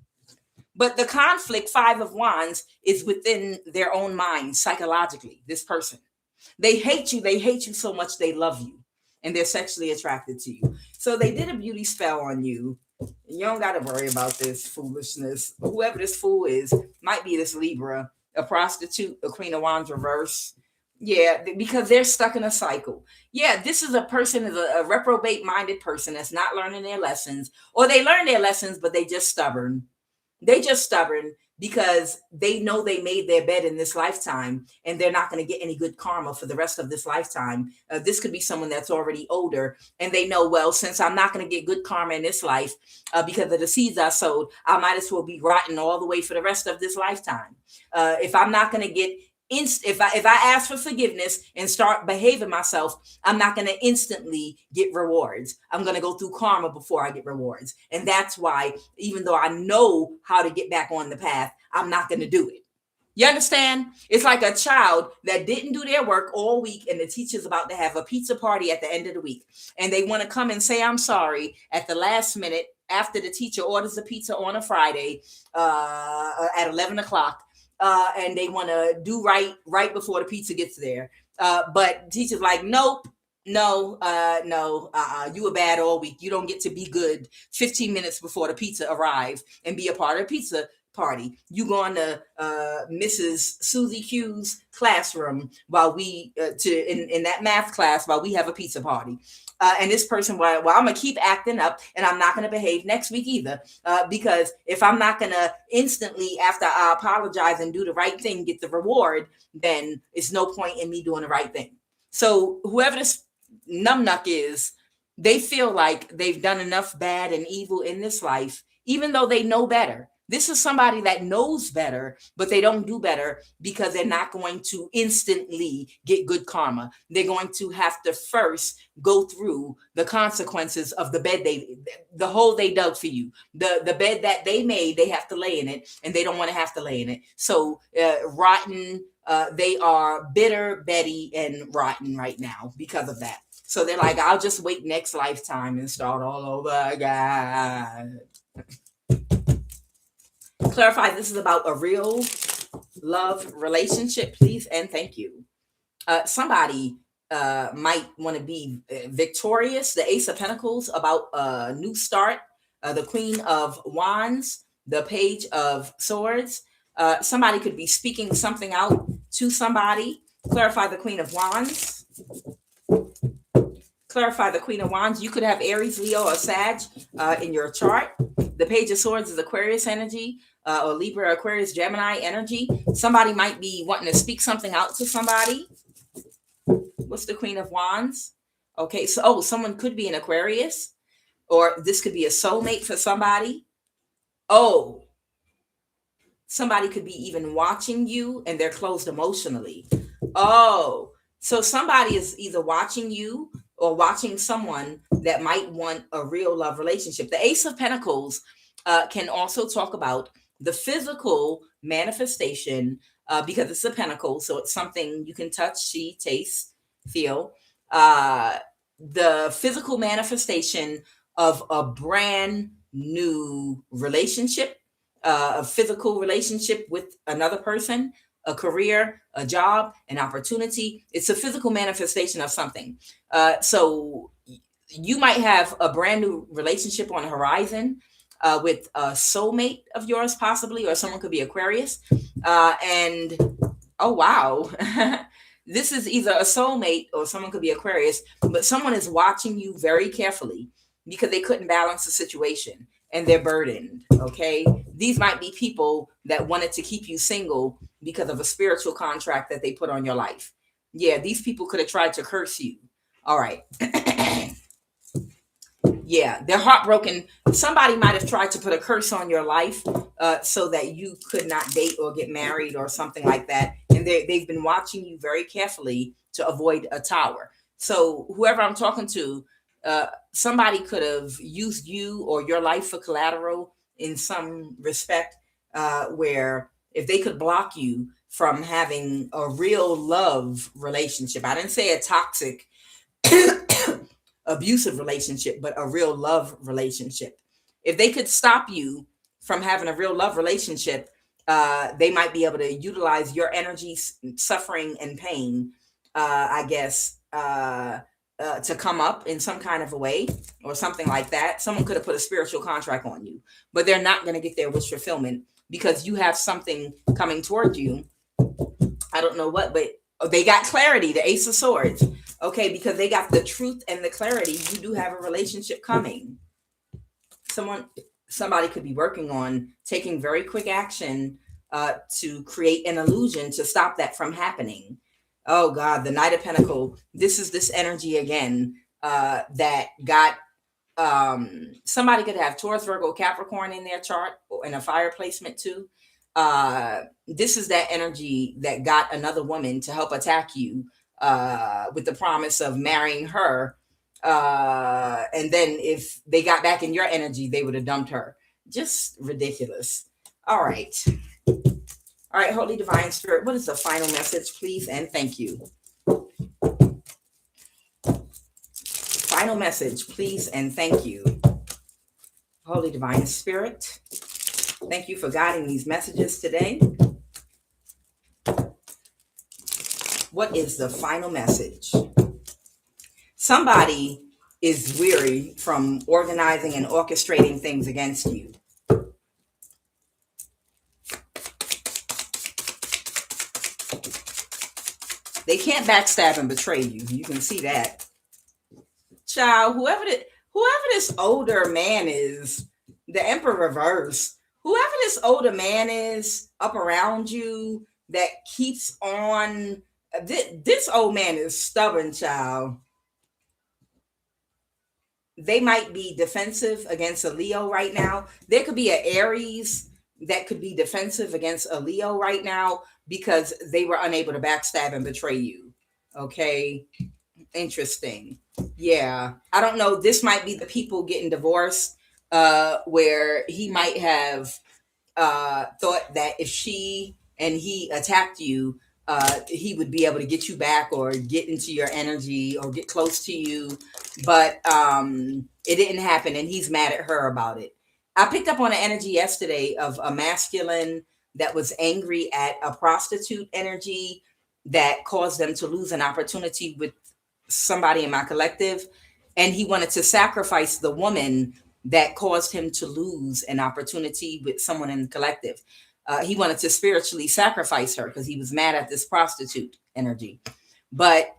But the conflict, 5 of Wands, is within their own mind psychologically, this person. They hate you. They hate you so much they love you. And they're sexually attracted to you. So they did a beauty spell on you. You don't got to worry about this foolishness. Whoever this fool is, might be this Libra, a prostitute, a Queen of Wands reverse. Yeah, because they're stuck in a cycle. Yeah, this is a person, is a reprobate-minded person that's not learning their lessons. Or they learn their lessons, but they just stubborn. They just stubborn because they know they made their bed in this lifetime and they're not going to get any good karma for the rest of this lifetime. This could be someone that's already older and they know, well, since I'm not going to get good karma in this life because of the seeds I sowed, I might as well be rotten all the way for the rest of this lifetime. If I'm not going to get if I ask for forgiveness and start behaving myself, I'm not going to instantly get rewards. I'm going to go through karma before I get rewards. And that's why, even though I know how to get back on the path, I'm not going to do it. You understand? It's like a child that didn't do their work all week and the teacher's about to have a pizza party at the end of the week. And they want to come and say, I'm sorry at the last minute after the teacher orders the pizza on a Friday at 11 o'clock. And they want to do right before the pizza gets there. But teacher's like, nope, no, you were bad all week. You don't get to be good 15 minutes before the pizza arrives and be a part of the pizza party. You going to Mrs. Susie Q's classroom while we in that math class while we have a pizza party. And this person, well, I'm going to keep acting up and I'm not going to behave next week either. Because if I'm not going to instantly, after I apologize and do the right thing, get the reward, then it's no point in me doing the right thing. So whoever this numbnuck is, they feel like they've done enough bad and evil in this life, even though they know better. This is somebody that knows better, but they don't do better because they're not going to instantly get good karma. They're going to have to first go through the consequences of the bed the hole they dug for you, the bed that they made. They have to lay in it, and they don't want to have to lay in it. So rotten. They are bitter, Betty, and rotten right now because of that. So they're like, I'll just wait next lifetime and start all over again. Clarify, this is about a real love relationship, please, and thank you. Somebody might want to be victorious. The Ace of Pentacles, about a new start. The Queen of Wands, the Page of Swords. Somebody could be speaking something out to somebody. Clarify the Queen of Wands. Clarify the Queen of Wands. You could have Aries, Leo, or Sag in your chart. The Page of Swords is Aquarius energy, or Libra, Aquarius, Gemini energy. Somebody might be wanting to speak something out to somebody. What's the Queen of Wands? Okay, so someone could be an Aquarius, or this could be a soulmate for somebody. Oh, somebody could be even watching you and they're closed emotionally. Oh, so somebody is either watching you or watching someone that might want a real love relationship. The Ace of Pentacles can also talk about the physical manifestation because it's a pentacle. So it's something you can touch, see, taste, feel. The physical manifestation of a brand new relationship, a physical relationship with another person, a career, a job, an opportunity. It's a physical manifestation of something. So you might have a brand new relationship on the horizon with a soulmate of yours, possibly, or someone could be Aquarius. And oh, wow. This is either a soulmate or someone could be Aquarius, but someone is watching you very carefully because they couldn't balance the situation and they're burdened. Okay. These might be people that wanted to keep you single because of a spiritual contract that they put on your life. Yeah. These people could have tried to curse you. All right. Yeah. They're heartbroken. Somebody might have tried to put a curse on your life so that you could not date or get married or something like that. And they've been watching you very carefully to avoid a tower. So whoever I'm talking to, somebody could have used you or your life for collateral in some respect, where if they could block you from having a real love relationship. I didn't say a toxic abusive relationship, but a real love relationship. If they could stop you from having a real love relationship, they might be able to utilize your energy, suffering, and pain, I guess, to come up in some kind of a way or something like that. Someone could have put a spiritual contract on you, but they're not going to get their wish fulfillment because you have something coming toward you. I don't know what, but they got clarity, the Ace of Swords. Okay, because they got the truth and the clarity. You do have a relationship coming. Somebody could be working on taking very quick action to create an illusion to stop that from happening. Oh God, the Knight of Pentacles. This is this energy again that got somebody could have Taurus, Virgo, Capricorn in their chart and a fire placement too. This is that energy that got another woman to help attack you with the promise of marrying her. And then if they got back in your energy, they would have dumped her. Just ridiculous. All right. All right, Holy Divine Spirit, what is the final message, please? And thank you. Final message, please, and thank you. Holy Divine Spirit, thank you for guiding these messages today. What is the final message? Somebody is weary from organizing and orchestrating things against you. They can't backstab and betray you. You can see that. Child, whoever this older man is, the Emperor reverse, whoever this older man is up around you that keeps on, this old man is stubborn, child. They might be defensive against a Leo right now. There could be an Aries that could be defensive against a Leo right now because they were unable to backstab and betray you. Okay. Interesting. Yeah. I don't know. This might be the people getting divorced, where he might have thought that if she and he attacked you, he would be able to get you back or get into your energy or get close to you. But it didn't happen, and he's mad at her about it. I picked up on an energy yesterday of a masculine that was angry at a prostitute energy that caused them to lose an opportunity with somebody in my collective. And he wanted to sacrifice the woman that caused him to lose an opportunity with someone in the collective. He wanted to spiritually sacrifice her because he was mad at this prostitute energy. But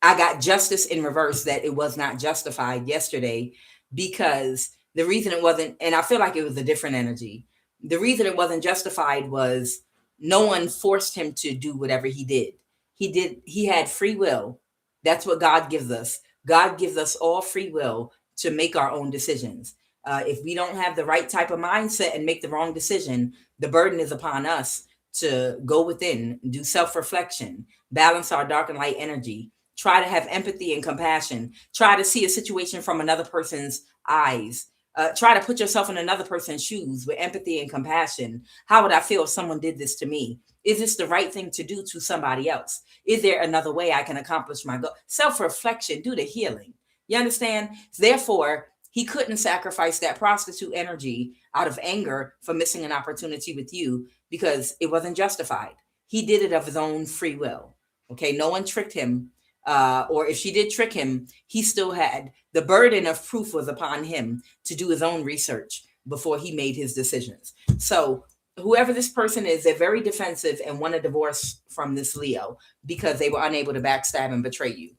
I got justice in reverse, that it was not justified yesterday, because the reason it wasn't, and I feel like it was a different energy. The reason it wasn't justified was no one forced him to do whatever he did. He had free will. That's what God gives us. God gives us all free will to make our own decisions. If we don't have the right type of mindset and make the wrong decision, the burden is upon us to go within, do self-reflection, balance our dark and light energy, try to have empathy and compassion, try to see a situation from another person's eyes, try to put yourself in another person's shoes with empathy and compassion. How would I feel if someone did this to me? Is this the right thing to do to somebody else? Is there another way I can accomplish my goal? Self-reflection, do the healing. You understand? Therefore, he couldn't sacrifice that prostitute energy out of anger for missing an opportunity with you, because it wasn't justified. He did it of his own free will. Okay, no one tricked him. Or if she did trick him, he still had the burden of proof was upon him to do his own research before he made his decisions. So whoever this person is, they're very defensive and want a divorce from this Leo because they were unable to backstab and betray you.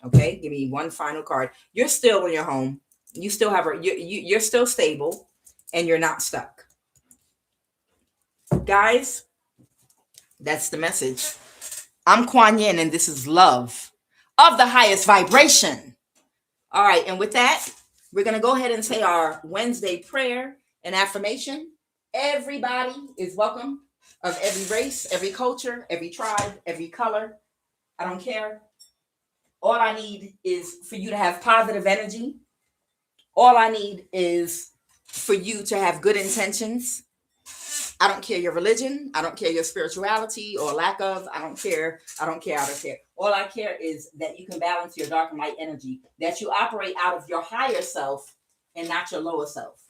Okay, give me one final card. You're still in your home. You still have you're still stable, and you're not stuck. Guys, that's the message. I'm QUAN Yin, and this is love of the highest vibration. All right, and with that, we're going to go ahead and say our Wednesday prayer and affirmation. Everybody is welcome, of every race, every culture, every tribe, every color. I don't care. All I need is for you to have positive energy. All I need is for you to have good intentions. I don't care your religion. I don't care your spirituality or lack of. I don't care. All I care is that you can balance your dark and light energy, that you operate out of your higher self and not your lower self.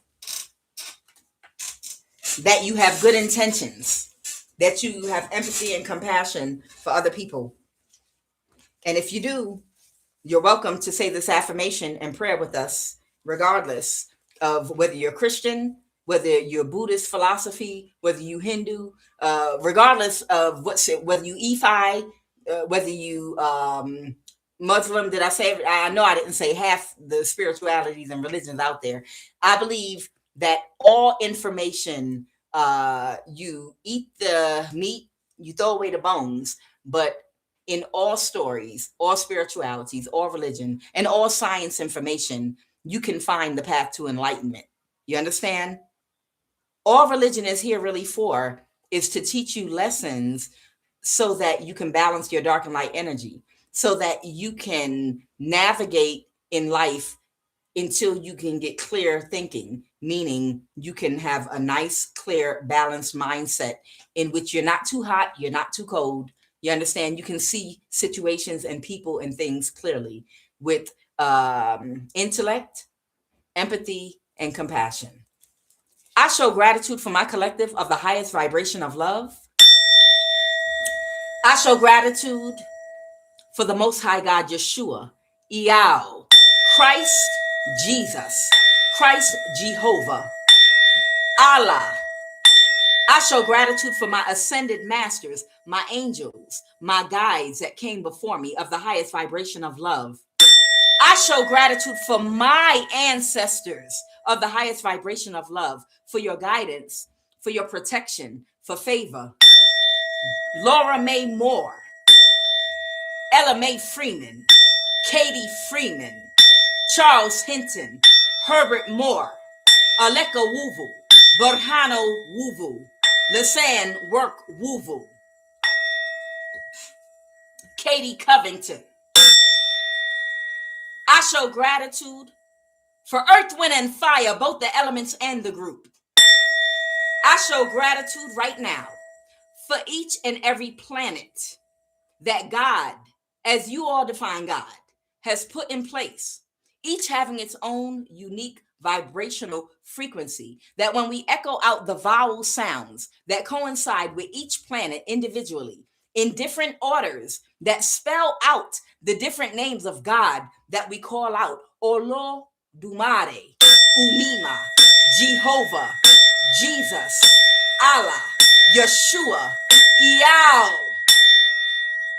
That you have good intentions, that you have empathy and compassion for other people. And if you do, you're welcome to say this affirmation and prayer with us, regardless of whether you're Christian, whether you're Buddhist philosophy, whether you Hindu, regardless of whether you Efi, whether you Muslim. Did I say? I know I didn't say half the spiritualities and religions out there. I believe that all information, you eat the meat, you throw away the bones, but in all stories, all spiritualities, all religion, and all science information, you can find the path to enlightenment. You understand? All religion is here really for is to teach you lessons so that you can balance your dark and light energy, so that you can navigate in life until you can get clear thinking, meaning you can have a nice, clear, balanced mindset in which you're not too hot, you're not too cold. You understand? You can see situations and people and things clearly with intellect, empathy, and compassion. I show gratitude for my collective of the highest vibration of love. I show gratitude for the Most High God, Yeshua, Iao, Christ, Jesus, Christ, Jehovah, Allah. I show gratitude for my ascended masters, my angels, my guides that came before me of the highest vibration of love. I show gratitude for my ancestors of the highest vibration of love, for your guidance, for your protection, for favor. Laura Mae Moore, Ella Mae Freeman, Katie Freeman, Charles Hinton, Herbert Moore, Aleka Wuvu, Berhano Wuvu, Lisanne Work Wuvu, Katie Covington. I show gratitude for Earth, Wind, and Fire, both the elements and the group. I show gratitude right now for each and every planet that God, as you all define God, has put in place, each having its own unique vibrational frequency, that when we echo out the vowel sounds that coincide with each planet individually in different orders that spell out the different names of God that we call out: Olo Dumare, Umima, Jehovah, Jesus, Allah, Yeshua, Yao.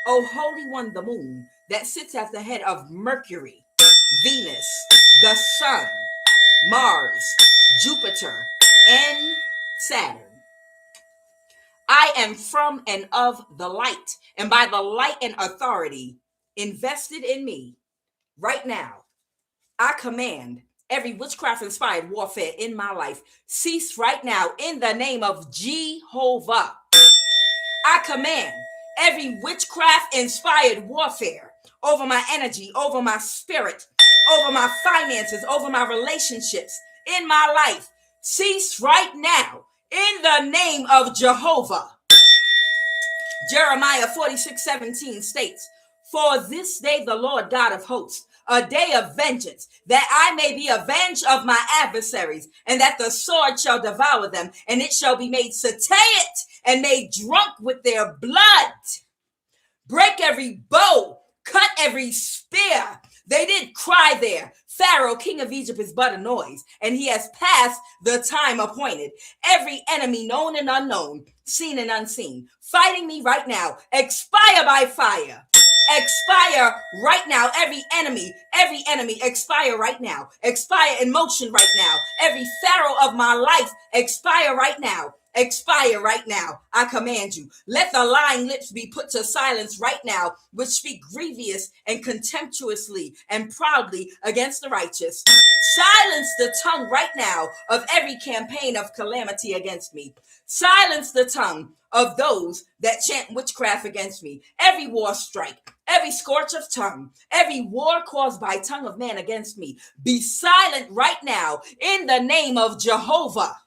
O Holy One, the moon, that sits at the head of Mercury, Venus, the Sun, Mars, Jupiter, and Saturn. I am from and of the light, and by the light and authority invested in me right now, I command every witchcraft-inspired warfare in my life cease right now in the name of Jehovah. I command every witchcraft-inspired warfare over my energy, over my spirit, over my finances, over my relationships in my life cease right now in the name of Jehovah. Jeremiah 46:17 states, "For this day the Lord God of hosts, a day of vengeance, that I may be avenged of my adversaries, and that the sword shall devour them, and it shall be made satiate and made drunk with their blood. Break every bow, cut every spear." They did cry there. Pharaoh, king of Egypt, is but a noise, and he has passed the time appointed. Every enemy, known and unknown, seen and unseen, fighting me right now, expire by fire. Expire right now. Every enemy, expire right now. Expire in motion right now. Every Pharaoh of my life, expire right now. Expire right now. I command you. Let the lying lips be put to silence right now, which speak grievous and contemptuously and proudly against the righteous. Silence the tongue right now of every campaign of calamity against me. Silence the tongue of those that chant witchcraft against me. Every war strike, every scorch of tongue, every war caused by tongue of man against me, be silent right now in the name of Jehovah.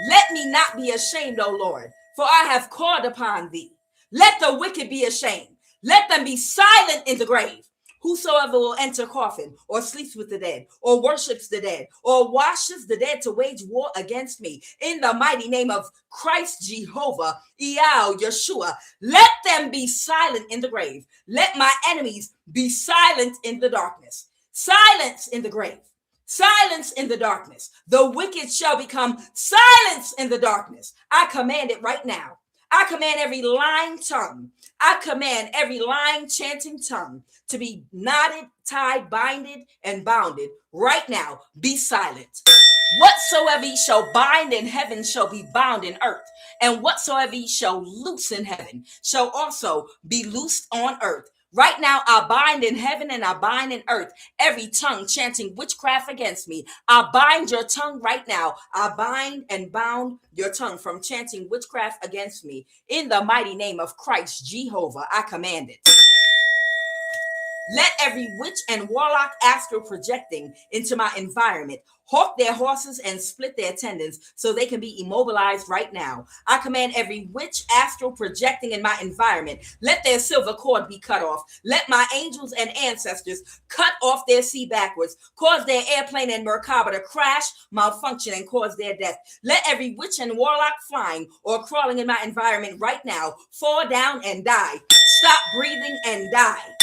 Let me not be ashamed, O Lord, for I have called upon thee. Let the wicked be ashamed. Let them be silent in the grave. Whosoever will enter coffin, or sleeps with the dead, or worships the dead, or washes the dead to wage war against me, in the mighty name of Christ Jehovah, Yeshua, let them be silent in the grave. Let my enemies be silent in the darkness. Silence in the grave. Silence in the darkness. The wicked shall become silence in the darkness. I command it right now. I command every lying tongue. I command every lying, chanting tongue to be knotted, tied, binded, and bounded right now. Be silent. Whatsoever ye shall bind in heaven shall be bound in earth, and whatsoever ye shall loose in heaven shall also be loosed on earth. Right now, I bind in heaven and I bind in earth every tongue chanting witchcraft against me. I bind your tongue right now. I bind and bound your tongue from chanting witchcraft against me. In the mighty name of Christ Jehovah, I command it. Let every witch and warlock astral projecting into my environment hawk their horses and split their tendons so they can be immobilized right now. I command every witch astral projecting in my environment, let their silver cord be cut off. Let my angels and ancestors cut off their sea backwards, cause their airplane and Merkaba to crash, malfunction, and cause their death. Let every witch and warlock flying or crawling in my environment right now fall down and die. Stop breathing and die.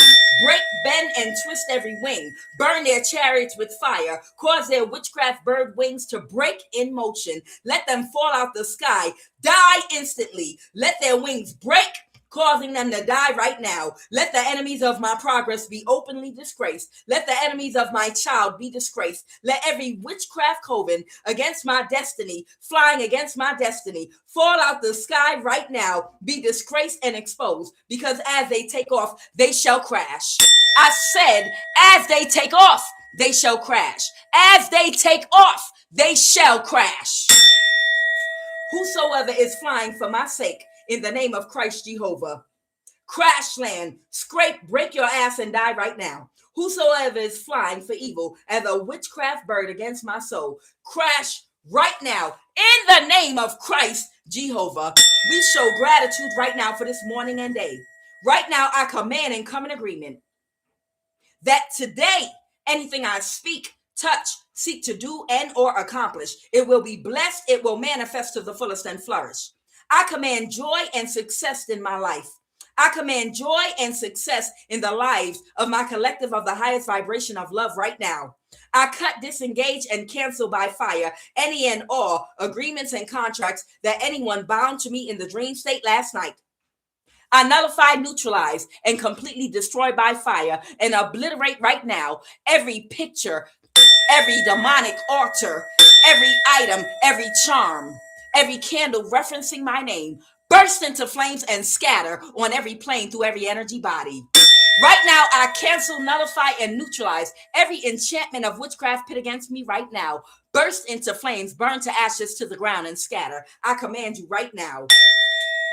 Break, bend, and twist every wing. Burn their chariots with fire. Cause their witchcraft bird wings to break in motion. Let them fall out the sky. Die instantly. Let their wings break, causing them to die right now. Let the enemies of my progress be openly disgraced. Let the enemies of my child be disgraced. Let every witchcraft coven against my destiny, flying against my destiny, fall out the sky right now, be disgraced and exposed, because as they take off, they shall crash. I said, as they take off, they shall crash. As they take off, they shall crash. Whosoever is flying for my sake, in the name of Christ Jehovah, crash land, scrape, break your ass and die right now. Whosoever is flying for evil as a witchcraft bird against my soul, crash right now in the name of Christ Jehovah. We show gratitude right now for this morning and day. Right now, I command and come in agreement that today, anything I speak, touch, seek to do, and or accomplish, it will be blessed, it will manifest to the fullest and flourish. I command joy and success in my life. I command joy and success in the lives of my collective of the highest vibration of love right now. I cut, disengage, and cancel by fire any and all agreements and contracts that anyone bound to me in the dream state last night. I nullify, neutralize, and completely destroy by fire and obliterate right now every picture, every demonic altar, every item, every charm, every candle referencing my name. Burst into flames and scatter on every plane through every energy body. Right now, I cancel, nullify, and neutralize every enchantment of witchcraft pit against me right now. Burst into flames, burn to ashes to the ground, and scatter. I command you right now.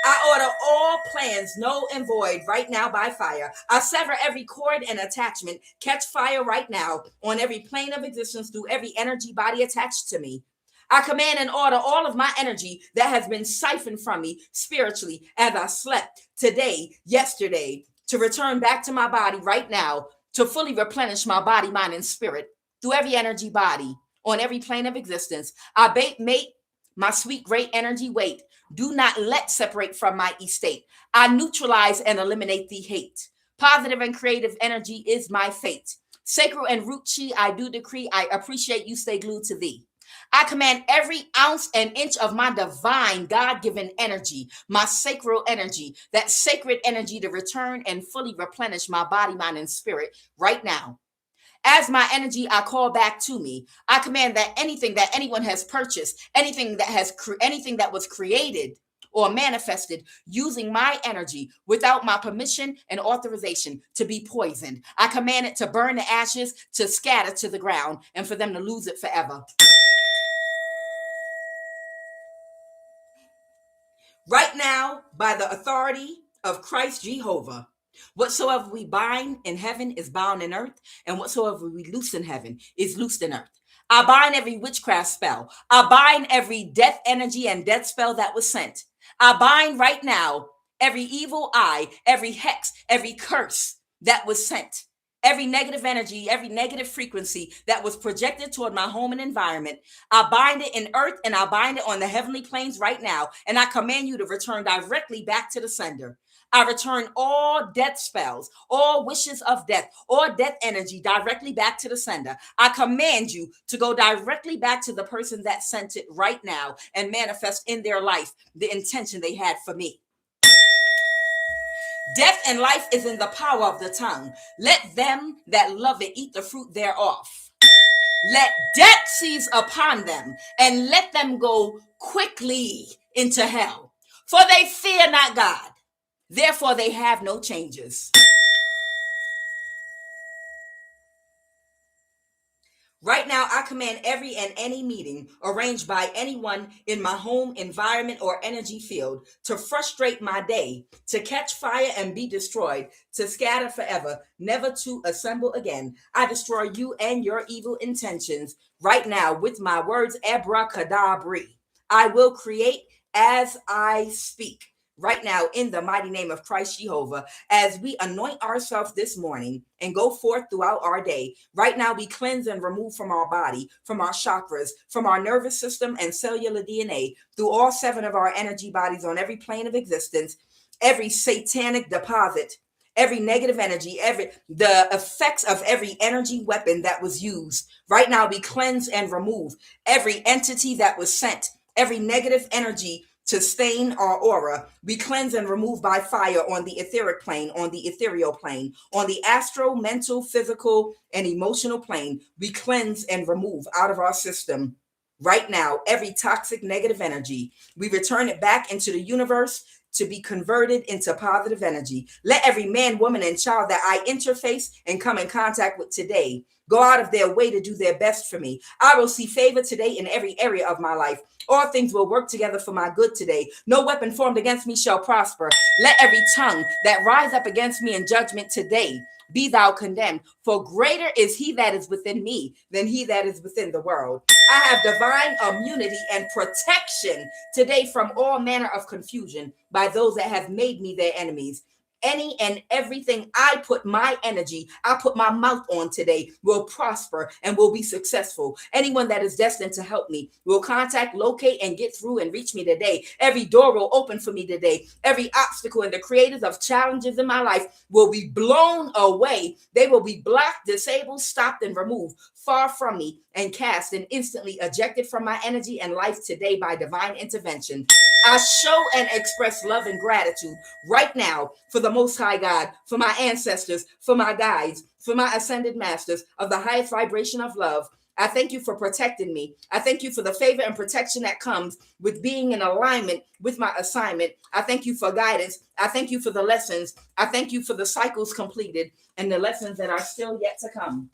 I order all plans null and void right now by fire. I sever every cord and attachment. Catch fire right now on every plane of existence through every energy body attached to me. I command and order all of my energy that has been siphoned from me spiritually as I slept today, yesterday, to return back to my body right now, to fully replenish my body, mind, and spirit through every energy body on every plane of existence. I make my sweet, great energy wait. Do not let separate from my estate. I neutralize and eliminate the hate. Positive and creative energy is my fate. Sacred and root chi, I do decree. I appreciate you, stay glued to thee. I command every ounce and inch of my divine God-given energy, my sacral energy, that sacred energy to return and fully replenish my body, mind, and spirit right now. As my energy, I call back to me. I command that anything that anyone has purchased, anything that was created or manifested using my energy without my permission and authorization to be poisoned. I command it to burn to ashes, to scatter to the ground, and for them to lose it forever. Right now, by the authority of Christ Jehovah, whatsoever we bind in heaven is bound in earth, and whatsoever we loose in heaven is loosed in earth. I bind every witchcraft spell. I bind every death energy and death spell that was sent. I bind right now every evil eye, every hex, every curse that was sent. Every negative energy, every negative frequency that was projected toward my home and environment, I bind it in earth and I bind it on the heavenly planes right now. And I command you to return directly back to the sender. I return all death spells, all wishes of death, all death energy directly back to the sender. I command you to go directly back to the person that sent it right now and manifest in their life the intention they had for me. Death and life is in the power of the tongue. Let them that love it eat the fruit thereof. Let death seize upon them, and let them go quickly into hell. For they fear not God, therefore they have no changes. Right now, I command every and any meeting arranged by anyone in my home, environment, or energy field to frustrate my day, to catch fire and be destroyed, to scatter forever, never to assemble again. I destroy you and your evil intentions right now with my words, abracadabra. I will create as I speak. Right now, in the mighty name of Christ Jehovah, as we anoint ourselves this morning and go forth throughout our day, right now we cleanse and remove from our body, from our chakras, from our nervous system and cellular DNA, through all 7 of our energy bodies on every plane of existence, every satanic deposit, every negative energy, the effects of every energy weapon that was used. Right now we cleanse and remove every entity that was sent, every negative energy to stain our aura. We cleanse and remove by fire on the etheric plane, on the ethereal plane, on the astral, mental, physical, and emotional plane. We cleanse and remove out of our system right now every toxic negative energy. We return it back into the universe to be converted into positive energy. Let every man, woman, and child that I interface and come in contact with today go out of their way to do their best for me. I will see favor today in every area of my life. All things will work together for my good today. No weapon formed against me shall prosper. Let every tongue that rise up against me in judgment today be thou condemned. For greater is he that is within me than he that is within the world. I have divine immunity and protection today from all manner of confusion by those that have made me their enemies. Any and everything I put my energy, I put my mouth on today will prosper and will be successful. Anyone that is destined to help me will contact, locate, and get through and reach me today. Every door will open for me today. Every obstacle and the creators of challenges in my life will be blown away. They will be blocked, disabled, stopped, and removed far from me and cast and instantly ejected from my energy and life today by divine intervention. I show and express love and gratitude right now for the Most High God, for my ancestors, for my guides, for my ascended masters of the highest vibration of love. I thank you for protecting me. I thank you for the favor and protection that comes with being in alignment with my assignment. I thank you for guidance. I thank you for the lessons. I thank you for the cycles completed and the lessons that are still yet to come.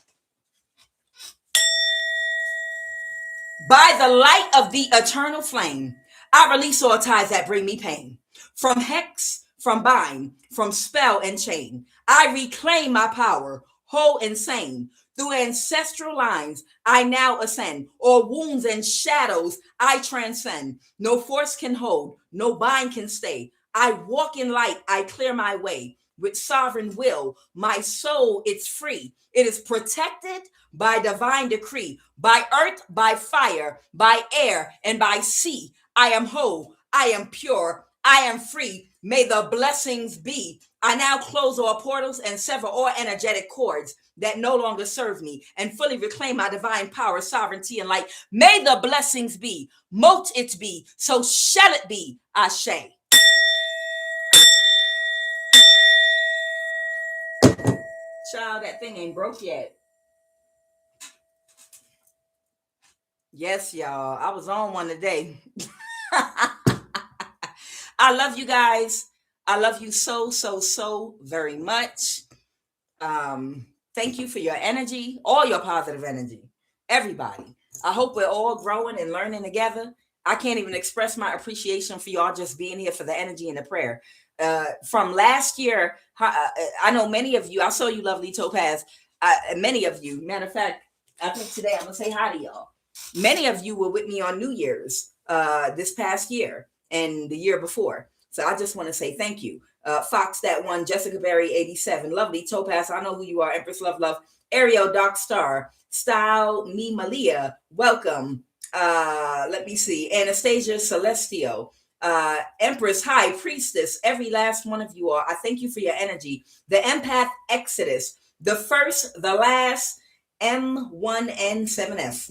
By the light of the eternal flame, I release all ties that bring me pain. From hex, from bind, from spell and chain, I reclaim my power, whole and sane. Through ancestral lines, I now ascend. All wounds and shadows, I transcend. No force can hold, no bind can stay. I walk in light, I clear my way. With sovereign will, my soul, it's free. It is protected by divine decree, by earth, by fire, by air, and by sea. I am whole, I am pure, I am free. May the blessings be. I now close all portals and sever all energetic cords that no longer serve me and fully reclaim my divine power, sovereignty, and light. May the blessings be. Mote it be. So shall it be. Ashe. Child, that thing ain't broke yet. Yes, y'all. I was on one today. I love you guys. I love you so, so, so very much. Thank you for your energy, all your positive energy. Everybody. I hope we're all growing and learning together. I can't even express my appreciation for y'all just being here for the energy and the prayer. From last year, I know many of you, I saw you, lovely Topaz. Many of you, matter of fact, I think today I'm going to say hi to y'all. Many of you were with me on New Year's this past year and the year before. So I just want to say thank you. Fox that one, Jessica Berry 87, lovely Topaz, I know who you are, Empress Love, Ariel Dark Star, Style Me Malia, welcome. Let me see, Anastasia Celestio, Empress High Priestess, every last one of you all. I thank you for your energy. The Empath Exodus, the first, the last, M1N7F.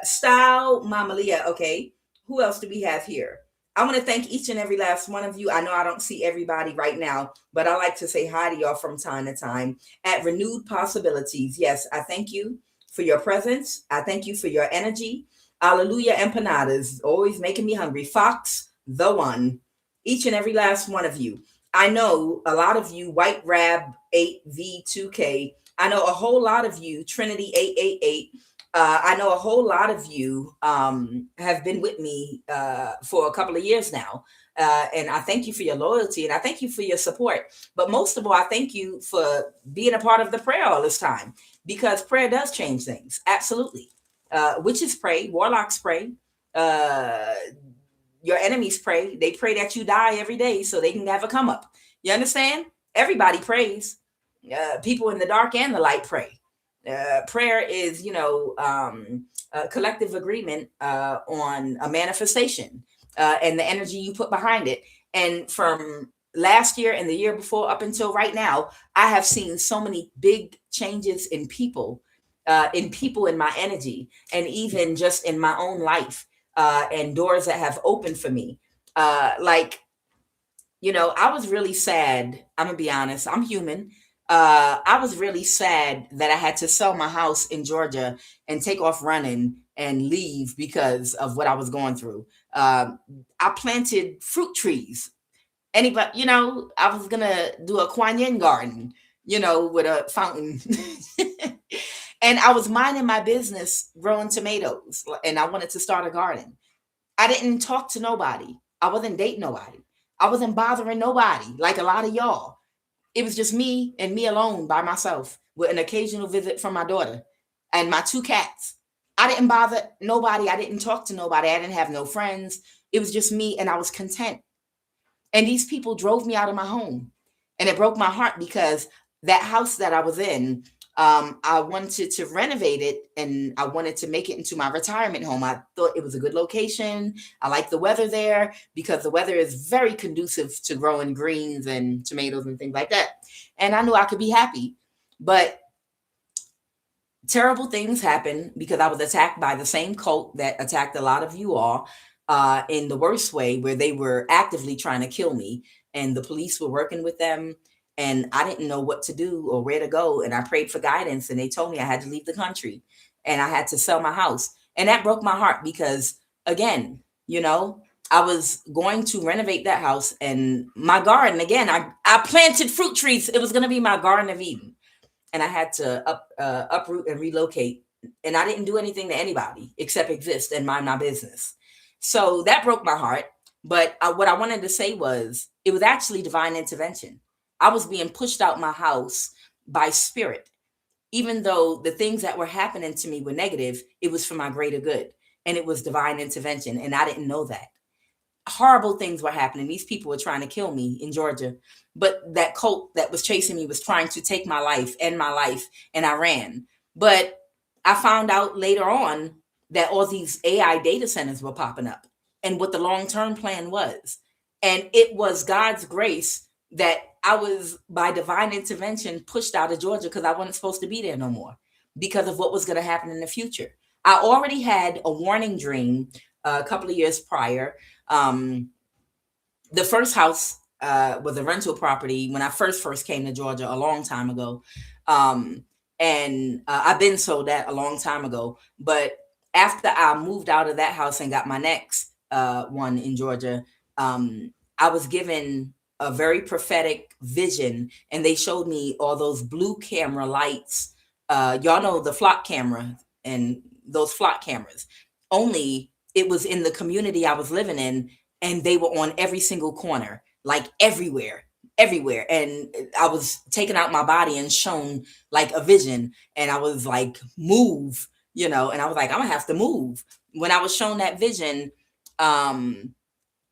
Style Mamalia. Okay, who else do we have here? I want to thank each and every last one of you. I know I don't see everybody right now, but I like to say hi to y'all from time to time. At Renewed Possibilities, yes, I thank you for your presence. I thank you for your energy. Hallelujah empanadas, always making me hungry. Fox, the one. Each and every last one of you. I know a lot of you, White Rab 8V2K. I know a whole lot of you, Trinity 888. I know a whole lot of you have been with me for a couple of years now. And I thank you for your loyalty and I thank you for your support. But most of all, I thank you for being a part of the prayer all this time, because prayer does change things. Absolutely. Witches pray, warlocks pray, your enemies pray. They pray that you die every day so they can have a come up. You understand? Everybody prays. People in the dark and the light pray. Prayer is, a collective agreement on a manifestation and the energy you put behind it. And from last year and the year before up until right now, I have seen so many big changes in people in my energy, and even just in my own life, and doors that have opened for me. I was really sad. I'm gonna be honest. I'm human. I was really sad that I had to sell my house in Georgia and take off running and leave because of what I was going through. I planted fruit trees. Anybody, I was gonna do a QUAN garden, with a fountain. And I was minding my business growing tomatoes, and I wanted to start a garden. I didn't talk to nobody. I wasn't dating nobody. I wasn't bothering nobody like a lot of y'all. It was just me and me alone by myself with an occasional visit from my daughter and my 2 cats. I didn't bother nobody. I didn't talk to nobody. I didn't have no friends. It was just me, and I was content. And these people drove me out of my home. And it broke my heart because that house that I was in, I wanted to renovate it and I wanted to make it into my retirement home. I thought it was a good location. I like the weather there because the weather is very conducive to growing greens and tomatoes and things like that. And I knew I could be happy. But terrible things happened because I was attacked by the same cult that attacked a lot of you all in the worst way, where they were actively trying to kill me, and the police were working with them. And I didn't know what to do or where to go. And I prayed for guidance, and they told me I had to leave the country and I had to sell my house. And that broke my heart because, again, you know, I was going to renovate that house and my garden. Again, I planted fruit trees. It was going to be my Garden of Eden, and I had to uproot and relocate. And I didn't do anything to anybody except exist and mind my business. So that broke my heart. But what I wanted to say was, it was actually divine intervention. I was being pushed out my house by spirit. Even though the things that were happening to me were negative, it was for my greater good. And it was divine intervention. And I didn't know that. Horrible things were happening. These people were trying to kill me in Georgia. But that cult that was chasing me was trying to take my life, end my life, and I ran. But I found out later on that all these AI data centers were popping up and what the long-term plan was. And it was God's grace that I was, by divine intervention, pushed out of Georgia because I wasn't supposed to be there no more because of what was going to happen in the future. I already had a warning dream a couple of years prior. The first house was a rental property when I first came to Georgia a long time ago. And I've been sold that a long time ago. But after I moved out of that house and got my next one in Georgia, I was given a very prophetic vision, and they showed me all those blue camera lights. Y'all know the flock camera and those flock cameras. Only it was in the community I was living in, and they were on every single corner, like everywhere, everywhere. And I was taken out my body and shown like a vision, and I was like, move, you know, and I was like, I'm gonna have to move. When I was shown that vision,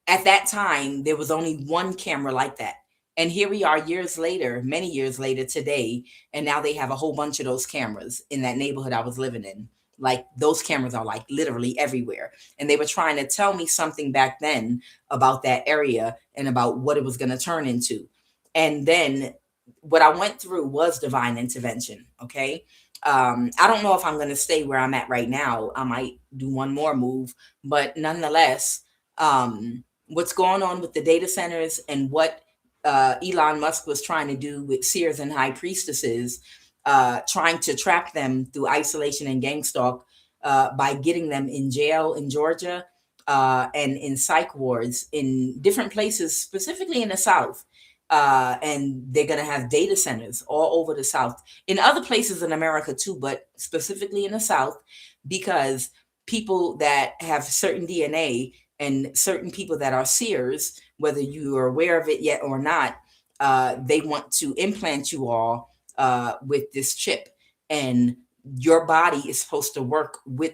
at that time, there was only one camera like that. And here we are years later, many years later today, and now they have a whole bunch of those cameras in that neighborhood I was living in. Like those cameras are like literally everywhere. And they were trying to tell me something back then about that area and about what it was going to turn into. And then what I went through was divine intervention. Okay. I don't know if I'm going to stay where I'm at right now. I might do one more move, but nonetheless, what's going on with the data centers and what Elon Musk was trying to do with seers and high priestesses, trying to trap them through isolation and gang stalk by getting them in jail in Georgia and in psych wards in different places, specifically in the South. And they're going to have data centers all over the South, in other places in America too, but specifically in the South, because people that have certain DNA and certain people that are seers, whether you are aware of it yet or not, they want to implant you all with this chip, and your body is supposed to work with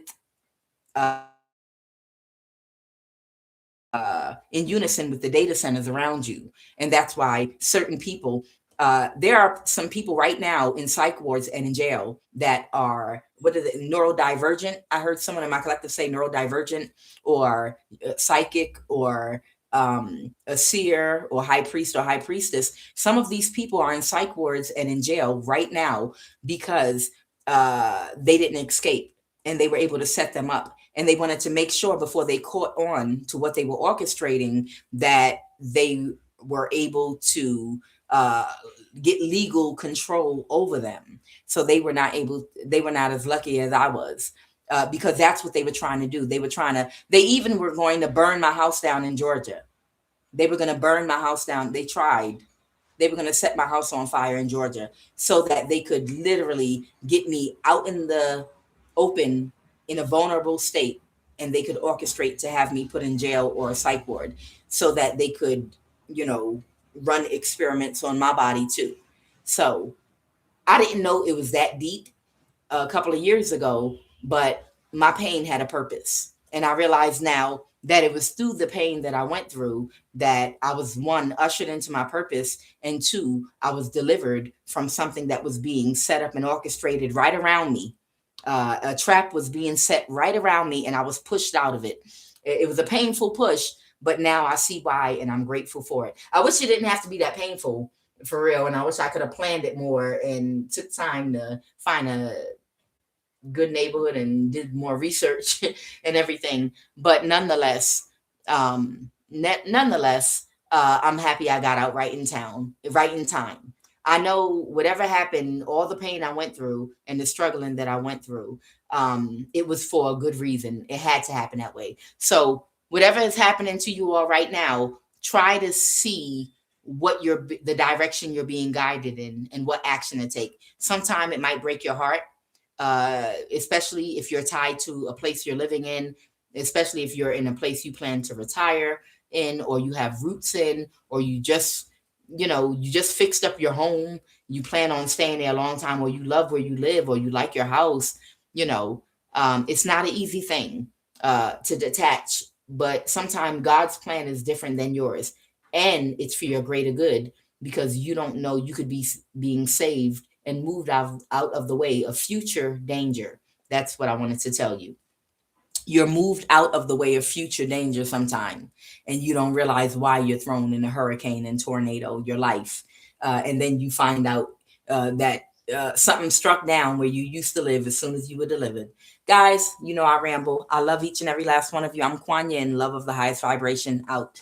in unison with the data centers around you. And that's why certain people, there are some people right now in psych wards and in jail that are, what is it, neurodivergent. I heard someone in my collective say neurodivergent, or psychic, or a seer, or high priest or high priestess. Some of these people are in psych wards and in jail right now because they didn't escape, and they were able to set them up. And they wanted to make sure before they caught on to what they were orchestrating that they were able to get legal control over them. So they were not as lucky as I was. Because that's what they were trying to do. They even were going to burn my house down in Georgia. They were going to burn my house down. They were going to set my house on fire in Georgia so that they could literally get me out in the open in a vulnerable state, and they could orchestrate to have me put in jail or a psych ward so that they could, run experiments on my body too. So I didn't know it was that deep a couple of years ago, but my pain had a purpose. And I realize now that it was through the pain that I went through that I was, one, ushered into my purpose, and two, I was delivered from something that was being set up and orchestrated right around me. A trap was being set right around me, and I was pushed out of it. It was a painful push, but now I see why, and I'm grateful for it. I wish it didn't have to be that painful, for real, and I wish I could have planned it more and took time to find a good neighborhood and did more research and everything. But nonetheless, I'm happy I got out right in time. I know whatever happened, all the pain I went through and the struggling that I went through, it was for a good reason. It had to happen that way. So whatever is happening to you all right now, try to see what the direction you're being guided in and what action to take. Sometime it might break your heart, especially if you're tied to a place you're living in, especially if you're in a place you plan to retire in, or you have roots in, or you just fixed up your home, you plan on staying there a long time, or you love where you live, or you like your house. It's not an easy thing to detach, but sometimes God's plan is different than yours, and it's for your greater good, because you don't know, you could be being saved and moved out of the way of future danger. That's what I wanted to tell you. You're moved out of the way of future danger sometime, and you don't realize why you're thrown in a hurricane and tornado, your life. And then you find out that something struck down where you used to live as soon as you were delivered. Guys, I ramble. I love each and every last one of you. I'm Kuan Yin, love of the highest vibration, out.